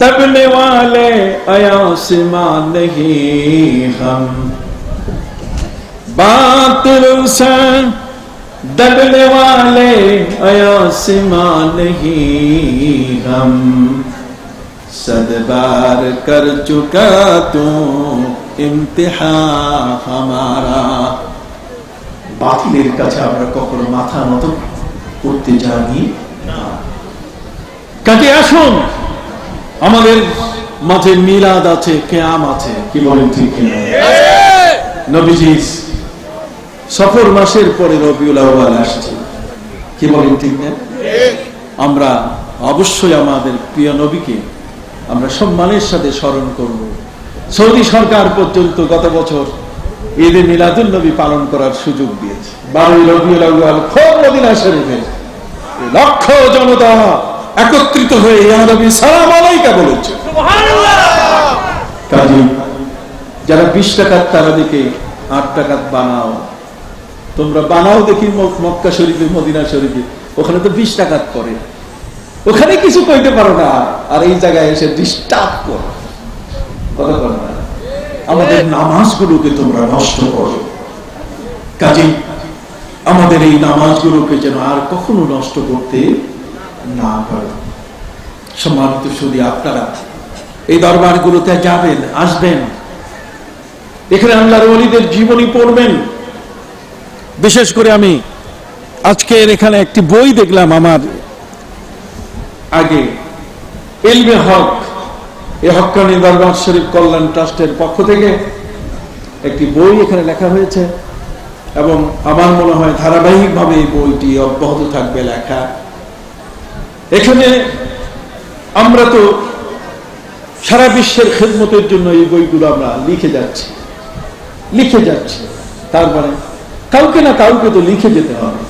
Speaker 2: दबने वाले आयासिमां नहीं हम, बातिल से दबने वाले आयासिमां नहीं हम, सद बार कर चुका तू इम्तिहा हमारा। বাতিলের কাছে আমরা কখনো মাথা নত করতে জানি না। কাজে আসুন, আমাদের মাঝে মিলাদ আছে, কিয়াম আছে, কি বলেন ঠিক কিনা? নবীজি সফর মাসের পরে রবিউল আউয়াল আসছে, কি বলেন ঠিক না? আমরা অবশ্যই আমাদের প্রিয় নবীকে আমরা সম্মানের সাথে স্মরণ করব। সৌদি সরকার পর্যন্ত গত বছর ঈদে মিলাদুন নবী পালন করার সুযোগ দিয়েছে। 12 রবিউল আউয়াল খুব মদিনা শরীফে লক্ষ জনতা একত্রিত হয়ে ইয়া নবী সালাম আলাইকা বলেছে। কাজী যারা 20 টাকার তারা দিকে 8 টাকাত বানাও, তোমরা বানাও দেখি মক্কা শরীফে, মদিনা শরীফে, ওখানে তো 20 টাকাত পড়ে, ওখানে কিছু কইতে পারো না, আর এই জায়গায় এসে ডিস্টার্ব করো, কথা বলো না। আমাদের নামাজগুলোকে তোমরা নষ্ট করো। কাজেই আমাদের এই নামাজগুলোকে যেন আর কখনো নষ্ট করতে না পারে। সম্মানিত সুধী, আপনারা এই দরবারগুলোতে যাবেন, আসবেন, এখানে আল্লাহর ওলিদের জীবনী পড়বেন। বিশেষ করে আমি আজকের এখানে একটি বই দেখলাম, আমার আগে ইলমে হক, এই হক্কানি দরবার শরীফ কল্যাণ ট্রাস্টের পক্ষ থেকে একটি বই এখানে লেখা হয়েছে, এবং আমার মনে হয় ধারাবাহিকভাবে এই বইটি অব্যাহত থাকবে লেখা। এখানে আমরা তো সারা বিশ্বের খেদমতের জন্য এই বইগুলো আমরা লিখে যাচ্ছি। তার মানে কাউকে না কাউকে তো লিখে যেতে হবে।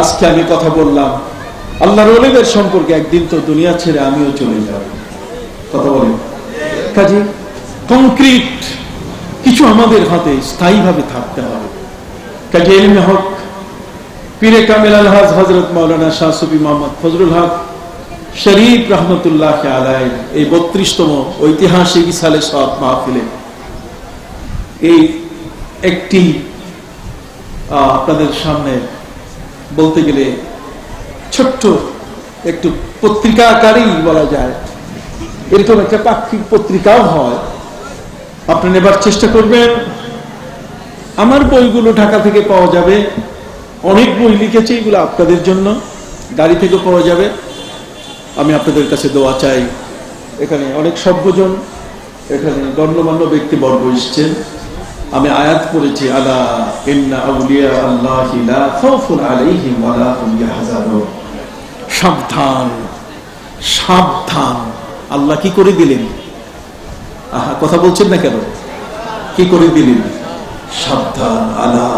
Speaker 2: আজকে আমি কথা বললাম আল্লাহর ওলিদের সম্পর্কে, একদিন তো দুনিয়া ছেড়ে আমিও চলে যাব, কথা বলেন। কাজে কংক্রিট কিছু আমাদের হাতে স্থায়ীভাবে থাকতে হবে। কাজে ইলমে হক পীরে কামেল আলহাজ হযরত মাওলানা শাহ সুফি মোহাম্মদ ফজলুল হক শরীফ রহমতুল্লাহ আলাইহি এই 32তম ঐতিহাসিক ইসালে সওয়াব মাহফিলে এই একটি আপনাদের সামনে বলতে গেলে ছোট্ট একটু পত্রিকা আকারেই বলা যায়, এরকম একটা পাক্ষিক পত্রিকাও হয়, আপনি নেবার চেষ্টা করবেন। আমার বইগুলো ঢাকা থেকে পাওয়া যাবে, অনেক বই লিখেছি, এগুলো আপনাদের জন্য, গাড়ি থেকে পাওয়া যাবে। আমি আপনাদের কাছে দোয়া চাই। এখানে অনেক সভ্যজন, এখানে গণ্যমান্য ব্যক্তিবর্গ এসেছেন। আমি আয়াত পড়েছি, আলা ইন্না আউলিয়া আল্লাহি লা খাউফুন আলাইহিম ওয়া লা হুম ইয়াহজানুন। সাবধান, সাবধান। আল্লাহ কি করে দিলেন? আহা, কথা বলছেন না কেন? কি করে দিলেন? সাবধান, আলা।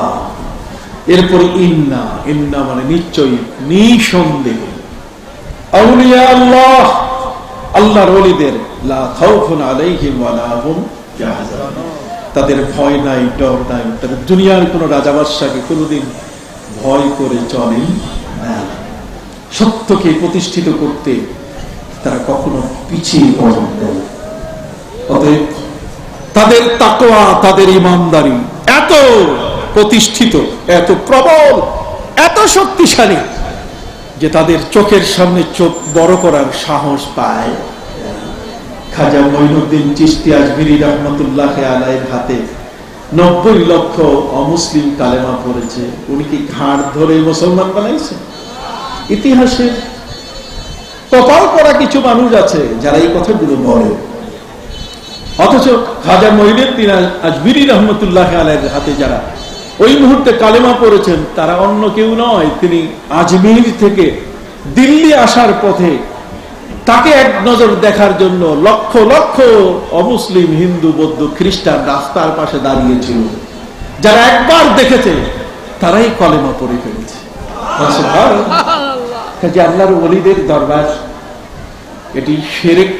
Speaker 2: এরপরে ইন্না, ইন্না মানে নিশ্চয়ই, নিঃসন্দেহ। আউলিয়া আল্লাহ, আল্লাহর ওলিদের, লা খাউফুন আলাইহিম ওয়া লা হুম ইয়াহজানুন, তাদের ভয় নাই, ডর নাই, তাদের দুনিয়ার কোন রাজা বাদশাকে কোনোদিন ভয় করে চলে না। সত্যকে প্রতিষ্ঠিত করতে তারা কখনো পিছিয়ে পড়ে না। অতএব তাদের তাকওয়া, তাদের ঈমানদারি এত প্রতিষ্ঠিত, এত প্রবল, এত শক্তিশালী যে তাদের চোখের সামনে চোখ বড় করার সাহস পায়। খাজা মঈনুদ্দিন চিশতি আজমিরি রহমতুল্লাহ আলাইহির হাতে 90 লক্ষ অমুসলিম কালেমা পড়েছে। উনি কি ঘাড় ধরে মুসলমান বানাইছে? ইতিহাসের কপাল করা কিছু মানুষ আছে যারা এই কথাগুলো বলে, অথচ খাজা মঈনুদ্দিন আজমিরি রহমতুল্লাহ আলাইহির হাতে যারা ওই মুহূর্তে কালেমা পড়েছেন তারা অন্য কেউ নয়। তিনি আজমির থেকে দিল্লি আসার পথে তাকে এক নজর দেখার জন্য লক্ষ লক্ষ অমুসলিম, হিন্দু, বৌদ্ধ, খ্রিস্টান রাস্তার পাশে দাঁড়িয়েছিল। যারা একবার দেখেছে তারাই কলেমা পড়ে ফেলেছে। যে আল্লাহর ওলিদের দরবার, এটি শিরক।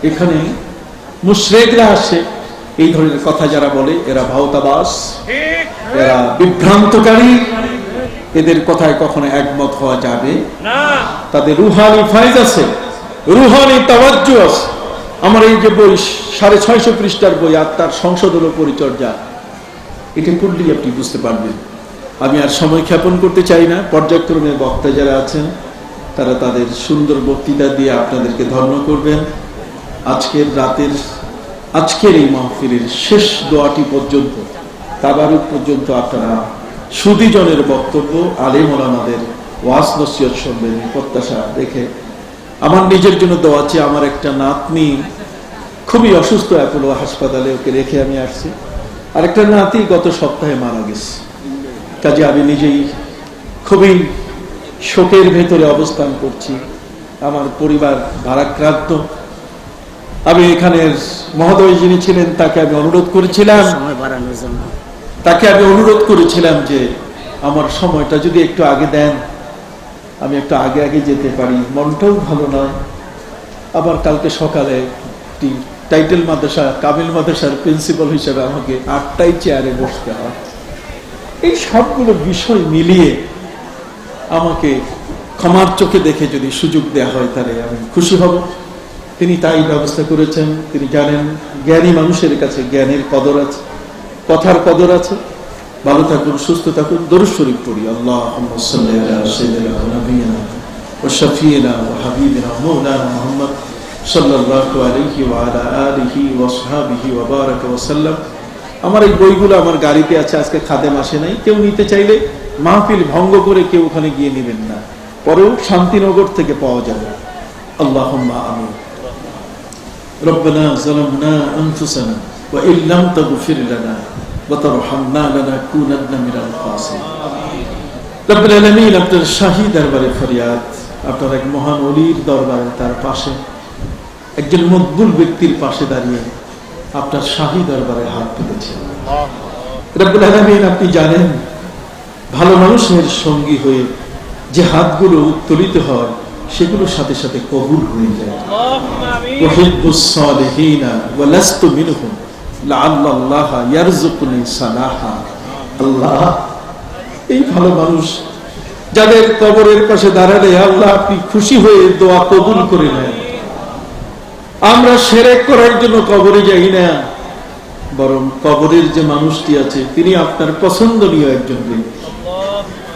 Speaker 2: এখানে মুশরিকরা আসে, এই ধরনের কথা যারা বলে এরা ভাওতাবাস, এরা বিভ্রান্তকারী। এদের কথায় কখনো একমত হওয়া যাবে না। তাদের রুহানি ফায়দা আছে, রুহানি তাওয়াজ্জু আছে। আমার এই যে বই 650 পৃষ্ঠার বই আত্মার সংশোধন ও পরিচর্যা, এটা পড়লেই আপনি বুঝতে পারবেন। আমি আর সময় ক্ষেপণ করতে চাই না। পর্যায়ক্রমে বক্তা যারা আছেন তারা তাদের সুন্দর বক্তৃতা দিয়ে আপনাদেরকে ধন্য করবেন। আজকের রাতের, আজকের এই মাহফিলের শেষ দোয়াটি পর্যন্ত, তাবারুক পর্যন্ত আপনারা সুদীজনের বক্তব্য, আলেম ওলামাদের ওয়াজ নসিহত শুনবেন প্রত্যাশা রেখে আমার নিজের জন্য দোয়া আছে। আমার একটা নাতনি খুবই অসুস্থ, অ্যাপোলো হাসপাতালে, ওকে রেখে আমি আসছি। আরেকটা নাতি গত সপ্তাহে মারা গেছে। কাজে আমি নিজেই খুবই শোকের ভেতরে অবস্থান করছি। আমার পরিবার ভারাক্রান্ত। আমি এখানের মহোদয় যিনি ছিলেন তাকে আমি অনুরোধ করেছিলাম যে আমার সময়টা যদি একটু আগে দেন, আমি একটু আগে আগে যেতে পারি। মনটাও ভালো নয়। আবার কালকে সকালে টাইটেল মাদ্রাসা, কামিল মাদ্রাসার প্রিন্সিপাল হিসেবে আমাকে 8টায় চেয়ারে বসতে হয়। এই সবগুলো বিষয় মিলিয়ে আমাকে ক্ষমার চোখে দেখে যদি সুযোগ দেওয়া হয় তাহলে আমি খুশি হব। তিনি তাই ব্যবস্থা করেছেন। তিনি জানেন জ্ঞানী মানুষের কাছে জ্ঞানের কদর আছে, কথার কদর আছে। ভালো থাকুন, সুস্থ থাকুন। দরুদ শরীফ পড়ি। আল্লাহুম্মা সাল্লি আলা সাইয়্যিদিনা ওয়া নাবিয়িনা ওয়া শাফিঈনা ওয়া হাবিবিনা মাওলানা মুহাম্মদ সাল্লাল্লাহু আলাইহি ওয়া আলা আলিহি ওয়া সাহবিহি ওয়া বারাকা ওয়া সাল্লাম। আমার এই বইগুলো আমার গাড়িতে আছে, আজকে খাদেম আসে নাই। কেউ নিতে চাইলে মাহফিল ভঙ্গ করে কেউ ওখানে গিয়ে নেবেন না, পরেও শান্তিনগর থেকে পাওয়া যাবে। আল্লাহুম্মা আমিন। রব্বানা যালামনা আনফুসানা ওয়া ইল্লাম তাগফির লানা ওয়া তারহামনা লানাকুনান্না মিনাল খাসিরিন। রব্বুল আলামিন, আপনার শাহী দরবারে ফরিয়াদ, আপনার এক মহান ওলির দরবারে, তার পাশে একজন মকবুল ব্যক্তির পাশে দাঁড়িয়ে আপনার শাহী দরবারে হাত পেতেছি। রব্বুল আলামিন, আপনি জানেন ভালো মানুষের সঙ্গী হয়ে যে হাতগুলো উত্তোলিত হয় সেগুলোর সাথে সাথে কবুল হয়ে যায়। উহিব্বুস সালিহিনা ওয়া লাস্তু মিনহুম লাআল্লাল্লাহা ইয়ারযুকুনি সালাহা। আল্লাহ, এই ভালো মানুষ যাদের কবরের পাশে দাঁড়ালে আল্লাহ আপনি খুশি হয়ে দোয়া কবুল করে নেন। আমরা শিরক করার জন্য কবরে যাই না, বরং কবরের যে মানুষটি আছে তিনি আপনার পছন্দনীয় একজন ব্যক্তি।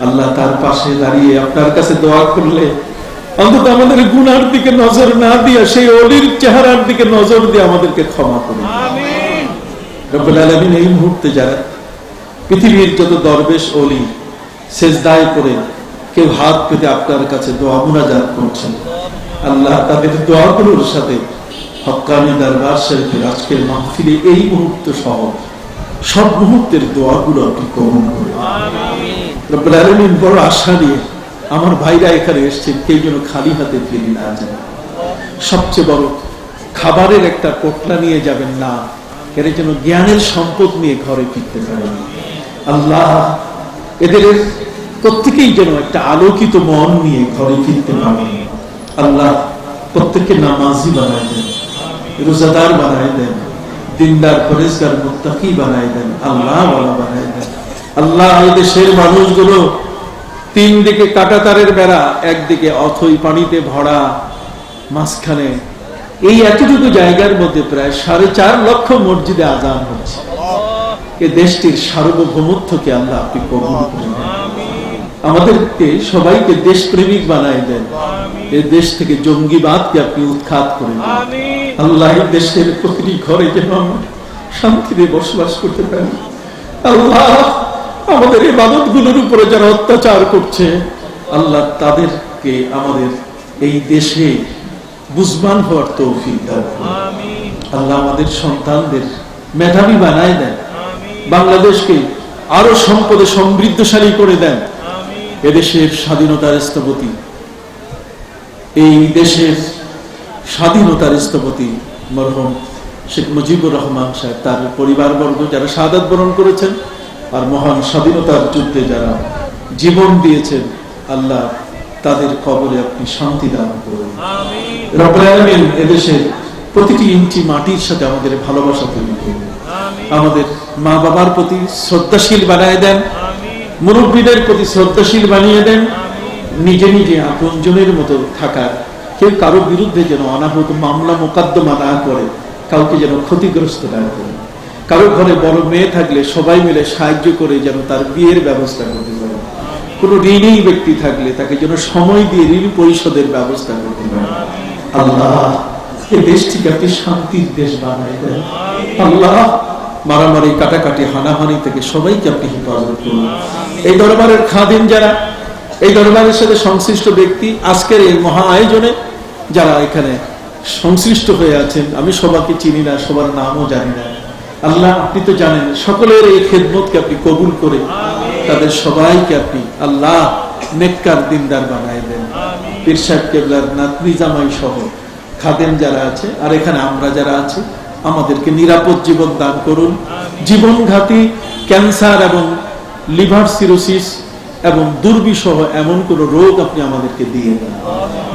Speaker 2: আল্লাহ তার পাশে দাঁড়িয়ে আপনার কাছে দোয়া করলে অন্তত আমাদের গুনার দিকে নজর না দিয়ে সেই ওলির চেহারার দিকে নজর দিয়ে আমাদেরকে ক্ষমা করুন। আমিন। রব্বুল আলামিন, এই মুহূর্তে যারা পৃথিবীর যত দরবেশ ওলি সেজদায় করে কেউ হাত পেতে আপনার কাছে দোয়া মুনাজাত করছেন, আল্লাহ তাদের দোয়াগুলোর সাথে হক্কানি দরবার শরীফের আজকের মাহফিলে এই মুহূর্ত সহ সব মুহূর্তের দোয়াগুলো আপনি কবুল করুন। আমিন। রব্বুল আলামিন, বড় আশা নিয়ে আমার ভাইরা এখানে এসেছেন, কেউ যেন খালি হাতে ফিরে না যান। সবচেয়ে বড় খাবারের একটা পোটলা নিয়ে যাবেন না, এরা যেন জ্ঞানের সম্পদ নিয়ে ঘরে ফিরতে পারেন। আল্লাহ, এদের প্রত্যেকেই যেন একটা আলোকিত মন নিয়ে ঘরে ফিরতে পারেন। আল্লাহ, প্রত্যেককে নামাজি বানায় দেন, রোজাদার বানায় দেন, দিনদার পরেজগার মুত্তাকি বানায় দেন, আল্লাহ ওয়ালা বানায় দেন। আল্লাহ, এই দেশের মানুষগুলো তিন দিকে কাঁটাতারের বেড়া, একদিকে অথই পানিতে ভরা, মাঝখানে এই এতটুকু জায়গার মধ্যে প্রায় 4.5 লক্ষ মসজিদে আযান হচ্ছে। এই দেশটির সার্বভৌমত্বকে আল্লাহ আপনি কবুল করুন। আমাদেরকে সবাইকে দেশপ্রেমিক বানায় দেন। এই দেশ থেকে জঙ্গিবাদকে আপনি উৎখাত করে দেন। আল্লাহ এই দেশের প্রতিটি ঘরে যেন আমরা শান্তিতে বসবাস করতে পারি। আল্লাহ আমাদের ইবাদতগুলোর উপরে যারা অত্যাচার করছে, আল্লাহ তাদেরকে আমাদের এই দেশে বুঝবান হওয়ার তৌফিক দান করুন। আল্লাহ আমাদের সন্তানদের মেধাবী বানায় দেন, বাংলাদেশকে আরো সম্পদে সমৃদ্ধশালী করে দেন। এদেশের স্বাধীনতার স্থপতি, এই দেশের স্বাধীনতার স্থপতি মরহুম শেখ মুজিবুর রহমান সাহেব, তার পরিবারবর্গ যারা শাহাদাত বরণ করেছেন, আর মহান স্বাধীনতার যুদ্ধে যারা জীবন দিয়েছেন, আল্লাহ তাদের কবরে আপনি শান্তি দান করুন। রব্বুল আলামিন এদেশের প্রতিটি ইঞ্চি মাটির সাথে আমাদের ভালোবাসা তৈরি করুন। আমাদের মা বাবার প্রতি শ্রদ্ধাশীল বানিয়ে দেন, মুরব্বীদের প্রতি শ্রদ্ধাশীল বানিয়ে দেন, নিজে নিজে আপনজনের মতো থাকার, কেউ কারো বিরুদ্ধে যেন অনাহত মামলা মোকদ্দমা না করে, কাউকে যেন ক্ষতিগ্রস্ত না করে। কারো ঘরে বড় মেয়ে থাকলে সবাই মিলে সাহায্য করে যেন তার বিয়ের ব্যবস্থা করতে পারে। কোন ঋণী ব্যক্তি থাকলে তাকে যেন সময় দিয়ে ঋণ পরিশোধের ব্যবস্থা করতে পারে। আল্লাহ এই দেশটিকে আপনি শান্তির দেশ বানাই দেন। আল্লাহ মারামারি, কাটাকাটি, হানাহানি থেকে সবাইকে আপনি হেফাজত করুন। এই দরবারের খাদিম যারা, এই দরবারের সাথে সংশ্লিষ্ট ব্যক্তি, আজকের এই মহা আয়োজনে যারা এখানে সংশ্লিষ্ট হয়ে আছেন, আমি সবাইকে চিনি না, সবার নামও জানি না। আল্লাহ আপনি তো জানেন, সকলের এই খেদমতকে আপনি কবুল করে তাদের সবাইকে আপনি আল্লাহ নেককার দিনদার বানায় দেন। পীর সাহেব কেবলার নাতনি জামাই সহ খাদেম যারা আছে, আর এখানে আমরা যারা আছি, আমাদেরকে নিরাপদ জীবন দান করুন। জীবনঘাতী ক্যান্সার এবং লিভার সিরোসিস এবং দুর্বিষহ এমন কোন রোগ আপনি আমাদেরকে দিয়ে দেন।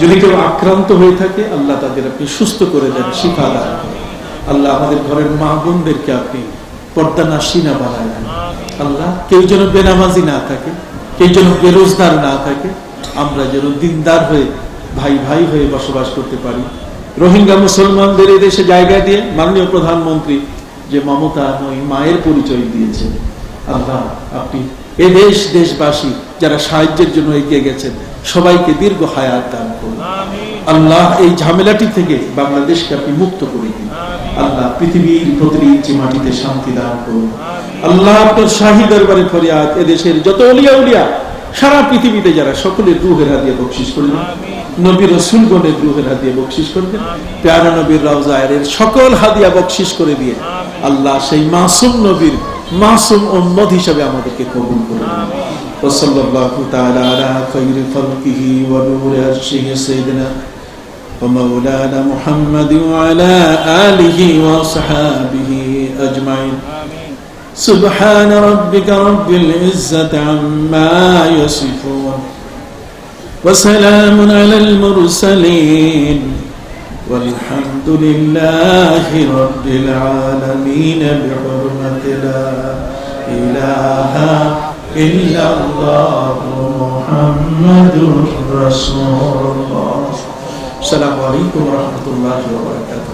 Speaker 2: যদি কেউ আক্রান্ত হয়ে থাকে, আল্লাহ তাদের আপনি সুস্থ করে দেন, শিফা দান। আল্লাহ আমাদের ঘরের মা বোনদেরকে আপনি পর্দা নাশিনা বানায় দেন। আল্লাহ কেউ যেন বেনামাজি না থাকে, কেউ যেন বেরোজগার না থাকে, আমরা যেন দিনদার হয়ে ভাই ভাই হয়ে বসবাস করতে পারি। রোহিঙ্গা মুসলমানদের এই দেশে জায়গা দিয়ে মাননীয় প্রধানমন্ত্রী যে মমতাময়ী মায়ের পরিচয় দিয়েছেন, আল্লাহ আপনি এ দেশ, দেশবাসী যারা সাহায্যের জন্য এগিয়ে গেছেন, সবাইকে দীর্ঘ হায়াত দান করুন। আল্লাহ এই ঝামেলাটি থেকে বাংলাদেশকে আপনি মুক্ত করে দিন। আল্লাহ পৃথিবীর প্রতিটি ইঞ্চি মাটিতে শান্তি দান করুন। আল্লাহ আপনার শাহী দরবারে ফরিয়াদ, এদেশের যত ওলিয়া উলিয়া সারা পৃথিবীতে যারা, সকলের রূহের হাদিয়া বকশিশ করবেন, নবী রাসূলগণের রূহের হাদিয়া বকশিশ করবেন, প্যারা নবীর রওজায়ের সকল হাদিয়া বকশিশ করে দিয়ে আল্লাহ সেই মাসুম নবীর মাসুম উম্মত হিসেবে আমাদেরকে কবুল করুন। ওয়াসাল্লাল্লাহু তাআলা আলা খায়রি খালকিহি ওয়া নূরি আরশিহি সাইয়্যিদিনা ওয়া মাওলানা মুহাম্মাদিন ওয়া আলা আলিহি ওয়া সাহবিহি আজমাইন। سبحان ربك رب العزة عما يصفون وسلام على المرسلين والحمد لله رب العالمين بحرمة لا إله إلا الله محمد رسول الله. السلام عليكم ورحمة الله وبركاته.